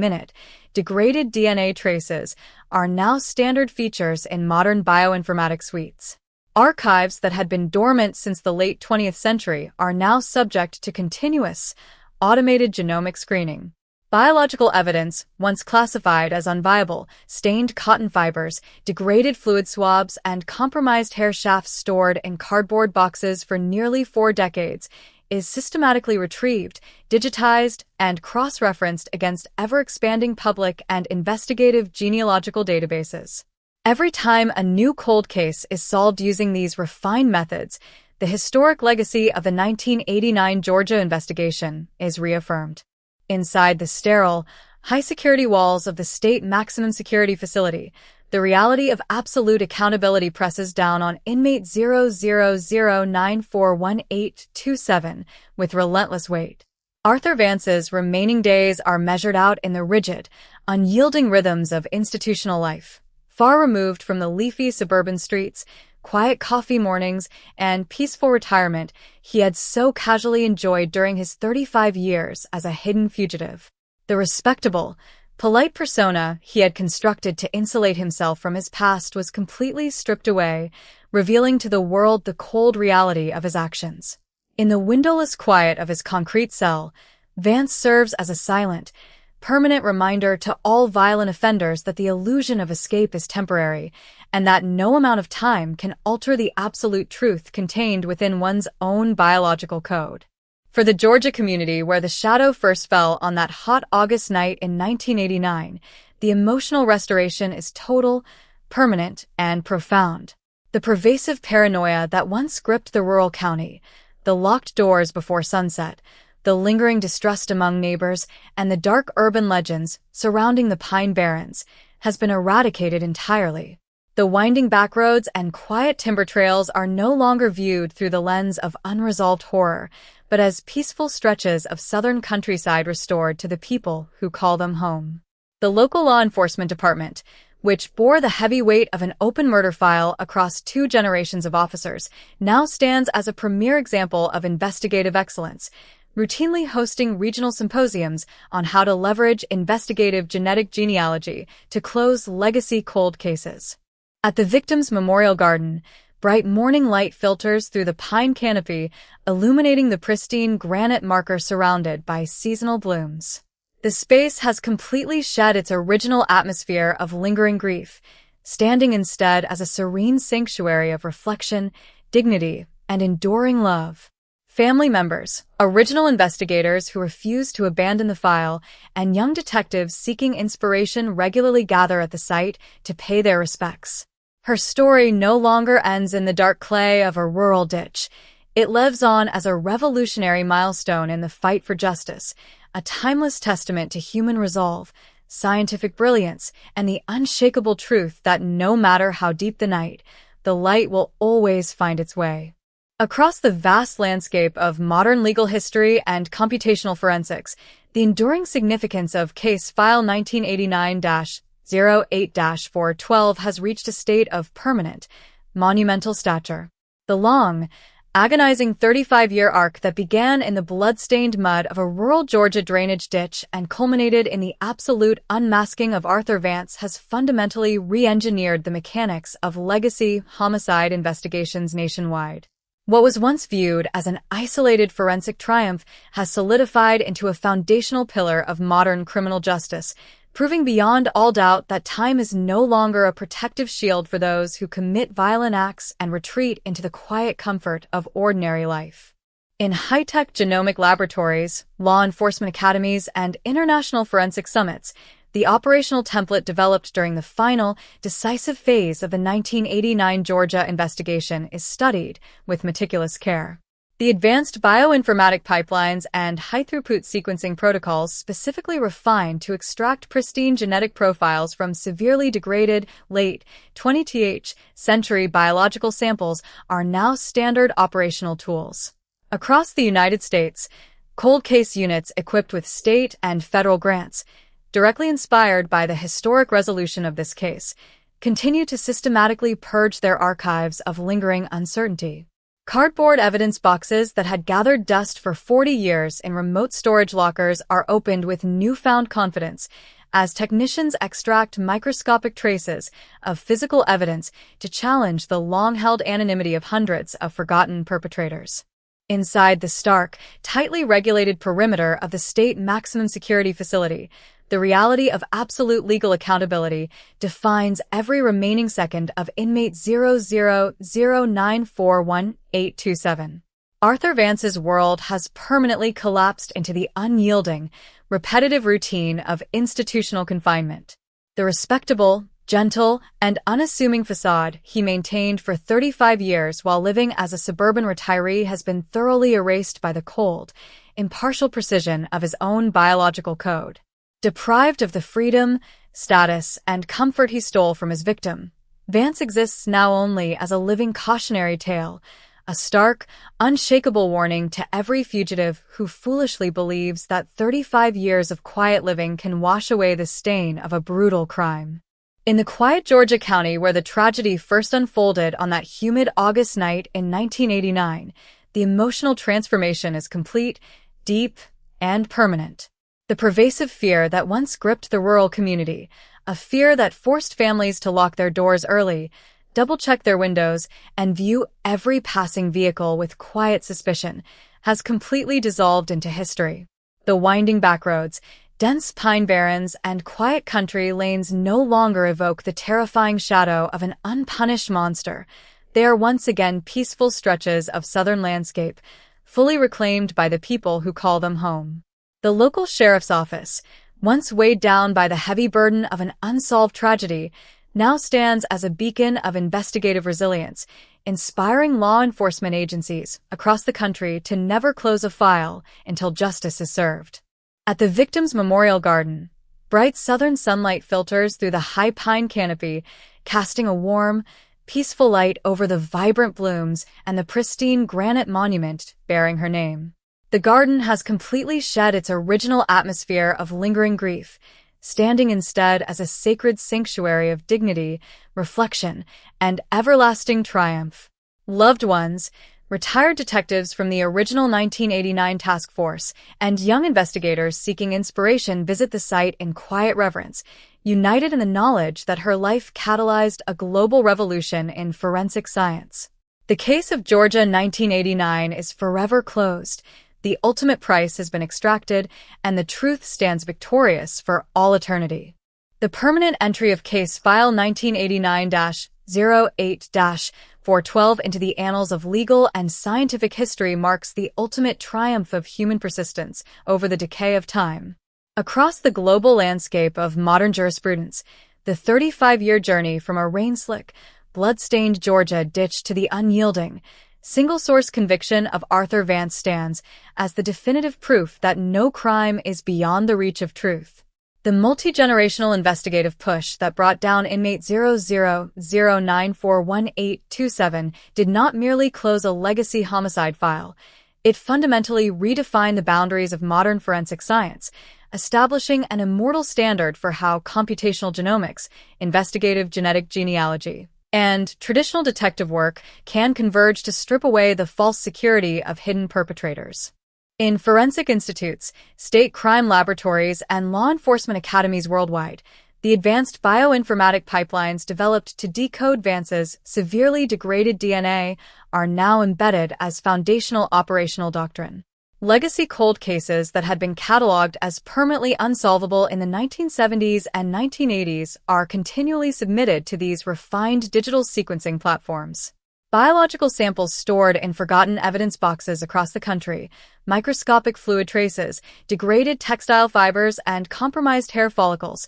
Speaker 4: degraded DNA traces are now standard features in modern bioinformatics suites. Archives that had been dormant since the late 20th century are now subject to continuous, automated genomic screening. Biological evidence, once classified as unviable, stained cotton fibers, degraded fluid swabs, and compromised hair shafts stored in cardboard boxes for nearly 4 decades, is systematically retrieved, digitized, and cross-referenced against ever-expanding public and investigative genealogical databases. Every time a new cold case is solved using these refined methods, the historic legacy of the 1989 Georgia investigation is reaffirmed. Inside the sterile, high-security walls of the state maximum security facility, the reality of absolute accountability presses down on inmate 000941827 with relentless weight. Arthur Vance's remaining days are measured out in the rigid, unyielding rhythms of institutional life. Far removed from the leafy suburban streets, quiet coffee mornings, and peaceful retirement he had so casually enjoyed during his 35 years as a hidden fugitive. The respectable, polite persona he had constructed to insulate himself from his past was completely stripped away, revealing to the world the cold reality of his actions. In the windowless quiet of his concrete cell, Vance serves as a silent, permanent reminder to all violent offenders that the illusion of escape is temporary, and that no amount of time can alter the absolute truth contained within one's own biological code. For the Georgia community where the shadow first fell on that hot August night in 1989, the emotional restoration is total, permanent, and profound. The pervasive paranoia that once gripped the rural county, the locked doors before sunset, the lingering distrust among neighbors, and the dark urban legends surrounding the Pine Barrens has been eradicated entirely. The winding backroads and quiet timber trails are no longer viewed through the lens of unresolved horror, but as peaceful stretches of southern countryside restored to the people who call them home. The local law enforcement department, which bore the heavy weight of an open murder file across 2 generations of officers, now stands as a premier example of investigative excellence, routinely hosting regional symposiums on how to leverage investigative genetic genealogy to close legacy cold cases. At the victim's memorial garden, bright morning light filters through the pine canopy, illuminating the pristine granite marker surrounded by seasonal blooms. The space has completely shed its original atmosphere of lingering grief, standing instead as a serene sanctuary of reflection, dignity, and enduring love. Family members, original investigators who refuse to abandon the file, and young detectives seeking inspiration regularly gather at the site to pay their respects. Her story no longer ends in the dark clay of a rural ditch. It lives on as a revolutionary milestone in the fight for justice, a timeless testament to human resolve, scientific brilliance, and the unshakable truth that no matter how deep the night, the light will always find its way. Across the vast landscape of modern legal history and computational forensics, the enduring significance of Case File 1989-08-412 has reached a state of permanent, monumental stature. The long, agonizing 35-year arc that began in the blood-stained mud of a rural Georgia drainage ditch and culminated in the absolute unmasking of Arthur Vance has fundamentally re-engineered the mechanics of legacy homicide investigations nationwide. What was once viewed as an isolated forensic triumph has solidified into a foundational pillar of modern criminal justice, proving beyond all doubt that time is no longer a protective shield for those who commit violent acts and retreat into the quiet comfort of ordinary life. In high-tech genomic laboratories, law enforcement academies, and international forensic summits, the operational template developed during the final, decisive phase of the 1989 Georgia investigation is studied with meticulous care. The advanced bioinformatic pipelines and high-throughput sequencing protocols specifically refined to extract pristine genetic profiles from severely degraded, late 20th century biological samples are now standard operational tools. Across the United States, cold case units equipped with state and federal grants, directly inspired by the historic resolution of this case, continue to systematically purge their archives of lingering uncertainty. Cardboard evidence boxes that had gathered dust for 40 years in remote storage lockers are opened with newfound confidence as technicians extract microscopic traces of physical evidence to challenge the long-held anonymity of hundreds of forgotten perpetrators. Inside the stark, tightly regulated perimeter of the state maximum security facility, the reality of absolute legal accountability defines every remaining second of inmate 0009412827. Arthur Vance's world has permanently collapsed into the unyielding, repetitive routine of institutional confinement. The respectable, gentle, and unassuming facade he maintained for 35 years while living as a suburban retiree has been thoroughly erased by the cold, impartial precision of his own biological code. Deprived of the freedom, status, and comfort he stole from his victim, Vance exists now only as a living cautionary tale, a stark, unshakable warning to every fugitive who foolishly believes that 35 years of quiet living can wash away the stain of a brutal crime. In the quiet Georgia county where the tragedy first unfolded on that humid August night in 1989, the emotional transformation is complete, deep, and permanent. The pervasive fear that once gripped the rural community, a fear that forced families to lock their doors early, double-check their windows, and view every passing vehicle with quiet suspicion, has completely dissolved into history. The winding backroads, dense pine barrens, and quiet country lanes no longer evoke the terrifying shadow of an unpunished monster. They are once again peaceful stretches of southern landscape, fully reclaimed by the people who call them home. The local sheriff's office, once weighed down by the heavy burden of an unsolved tragedy, now stands as a beacon of investigative resilience, inspiring law enforcement agencies across the country to never close a file until justice is served. At the victim's memorial garden, bright southern sunlight filters through the high pine canopy, casting a warm, peaceful light over the vibrant blooms and the pristine granite monument bearing her name. The garden has completely shed its original atmosphere of lingering grief, standing instead as a sacred sanctuary of dignity, reflection, and everlasting triumph. Loved ones, retired detectives from the original 1989 task force, and young investigators seeking inspiration visit the site in quiet reverence, united in the knowledge that her life catalyzed a global revolution in forensic science. The case of Georgia 1989 is forever closed. The ultimate price has been extracted, and the truth stands victorious for all eternity. The permanent entry of case file 1989-08-412 into the annals of legal and scientific history marks the ultimate triumph of human persistence over the decay of time. Across the global landscape of modern jurisprudence, the 35-year journey from a rain-slick, blood-stained Georgia ditch to the unyielding, single-source conviction of Arthur Vance stands as the definitive proof that no crime is beyond the reach of truth. The multi-generational investigative push that brought down inmate 0009412827 did not merely close a legacy homicide file. It fundamentally redefined the boundaries of modern forensic science, establishing an immortal standard for how computational genomics, investigative genetic genealogy, and traditional detective work can converge to strip away the false security of hidden perpetrators. In forensic institutes, state crime laboratories, and law enforcement academies worldwide, the advanced bioinformatic pipelines developed to decode Vance's severely degraded DNA are now embedded as foundational operational doctrine. Legacy cold cases that had been cataloged as permanently unsolvable in the 1970s and 1980s are continually submitted to these refined digital sequencing platforms. Biological samples stored in forgotten evidence boxes across the country, microscopic fluid traces, degraded textile fibers, and compromised hair follicles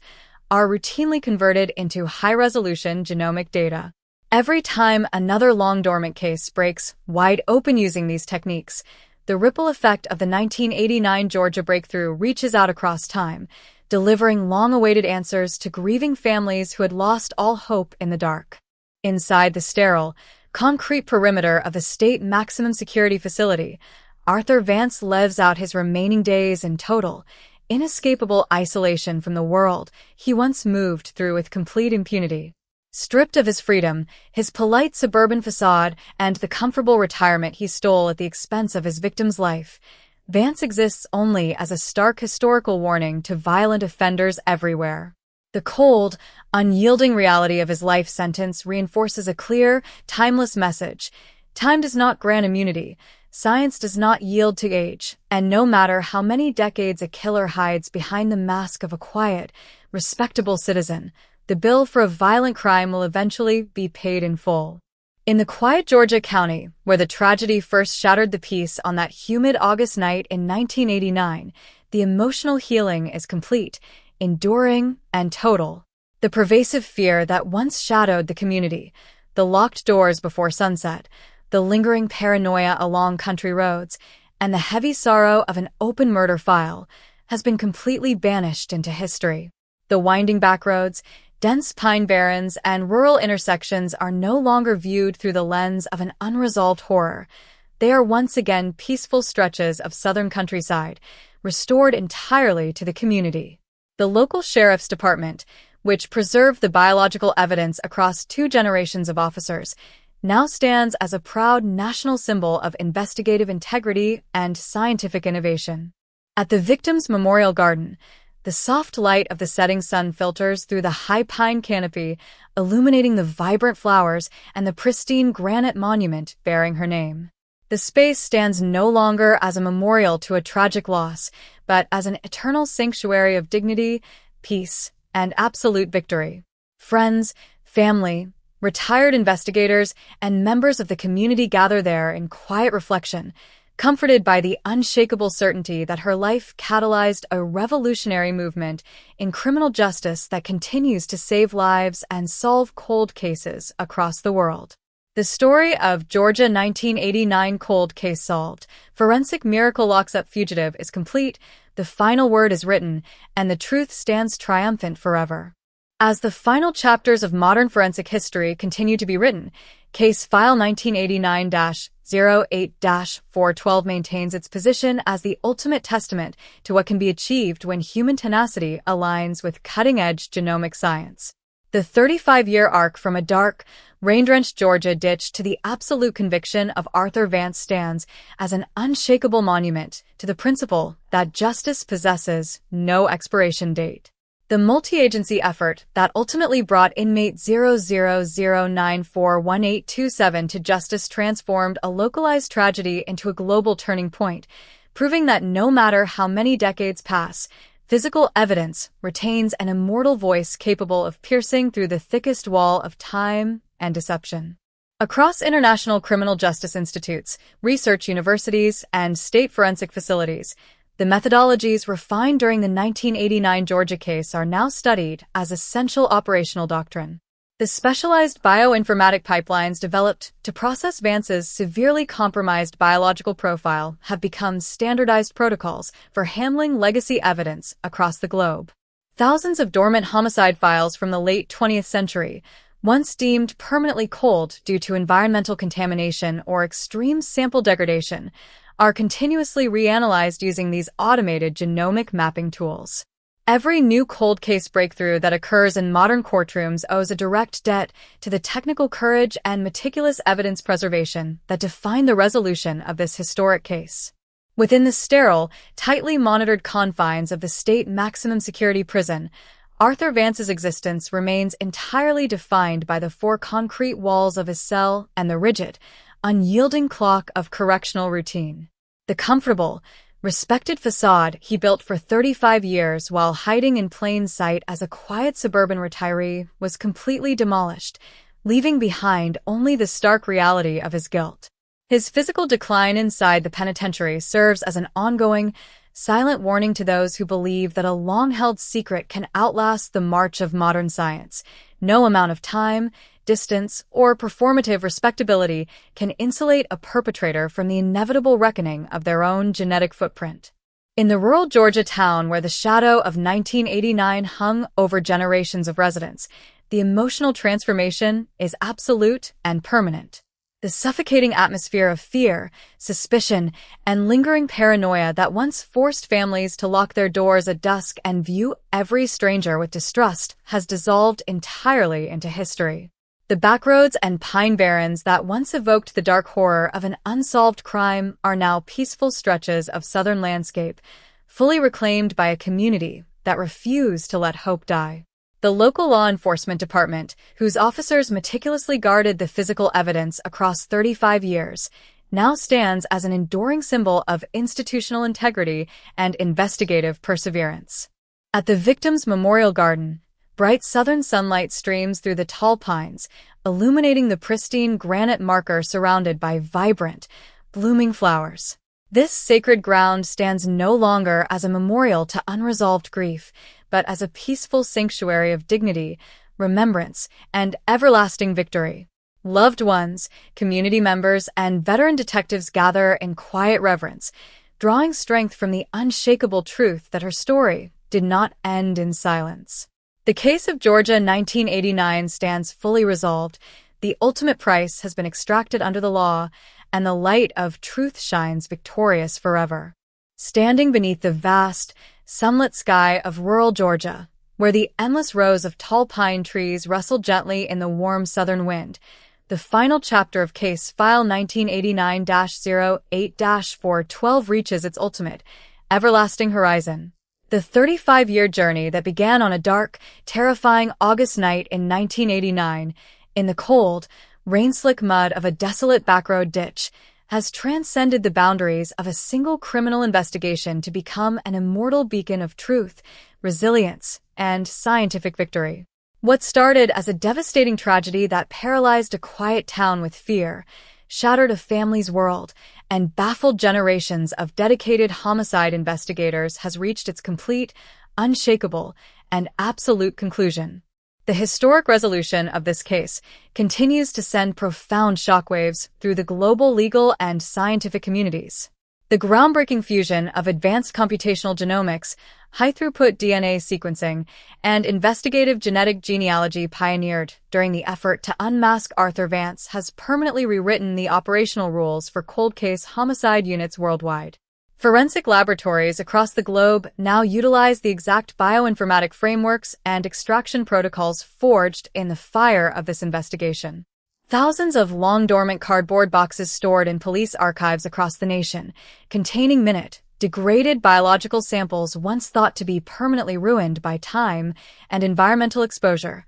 Speaker 4: are routinely converted into high-resolution genomic data. Every time another long-dormant case breaks wide open using these techniques, the ripple effect of the 1989 Georgia breakthrough reaches out across time, delivering long-awaited answers to grieving families who had lost all hope in the dark. Inside the sterile, concrete perimeter of the state maximum security facility, Arthur Vance lives out his remaining days in total, inescapable isolation from the world he once moved through with complete impunity. Stripped of his freedom, his polite suburban facade, and the comfortable retirement he stole at the expense of his victim's life, Vance exists only as a stark historical warning to violent offenders everywhere. The cold, unyielding reality of his life sentence reinforces a clear, timeless message. Time does not grant immunity. science does not yield to age, and no matter how many decades a killer hides behind the mask of a quiet, respectable citizen, the bill for a violent crime will eventually be paid in full. In the quiet Georgia county, where the tragedy first shattered the peace on that humid August night in 1989, the emotional healing is complete, enduring, and total. The pervasive fear that once shadowed the community, the locked doors before sunset, the lingering paranoia along country roads, and the heavy sorrow of an open murder file, has been completely banished into history. The winding back roads, dense pine barrens, and rural intersections are no longer viewed through the lens of an unresolved horror. They are once again peaceful stretches of southern countryside, restored entirely to the community. The local sheriff's department, which preserved the biological evidence across 2 generations of officers, now stands as a proud national symbol of investigative integrity and scientific innovation. At the Victims' Memorial Garden, the soft light of the setting sun filters through the high pine canopy, illuminating the vibrant flowers and the pristine granite monument bearing her name. The space stands no longer as a memorial to a tragic loss, but as an eternal sanctuary of dignity, peace, and absolute victory. Friends, family, retired investigators, and members of the community gather there in quiet reflection, comforted by the unshakable certainty that her life catalyzed a revolutionary movement in criminal justice that continues to save lives and solve cold cases across the world. The story of Georgia 1989 cold case solved, forensic miracle locks up fugitive is complete, the final word is written, and the truth stands triumphant forever. As the final chapters of modern forensic history continue to be written, Case File 1989-08-412 maintains its position as the ultimate testament to what can be achieved when human tenacity aligns with cutting-edge genomic science. The 35-year arc from a dark, rain-drenched Georgia ditch to the absolute conviction of Arthur Vance stands as an unshakable monument to the principle that justice possesses no expiration date. The multi-agency effort that ultimately brought inmate 000941827 to justice transformed a localized tragedy into a global turning point, proving that no matter how many decades pass, physical evidence retains an immortal voice capable of piercing through the thickest wall of time and deception. Across international criminal justice institutes, research universities, and state forensic facilities, the methodologies refined during the 1989 Georgia case are now studied as essential operational doctrine. The specialized bioinformatic pipelines developed to process Vance's severely compromised biological profile have become standardized protocols for handling legacy evidence across the globe. Thousands of dormant homicide files from the late 20th century, once deemed permanently cold due to environmental contamination or extreme sample degradation, are continuously reanalyzed using these automated genomic mapping tools. Every new cold case breakthrough that occurs in modern courtrooms owes a direct debt to the technical courage and meticulous evidence preservation that define the resolution of this historic case. Within the sterile, tightly monitored confines of the state maximum security prison, Arthur Vance's existence remains entirely defined by the 4 concrete walls of his cell and the rigid, unyielding clock of correctional routine. The comfortable, respected facade he built for 35 years while hiding in plain sight as a quiet suburban retiree was completely demolished, leaving behind only the stark reality of his guilt. His physical decline inside the penitentiary serves as an ongoing, silent warning to those who believe that a long-held secret can outlast the march of modern science. No amount of time, distance, or performative respectability can insulate a perpetrator from the inevitable reckoning of their own genetic footprint. In the rural Georgia town where the shadow of 1989 hung over generations of residents, the emotional transformation is absolute and permanent. The suffocating atmosphere of fear, suspicion, and lingering paranoia that once forced families to lock their doors at dusk and view every stranger with distrust has dissolved entirely into history. The backroads and pine barrens that once evoked the dark horror of an unsolved crime are now peaceful stretches of southern landscape, fully reclaimed by a community that refused to let hope die. The local law enforcement department, whose officers meticulously guarded the physical evidence across 35 years, now stands as an enduring symbol of institutional integrity and investigative perseverance. At the victim's memorial garden, bright southern sunlight streams through the tall pines, illuminating the pristine granite marker surrounded by vibrant, blooming flowers. This sacred ground stands no longer as a memorial to unresolved grief, but as a peaceful sanctuary of dignity, remembrance, and everlasting victory. Loved ones, community members, and veteran detectives gather in quiet reverence, drawing strength from the unshakable truth that her story did not end in silence. The case of Georgia 1989 stands fully resolved. The ultimate price has been extracted under the law, and the light of truth shines victorious forever. Standing beneath the vast, sunlit sky of rural Georgia, where the endless rows of tall pine trees rustle gently in the warm southern wind, the final chapter of Case File 1989-08-412 reaches its ultimate, everlasting horizon. The 35-year journey that began on a dark, terrifying August night in 1989, in the cold, rain-slick mud of a desolate backroad ditch, has transcended the boundaries of a single criminal investigation to become an immortal beacon of truth, resilience, and scientific victory. What started as a devastating tragedy that paralyzed a quiet town with fear, shattered a family's world, and baffled generations of dedicated homicide investigators has reached its complete, unshakable, and absolute conclusion. The historic resolution of this case continues to send profound shockwaves through the global legal and scientific communities. The groundbreaking fusion of advanced computational genomics, high-throughput DNA sequencing, and investigative genetic genealogy pioneered during the effort to unmask Arthur Vance has permanently rewritten the operational rules for cold case homicide units worldwide. Forensic laboratories across the globe now utilize the exact bioinformatic frameworks and extraction protocols forged in the fire of this investigation. Thousands of long-dormant cardboard boxes stored in police archives across the nation, containing degraded biological samples once thought to be permanently ruined by time and environmental exposure,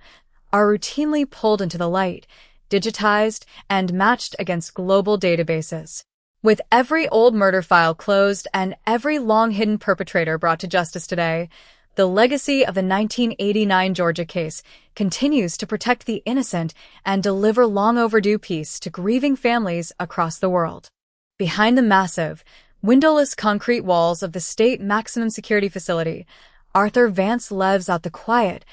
Speaker 4: are routinely pulled into the light, digitized, and matched against global databases. With every old murder file closed and every long-hidden perpetrator brought to justice today, the legacy of the 1989 Georgia case continues to protect the innocent and deliver long-overdue peace to grieving families across the world. Behind the massive, windowless concrete walls of the state maximum security facility, Arthur Vance lives out the quiet,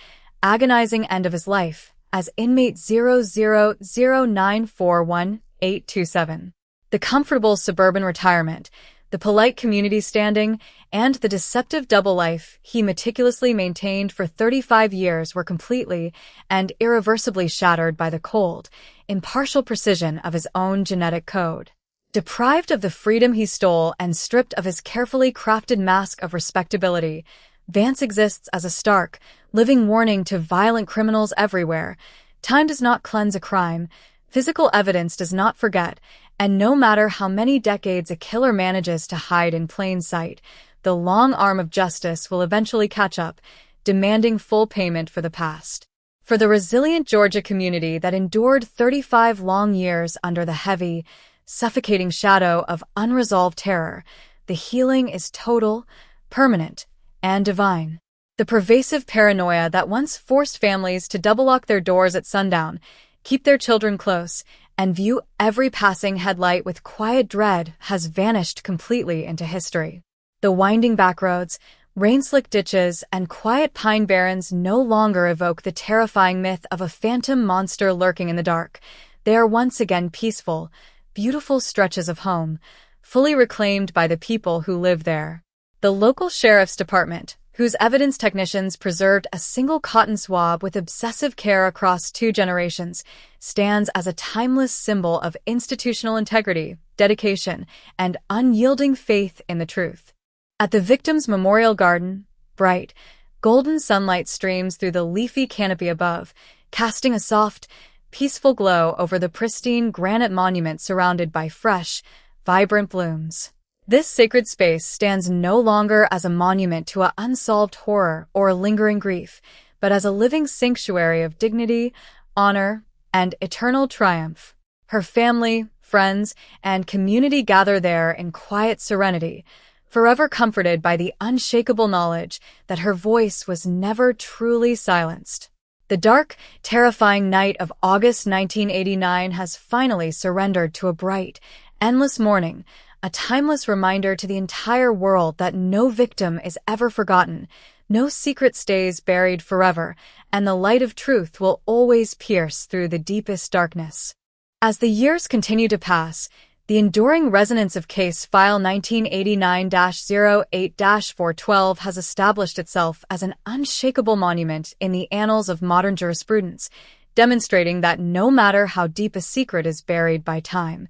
Speaker 4: agonizing end of his life as inmate 0009418827. The comfortable suburban retirement, the polite community standing, and the deceptive double life he meticulously maintained for 35 years were completely and irreversibly shattered by the cold, impartial precision of his own genetic code. Deprived of the freedom he stole and stripped of his carefully crafted mask of respectability, Vance exists as a stark, living warning to violent criminals everywhere. Time does not cleanse a crime, physical evidence does not forget, and no matter how many decades a killer manages to hide in plain sight, the long arm of justice will eventually catch up, demanding full payment for the past. For the resilient Georgia community that endured 35 long years under the heavy, suffocating shadow of unresolved terror, the healing is total, permanent, and divine. The pervasive paranoia that once forced families to double-lock their doors at sundown, keep their children close, and view every passing headlight with quiet dread has vanished completely into history. The winding backroads, rain-slick ditches, and quiet pine barrens no longer evoke the terrifying myth of a phantom monster lurking in the dark. They are once again peaceful, beautiful stretches of home, fully reclaimed by the people who live there. The local sheriff's department, whose evidence technicians preserved a single cotton swab with obsessive care across 2 generations, stands as a timeless symbol of institutional integrity, dedication, and unyielding faith in the truth. At the victim's memorial garden, bright, golden sunlight streams through the leafy canopy above, casting a soft, peaceful glow over the pristine granite monument surrounded by fresh, vibrant blooms. This sacred space stands no longer as a monument to an unsolved horror or a lingering grief, but as a living sanctuary of dignity, honor, and eternal triumph. Her family, friends, and community gather there in quiet serenity, forever comforted by the unshakable knowledge that her voice was never truly silenced. The dark, terrifying night of August 1989 has finally surrendered to a bright, endless morning, a timeless reminder to the entire world that no victim is ever forgotten, no secret stays buried forever, and the light of truth will always pierce through the deepest darkness. As the years continue to pass, the enduring resonance of Case File 1989-08-412 has established itself as an unshakable monument in the annals of modern jurisprudence, demonstrating that no matter how deep a secret is buried by time,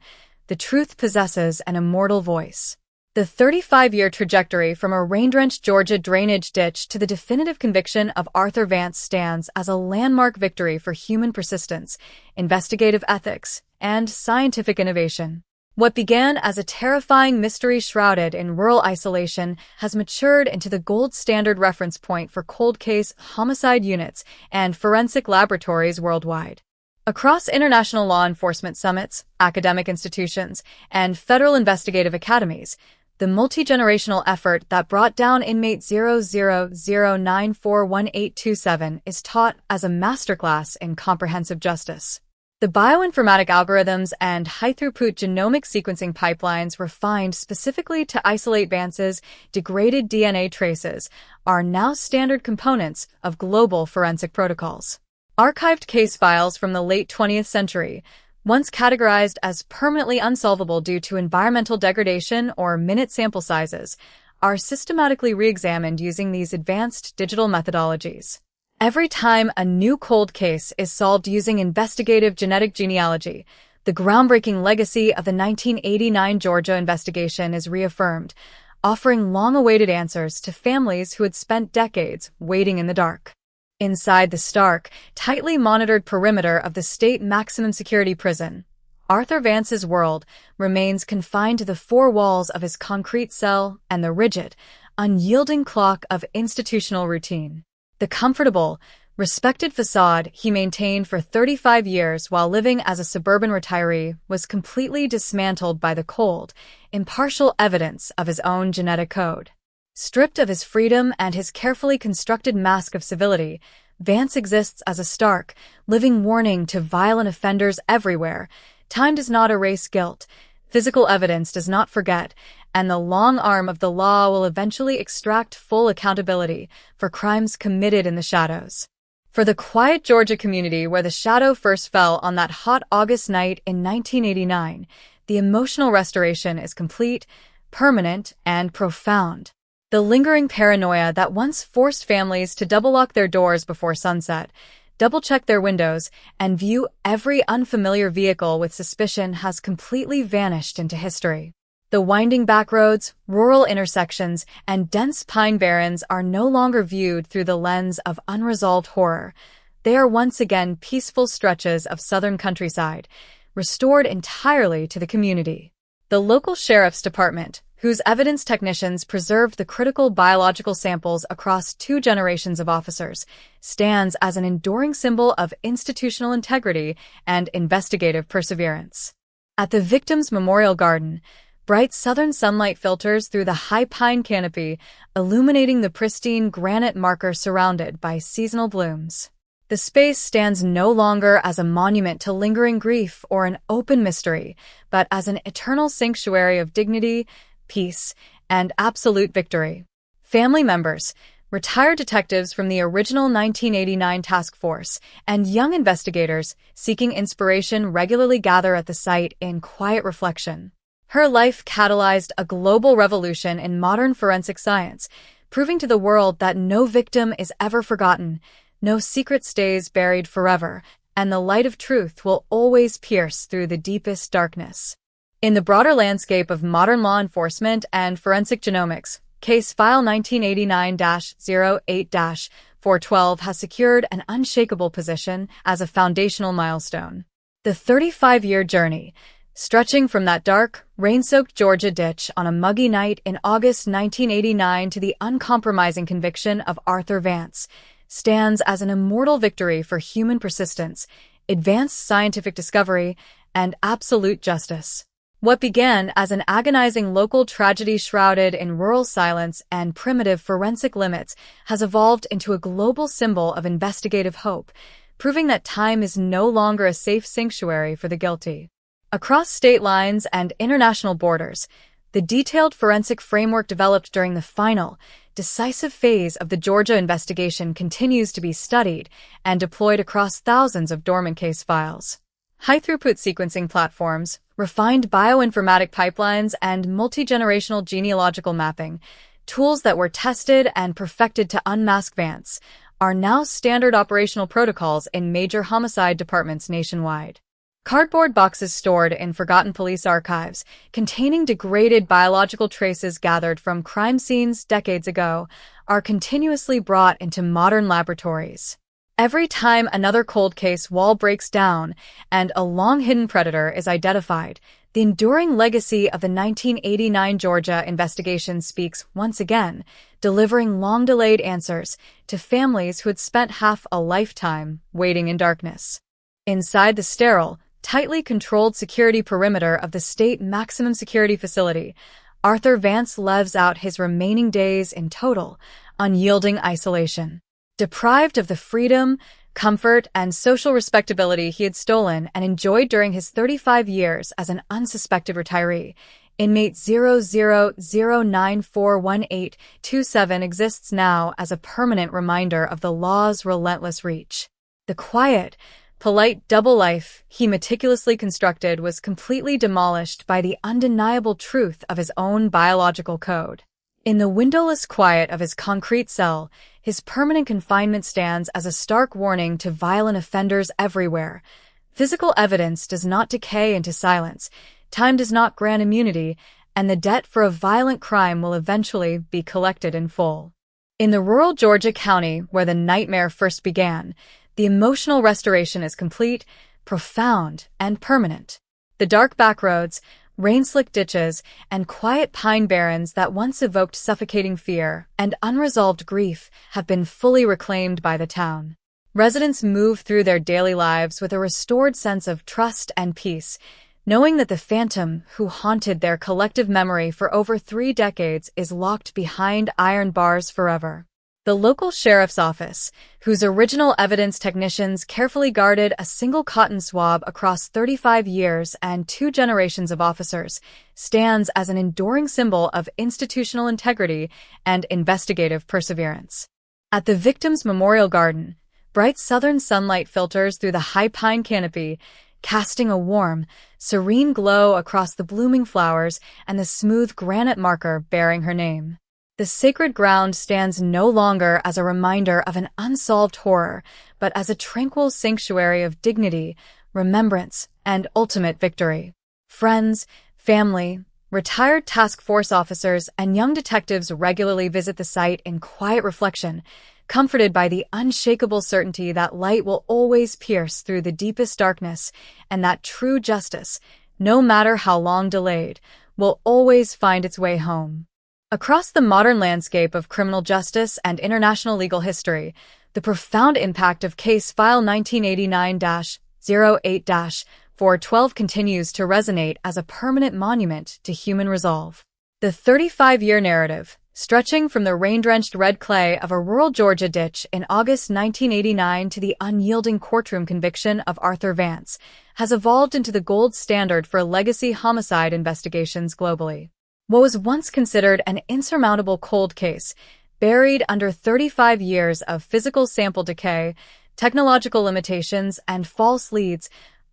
Speaker 4: the truth possesses an immortal voice. The 35-year trajectory from a rain-drenched Georgia drainage ditch to the definitive conviction of Arthur Vance stands as a landmark victory for human persistence, investigative ethics, and scientific innovation. What began as a terrifying mystery shrouded in rural isolation has matured into the gold standard reference point for cold case homicide units and forensic laboratories worldwide. Across international law enforcement summits, academic institutions, and federal investigative academies, the multi-generational effort that brought down inmate 000941827 is taught as a masterclass in comprehensive justice. The bioinformatic algorithms and high-throughput genomic sequencing pipelines refined specifically to isolate Vance's degraded DNA traces are now standard components of global forensic protocols. Archived case files from the late 20th century, once categorized as permanently unsolvable due to environmental degradation or minute sample sizes, are systematically re-examined using these advanced digital methodologies. Every time a new cold case is solved using investigative genetic genealogy, the groundbreaking legacy of the 1989 Georgia investigation is reaffirmed, offering long-awaited answers to families who had spent decades waiting in the dark. Inside the stark, tightly monitored perimeter of the state maximum security prison, Arthur Vance's world remains confined to the four walls of his concrete cell and the rigid, unyielding clock of institutional routine. The comfortable, respected facade he maintained for 35 years while living as a suburban retiree was completely dismantled by the cold, impartial evidence of his own genetic code. Stripped of his freedom and his carefully constructed mask of civility, Vance exists as a stark, living warning to violent offenders everywhere. Time does not erase guilt, physical evidence does not forget, and the long arm of the law will eventually extract full accountability for crimes committed in the shadows. For the quiet Georgia community where the shadow first fell on that hot August night in 1989, the emotional restoration is complete, permanent, and profound. The lingering paranoia that once forced families to double-lock their doors before sunset, double-check their windows, and view every unfamiliar vehicle with suspicion has completely vanished into history. The winding back roads, rural intersections, and dense pine barrens are no longer viewed through the lens of unresolved horror. They are once again peaceful stretches of southern countryside, restored entirely to the community. The local sheriff's department, whose evidence technicians preserved the critical biological samples across 2 generations of officers, stands as an enduring symbol of institutional integrity and investigative perseverance. At the victim's memorial garden, bright southern sunlight filters through the high pine canopy, illuminating the pristine granite marker surrounded by seasonal blooms. The space stands no longer as a monument to lingering grief or an open mystery, but as an eternal sanctuary of dignity, peace, and absolute victory. Family members, retired detectives from the original 1989 task force, and young investigators seeking inspiration regularly gather at the site in quiet reflection. Her life catalyzed a global revolution in modern forensic science, proving to the world that no victim is ever forgotten, no secret stays buried forever, and the light of truth will always pierce through the deepest darkness. In the broader landscape of modern law enforcement and forensic genomics, Case File 1989-08-412 has secured an unshakable position as a foundational milestone. The 35-year journey, stretching from that dark, rain-soaked Georgia ditch on a muggy night in August 1989 to the uncompromising conviction of Arthur Vance, stands as an immortal victory for human persistence, advanced scientific discovery, and absolute justice. What began as an agonizing local tragedy shrouded in rural silence and primitive forensic limits has evolved into a global symbol of investigative hope, proving that time is no longer a safe sanctuary for the guilty. Across state lines and international borders, the detailed forensic framework developed during the final, decisive phase of the Georgia investigation continues to be studied and deployed across thousands of dormant case files. High-throughput sequencing platforms, refined bioinformatic pipelines, and multi-generational genealogical mapping, tools that were tested and perfected to unmask Vance, are now standard operational protocols in major homicide departments nationwide. Cardboard boxes stored in forgotten police archives, containing degraded biological traces gathered from crime scenes decades ago, are continuously brought into modern laboratories. Every time another cold case wall breaks down and a long-hidden predator is identified, the enduring legacy of the 1989 Georgia investigation speaks once again, delivering long-delayed answers to families who had spent half a lifetime waiting in darkness. Inside the sterile, tightly controlled security perimeter of the state maximum security facility, Arthur Vance lives out his remaining days in total, unyielding isolation. Deprived of the freedom, comfort, and social respectability he had stolen and enjoyed during his 35 years as an unsuspected retiree, inmate 00094187 exists now as a permanent reminder of the law's relentless reach. The quiet, polite double life he meticulously constructed was completely demolished by the undeniable truth of his own biological code. In the windowless quiet of his concrete cell, his permanent confinement stands as a stark warning to violent offenders everywhere. Physical evidence does not decay into silence, time does not grant immunity, and the debt for a violent crime will eventually be collected in full. In the rural Georgia county where the nightmare first began, the emotional restoration is complete, profound, and permanent. The dark backroads, rain-slicked ditches, and quiet pine barrens that once evoked suffocating fear and unresolved grief have been fully reclaimed by the town. Residents move through their daily lives with a restored sense of trust and peace, knowing that the phantom who haunted their collective memory for over 3 decades is locked behind iron bars forever. The local sheriff's office, whose original evidence technicians carefully guarded a single cotton swab across 35 years and 2 generations of officers, stands as an enduring symbol of institutional integrity and investigative perseverance. At the victim's memorial garden, bright southern sunlight filters through the high pine canopy, casting a warm, serene glow across the blooming flowers and the smooth granite marker bearing her name. The sacred ground stands no longer as a reminder of an unsolved horror, but as a tranquil sanctuary of dignity, remembrance, and ultimate victory. Friends, family, retired task force officers, and young detectives regularly visit the site in quiet reflection, comforted by the unshakable certainty that light will always pierce through the deepest darkness, and that true justice, no matter how long delayed, will always find its way home. Across the modern landscape of criminal justice and international legal history, the profound impact of Case File 1989-08-412 continues to resonate as a permanent monument to human resolve. The 35-year narrative, stretching from the rain-drenched red clay of a rural Georgia ditch in August 1989 to the unyielding courtroom conviction of Arthur Vance, has evolved into the gold standard for legacy homicide investigations globally. What was once considered an insurmountable cold case, buried under 35 years of physical sample decay, technological limitations, and false leads,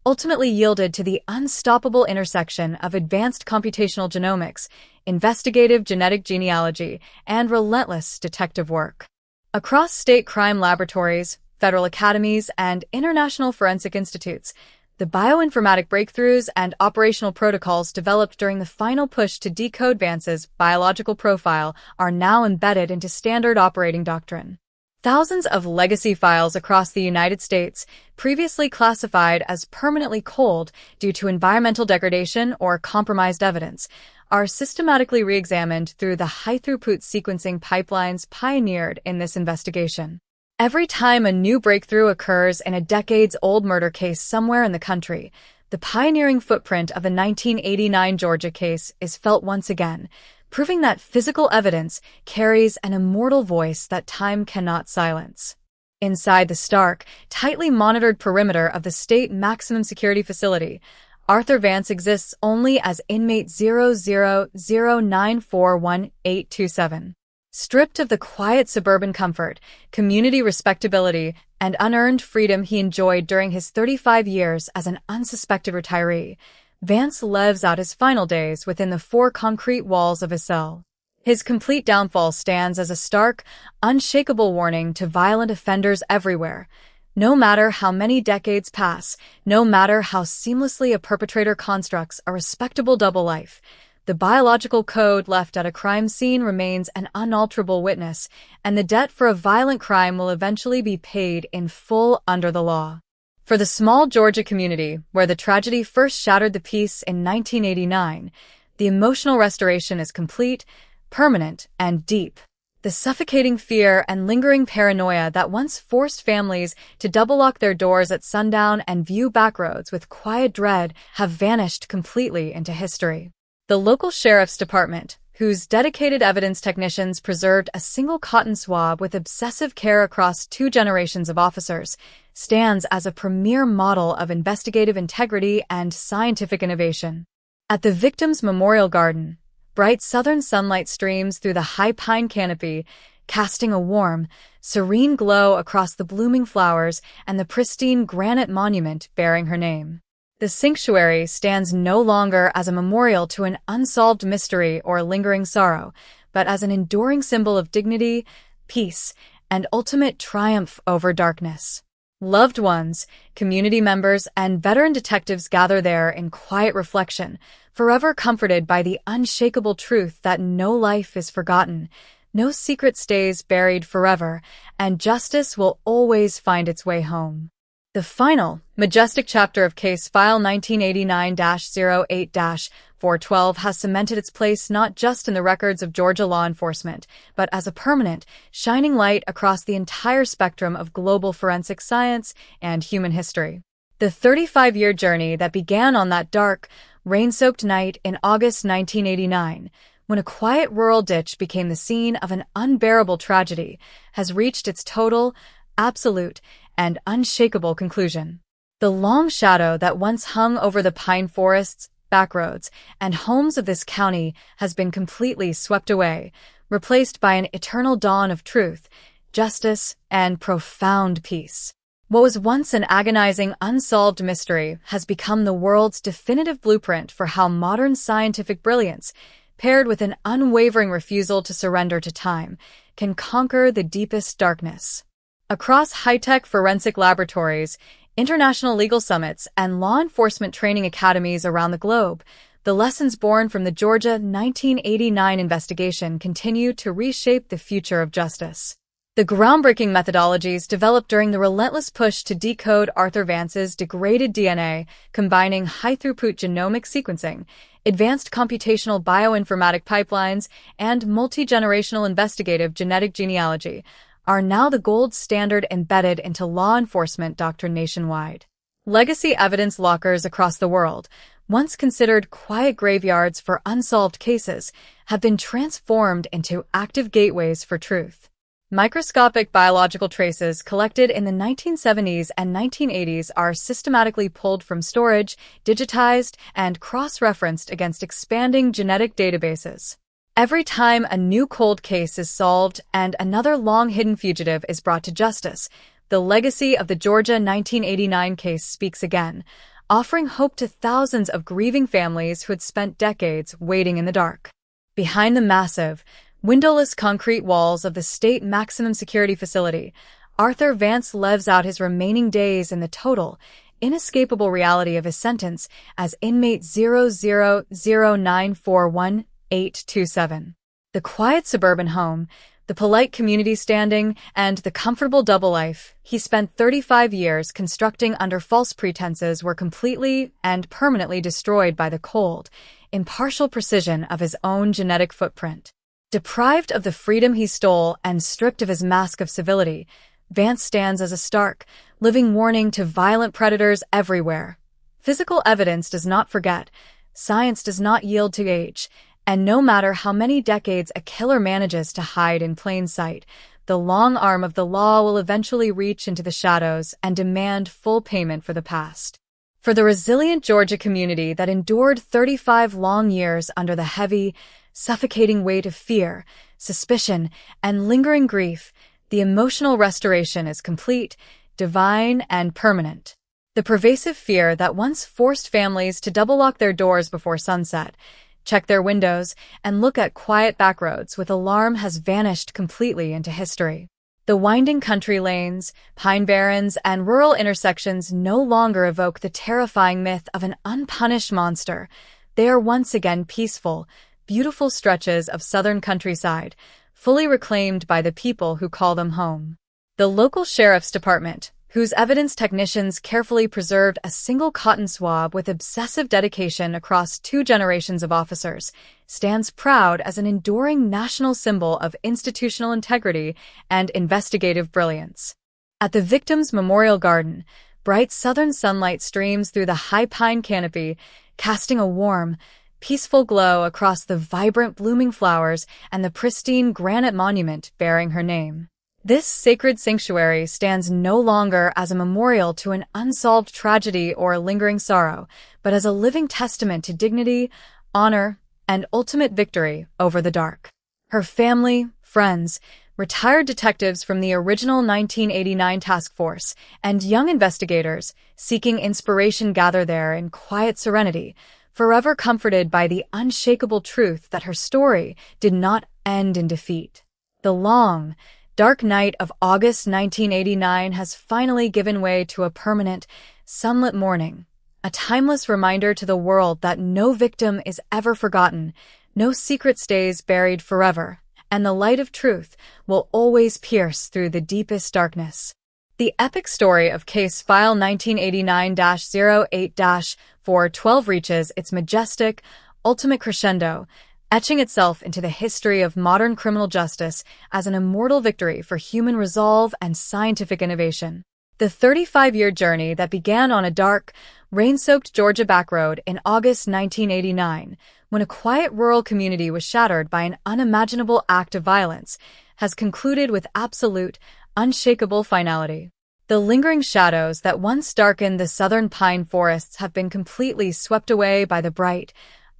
Speaker 4: ultimately yielded to the unstoppable intersection of advanced computational genomics, investigative genetic genealogy, and relentless detective work. Across state crime laboratories, federal academies, and international forensic institutes, the bioinformatic breakthroughs and operational protocols developed during the final push to decode Vance's biological profile are now embedded into standard operating doctrine. Thousands of legacy files across the United States, previously classified as permanently cold due to environmental degradation or compromised evidence, are systematically re-examined through the high-throughput sequencing pipelines pioneered in this investigation. Every time a new breakthrough occurs in a decades-old murder case somewhere in the country, the the pioneering footprint of the 1989 Georgia case is felt once again, proving that physical evidence carries an immortal voice that time cannot silence. Inside the stark, tightly monitored perimeter of the state maximum security facility, Arthur Vance exists only as inmate 0009418827. Stripped of the quiet suburban comfort, community respectability, and unearned freedom he enjoyed during his 35 years as an unsuspected retiree, Vance lives out his final days within the four concrete walls of his cell. His complete downfall stands as a stark, unshakable warning to violent offenders everywhere. No matter how many decades pass, no matter how seamlessly a perpetrator constructs a respectable double life, the biological code left at a crime scene remains an unalterable witness, and the debt for a violent crime will eventually be paid in full under the law. For the small Georgia community, where the tragedy first shattered the peace in 1989, the emotional restoration is complete, permanent, and deep. The suffocating fear and lingering paranoia that once forced families to double-lock their doors at sundown and view backroads with quiet dread have vanished completely into history. The local sheriff's department, whose dedicated evidence technicians preserved a single cotton swab with obsessive care across 2 generations of officers, stands as a premier model of investigative integrity and scientific innovation. At the victim's memorial garden, bright southern sunlight streams through the high pine canopy, casting a warm, serene glow across the blooming flowers and the pristine granite monument bearing her name. The sanctuary stands no longer as a memorial to an unsolved mystery or lingering sorrow, but as an enduring symbol of dignity, peace, and ultimate triumph over darkness. Loved ones, community members, and veteran detectives gather there in quiet reflection, forever comforted by the unshakable truth that no life is forgotten, no secret stays buried forever, and justice will always find its way home. The final, majestic chapter of Case File 1989-08-412 has cemented its place not just in the records of Georgia law enforcement, but as a permanent, shining light across the entire spectrum of global forensic science and human history. The 35-year journey that began on that dark, rain-soaked night in August 1989, when a quiet rural ditch became the scene of an unbearable tragedy, has reached its total, absolute, and unshakable conclusion. The long shadow that once hung over the pine forests, backroads, and homes of this county has been completely swept away, replaced by an eternal dawn of truth, justice, and profound peace. What was once an agonizing, unsolved mystery has become the world's definitive blueprint for how modern scientific brilliance, paired with an unwavering refusal to surrender to time, can conquer the deepest darkness. Across high-tech forensic laboratories, international legal summits, and law enforcement training academies around the globe, the lessons born from the Georgia 1989 investigation continue to reshape the future of justice. The groundbreaking methodologies developed during the relentless push to decode Arthur Vance's degraded DNA, combining high-throughput genomic sequencing, advanced computational bioinformatic pipelines, and multi-generational investigative genetic genealogy, are now the gold standard embedded into law enforcement doctrine nationwide. Legacy evidence lockers across the world, once considered quiet graveyards for unsolved cases, have been transformed into active gateways for truth. Microscopic biological traces collected in the 1970s and 1980s are systematically pulled from storage, digitized, and cross-referenced against expanding genetic databases. Every time a new cold case is solved and another long-hidden fugitive is brought to justice, the legacy of the Georgia 1989 case speaks again, offering hope to thousands of grieving families who had spent decades waiting in the dark. Behind the massive, windowless concrete walls of the state maximum security facility, Arthur Vance lives out his remaining days in the total, inescapable reality of his sentence as inmate 000941. 827. The quiet suburban home, the polite community standing, and the comfortable double life he spent 35 years constructing under false pretenses were completely and permanently destroyed by the cold, impartial precision of his own genetic footprint. Deprived of the freedom he stole and stripped of his mask of civility, Vance stands as a stark, living warning to violent predators everywhere. Physical evidence does not forget, science does not yield to age, and no matter how many decades a killer manages to hide in plain sight, the long arm of the law will eventually reach into the shadows and demand full payment for the past. For the resilient Georgia community that endured 35 long years under the heavy, suffocating weight of fear, suspicion, and lingering grief, the emotional restoration is complete, divine, and permanent. The pervasive fear that once forced families to double-lock their doors before sunset, check their windows, and look at quiet backroads with alarm has vanished completely into history. The winding country lanes, pine barrens, and rural intersections no longer evoke the terrifying myth of an unpunished monster. They are once again peaceful, beautiful stretches of southern countryside, fully reclaimed by the people who call them home. The local sheriff's department, whose evidence technicians carefully preserved a single cotton swab with obsessive dedication across 2 generations of officers, stands proud as an enduring national symbol of institutional integrity and investigative brilliance. At the victim's memorial garden, bright southern sunlight streams through the high pine canopy, casting a warm, peaceful glow across the vibrant blooming flowers and the pristine granite monument bearing her name. This sacred sanctuary stands no longer as a memorial to an unsolved tragedy or lingering sorrow, but as a living testament to dignity, honor, and ultimate victory over the dark. Her family, friends, retired detectives from the original 1989 task force, and young investigators seeking inspiration gather there in quiet serenity, forever comforted by the unshakable truth that her story did not end in defeat. The long, dark night of August 1989 has finally given way to a permanent, sunlit morning, a timeless reminder to the world that no victim is ever forgotten, no secret stays buried forever, and the light of truth will always pierce through the deepest darkness. The epic story of Case File 1989-08-412 reaches its majestic, ultimate crescendo, etching itself into the history of modern criminal justice as an immortal victory for human resolve and scientific innovation. The 35-year journey that began on a dark, rain-soaked Georgia backroad in August 1989, when a quiet rural community was shattered by an unimaginable act of violence, has concluded with absolute, unshakable finality. The lingering shadows that once darkened the southern pine forests have been completely swept away by the bright,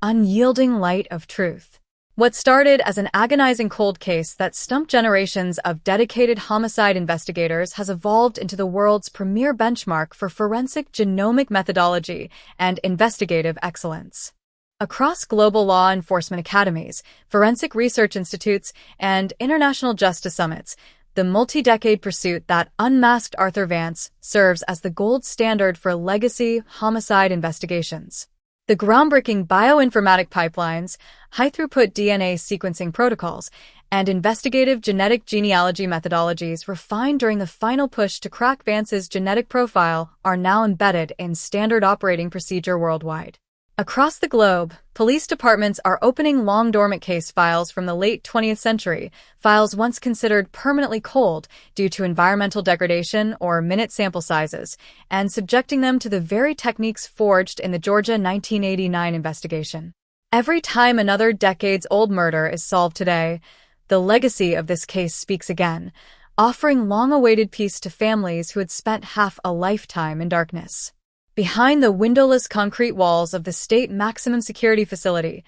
Speaker 4: unyielding light of truth. What started as an agonizing cold case that stumped generations of dedicated homicide investigators has evolved into the world's premier benchmark for forensic genomic methodology and investigative excellence. Across global law enforcement academies, forensic research institutes, and international justice summits, the multi-decade pursuit that unmasked Arthur Vance serves as the gold standard for legacy homicide investigations. The groundbreaking bioinformatic pipelines, high-throughput DNA sequencing protocols, and investigative genetic genealogy methodologies refined during the final push to crack Vance's genetic profile are now embedded in standard operating procedure worldwide. Across the globe, police departments are opening long-dormant case files from the late 20th century, files once considered permanently cold due to environmental degradation or minute sample sizes, and subjecting them to the very techniques forged in the Georgia 1989 investigation. Every time another decades-old murder is solved today, the legacy of this case speaks again, offering long-awaited peace to families who had spent half a lifetime in darkness. Behind the windowless concrete walls of the state maximum security facility,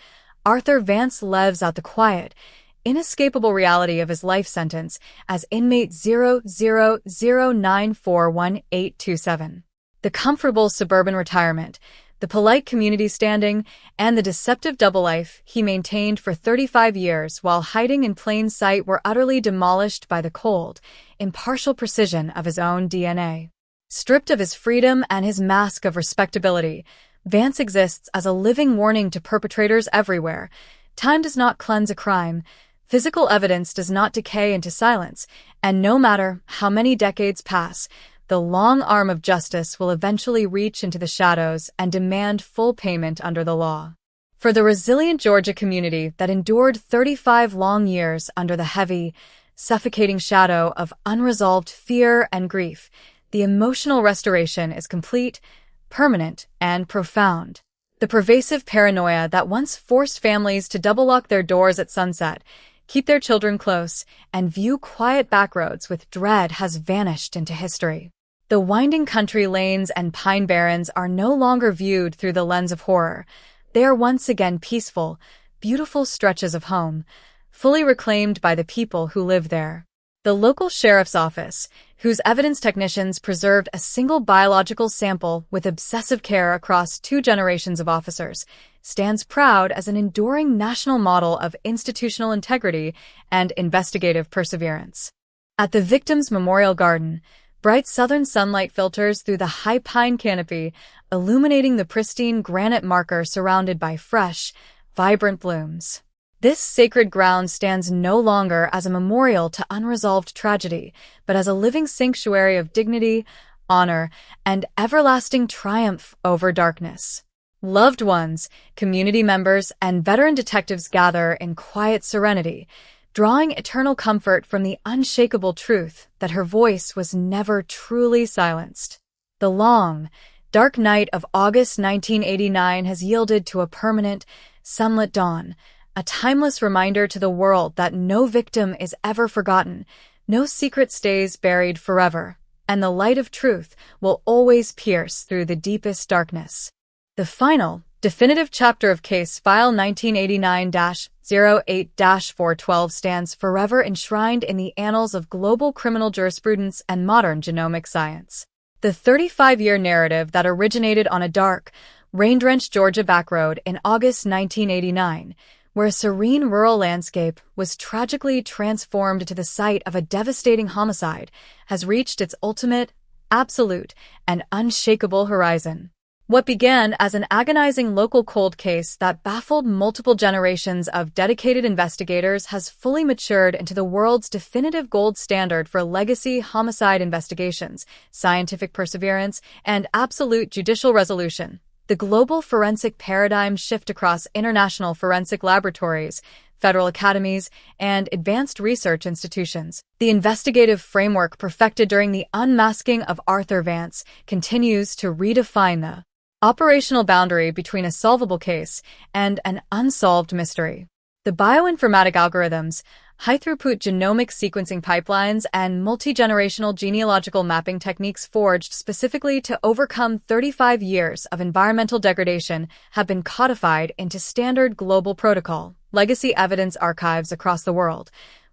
Speaker 4: Arthur Vance lives out the quiet, inescapable reality of his life sentence as inmate 000941827. The comfortable suburban retirement, the polite community standing, and the deceptive double life he maintained for 35 years while hiding in plain sight were utterly demolished by the cold, impartial precision of his own DNA. Stripped of his freedom and his mask of respectability, Vance exists as a living warning to perpetrators everywhere. Time does not cleanse a crime, physical evidence does not decay into silence, and no matter how many decades pass, the long arm of justice will eventually reach into the shadows and demand full payment under the law. For the resilient Georgia community that endured 35 long years under the heavy, suffocating shadow of unresolved fear and grief, the emotional restoration is complete, permanent, and profound. The pervasive paranoia that once forced families to double-lock their doors at sunset, keep their children close, and view quiet backroads with dread has vanished into history. The winding country lanes and pine barrens are no longer viewed through the lens of horror. They are once again peaceful, beautiful stretches of home, fully reclaimed by the people who live there. The local sheriff's office, whose evidence technicians preserved a single biological sample with obsessive care across 2 generations of officers, stands proud as an enduring national model of institutional integrity and investigative perseverance. At the victim's memorial garden, bright southern sunlight filters through the high pine canopy, illuminating the pristine granite marker surrounded by fresh, vibrant blooms. This sacred ground stands no longer as a memorial to unresolved tragedy, but as a living sanctuary of dignity, honor, and everlasting triumph over darkness. Loved ones, community members, and veteran detectives gather in quiet serenity, drawing eternal comfort from the unshakable truth that her voice was never truly silenced. The long, dark night of August 1989 has yielded to a permanent, sunlit dawn, a timeless reminder to the world that no victim is ever forgotten, no secret stays buried forever, and the light of truth will always pierce through the deepest darkness. The final, definitive chapter of Case File 1989-08-412 stands forever enshrined in the annals of global criminal jurisprudence and modern genomic science. The 35-year narrative that originated on a dark, rain-drenched Georgia backroad in August 1989, where a serene rural landscape was tragically transformed to the site of a devastating homicide, has reached its ultimate, absolute, and unshakable horizon. What began as an agonizing local cold case that baffled multiple generations of dedicated investigators has fully matured into the world's definitive gold standard for legacy homicide investigations, scientific perseverance, and absolute judicial resolution. The global forensic paradigm shift across international forensic laboratories, federal academies, and advanced research institutions. The investigative framework perfected during the unmasking of Arthur Vance continues to redefine the operational boundary between a solvable case and an unsolved mystery. The bioinformatic algorithms, high-throughput genomic sequencing pipelines, and multi-generational genealogical mapping techniques forged specifically to overcome 35 years of environmental degradation have been codified into standard global protocol. Legacy evidence archives across the world,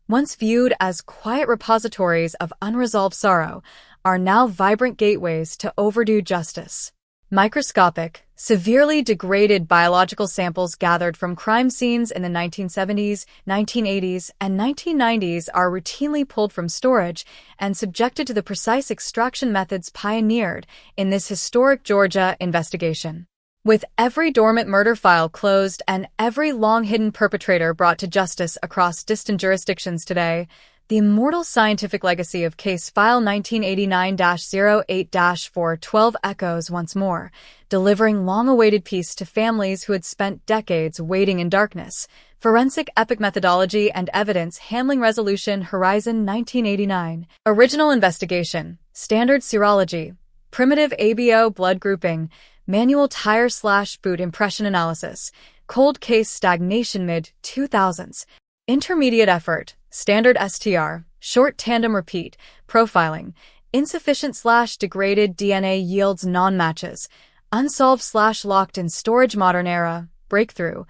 Speaker 4: once viewed as quiet repositories of unresolved sorrow, are now vibrant gateways to overdue justice. Microscopic, severely degraded biological samples gathered from crime scenes in the 1970s, 1980s, and 1990s are routinely pulled from storage and subjected to the precise extraction methods pioneered in this historic Georgia investigation. With every dormant murder file closed and every long-hidden perpetrator brought to justice across distant jurisdictions today, the immortal scientific legacy of Case File 1989-08-412 echoes once more, delivering long-awaited peace to families who had spent decades waiting in darkness. Forensic Epic Methodology and Evidence Handling Resolution Horizon 1989. Original Investigation. Standard Serology. Primitive ABO Blood Grouping. Manual Tire/Boot Impression Analysis. Cold Case Stagnation Mid-2000s. Intermediate Effort. Standard STR, Short Tandem Repeat, Profiling, Insufficient/Degraded DNA Yields Non-Matches, Unsolved/Locked in Storage Modern Era, Breakthrough,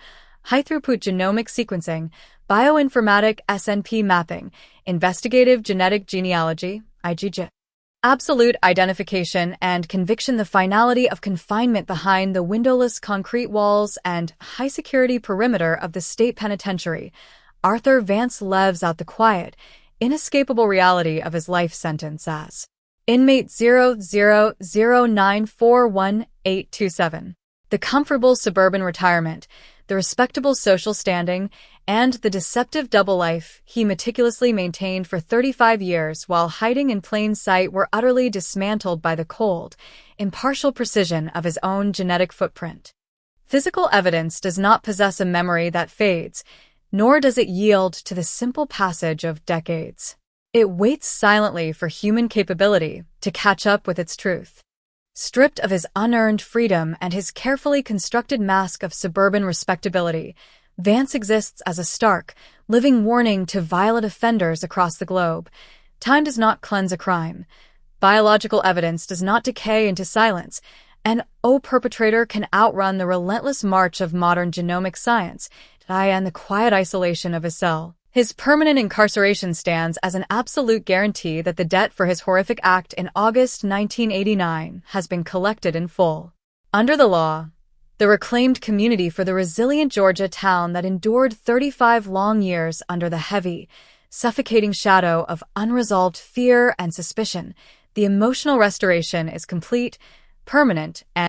Speaker 4: High-Throughput Genomic Sequencing, Bioinformatic SNP Mapping, Investigative Genetic Genealogy, IgG. Absolute identification and conviction. The finality of confinement behind the windowless concrete walls and high-security perimeter of the state penitentiary. Arthur Vance lives out the quiet, inescapable reality of his life sentence as Inmate 0009418827. The comfortable suburban retirement, the respectable social standing, and the deceptive double life he meticulously maintained for 35 years while hiding in plain sight were utterly dismantled by the cold, impartial precision of his own genetic footprint. Physical evidence does not possess a memory that fades, nor does it yield to the simple passage of decades. It waits silently for human capability to catch up with its truth. Stripped of his unearned freedom and his carefully constructed mask of suburban respectability, Vance exists as a stark, living warning to violent offenders across the globe. Time does not cleanse a crime. Biological evidence does not decay into silence. An perpetrator can outrun the relentless march of modern genomic science, die in the quiet isolation of his cell. His permanent incarceration stands as an absolute guarantee that the debt for his horrific act in August 1989 has been collected in full. Under the law, the reclaimed community for the resilient Georgia town that endured 35 long years under the heavy, suffocating shadow of unresolved fear and suspicion, the emotional restoration is complete, permanent, and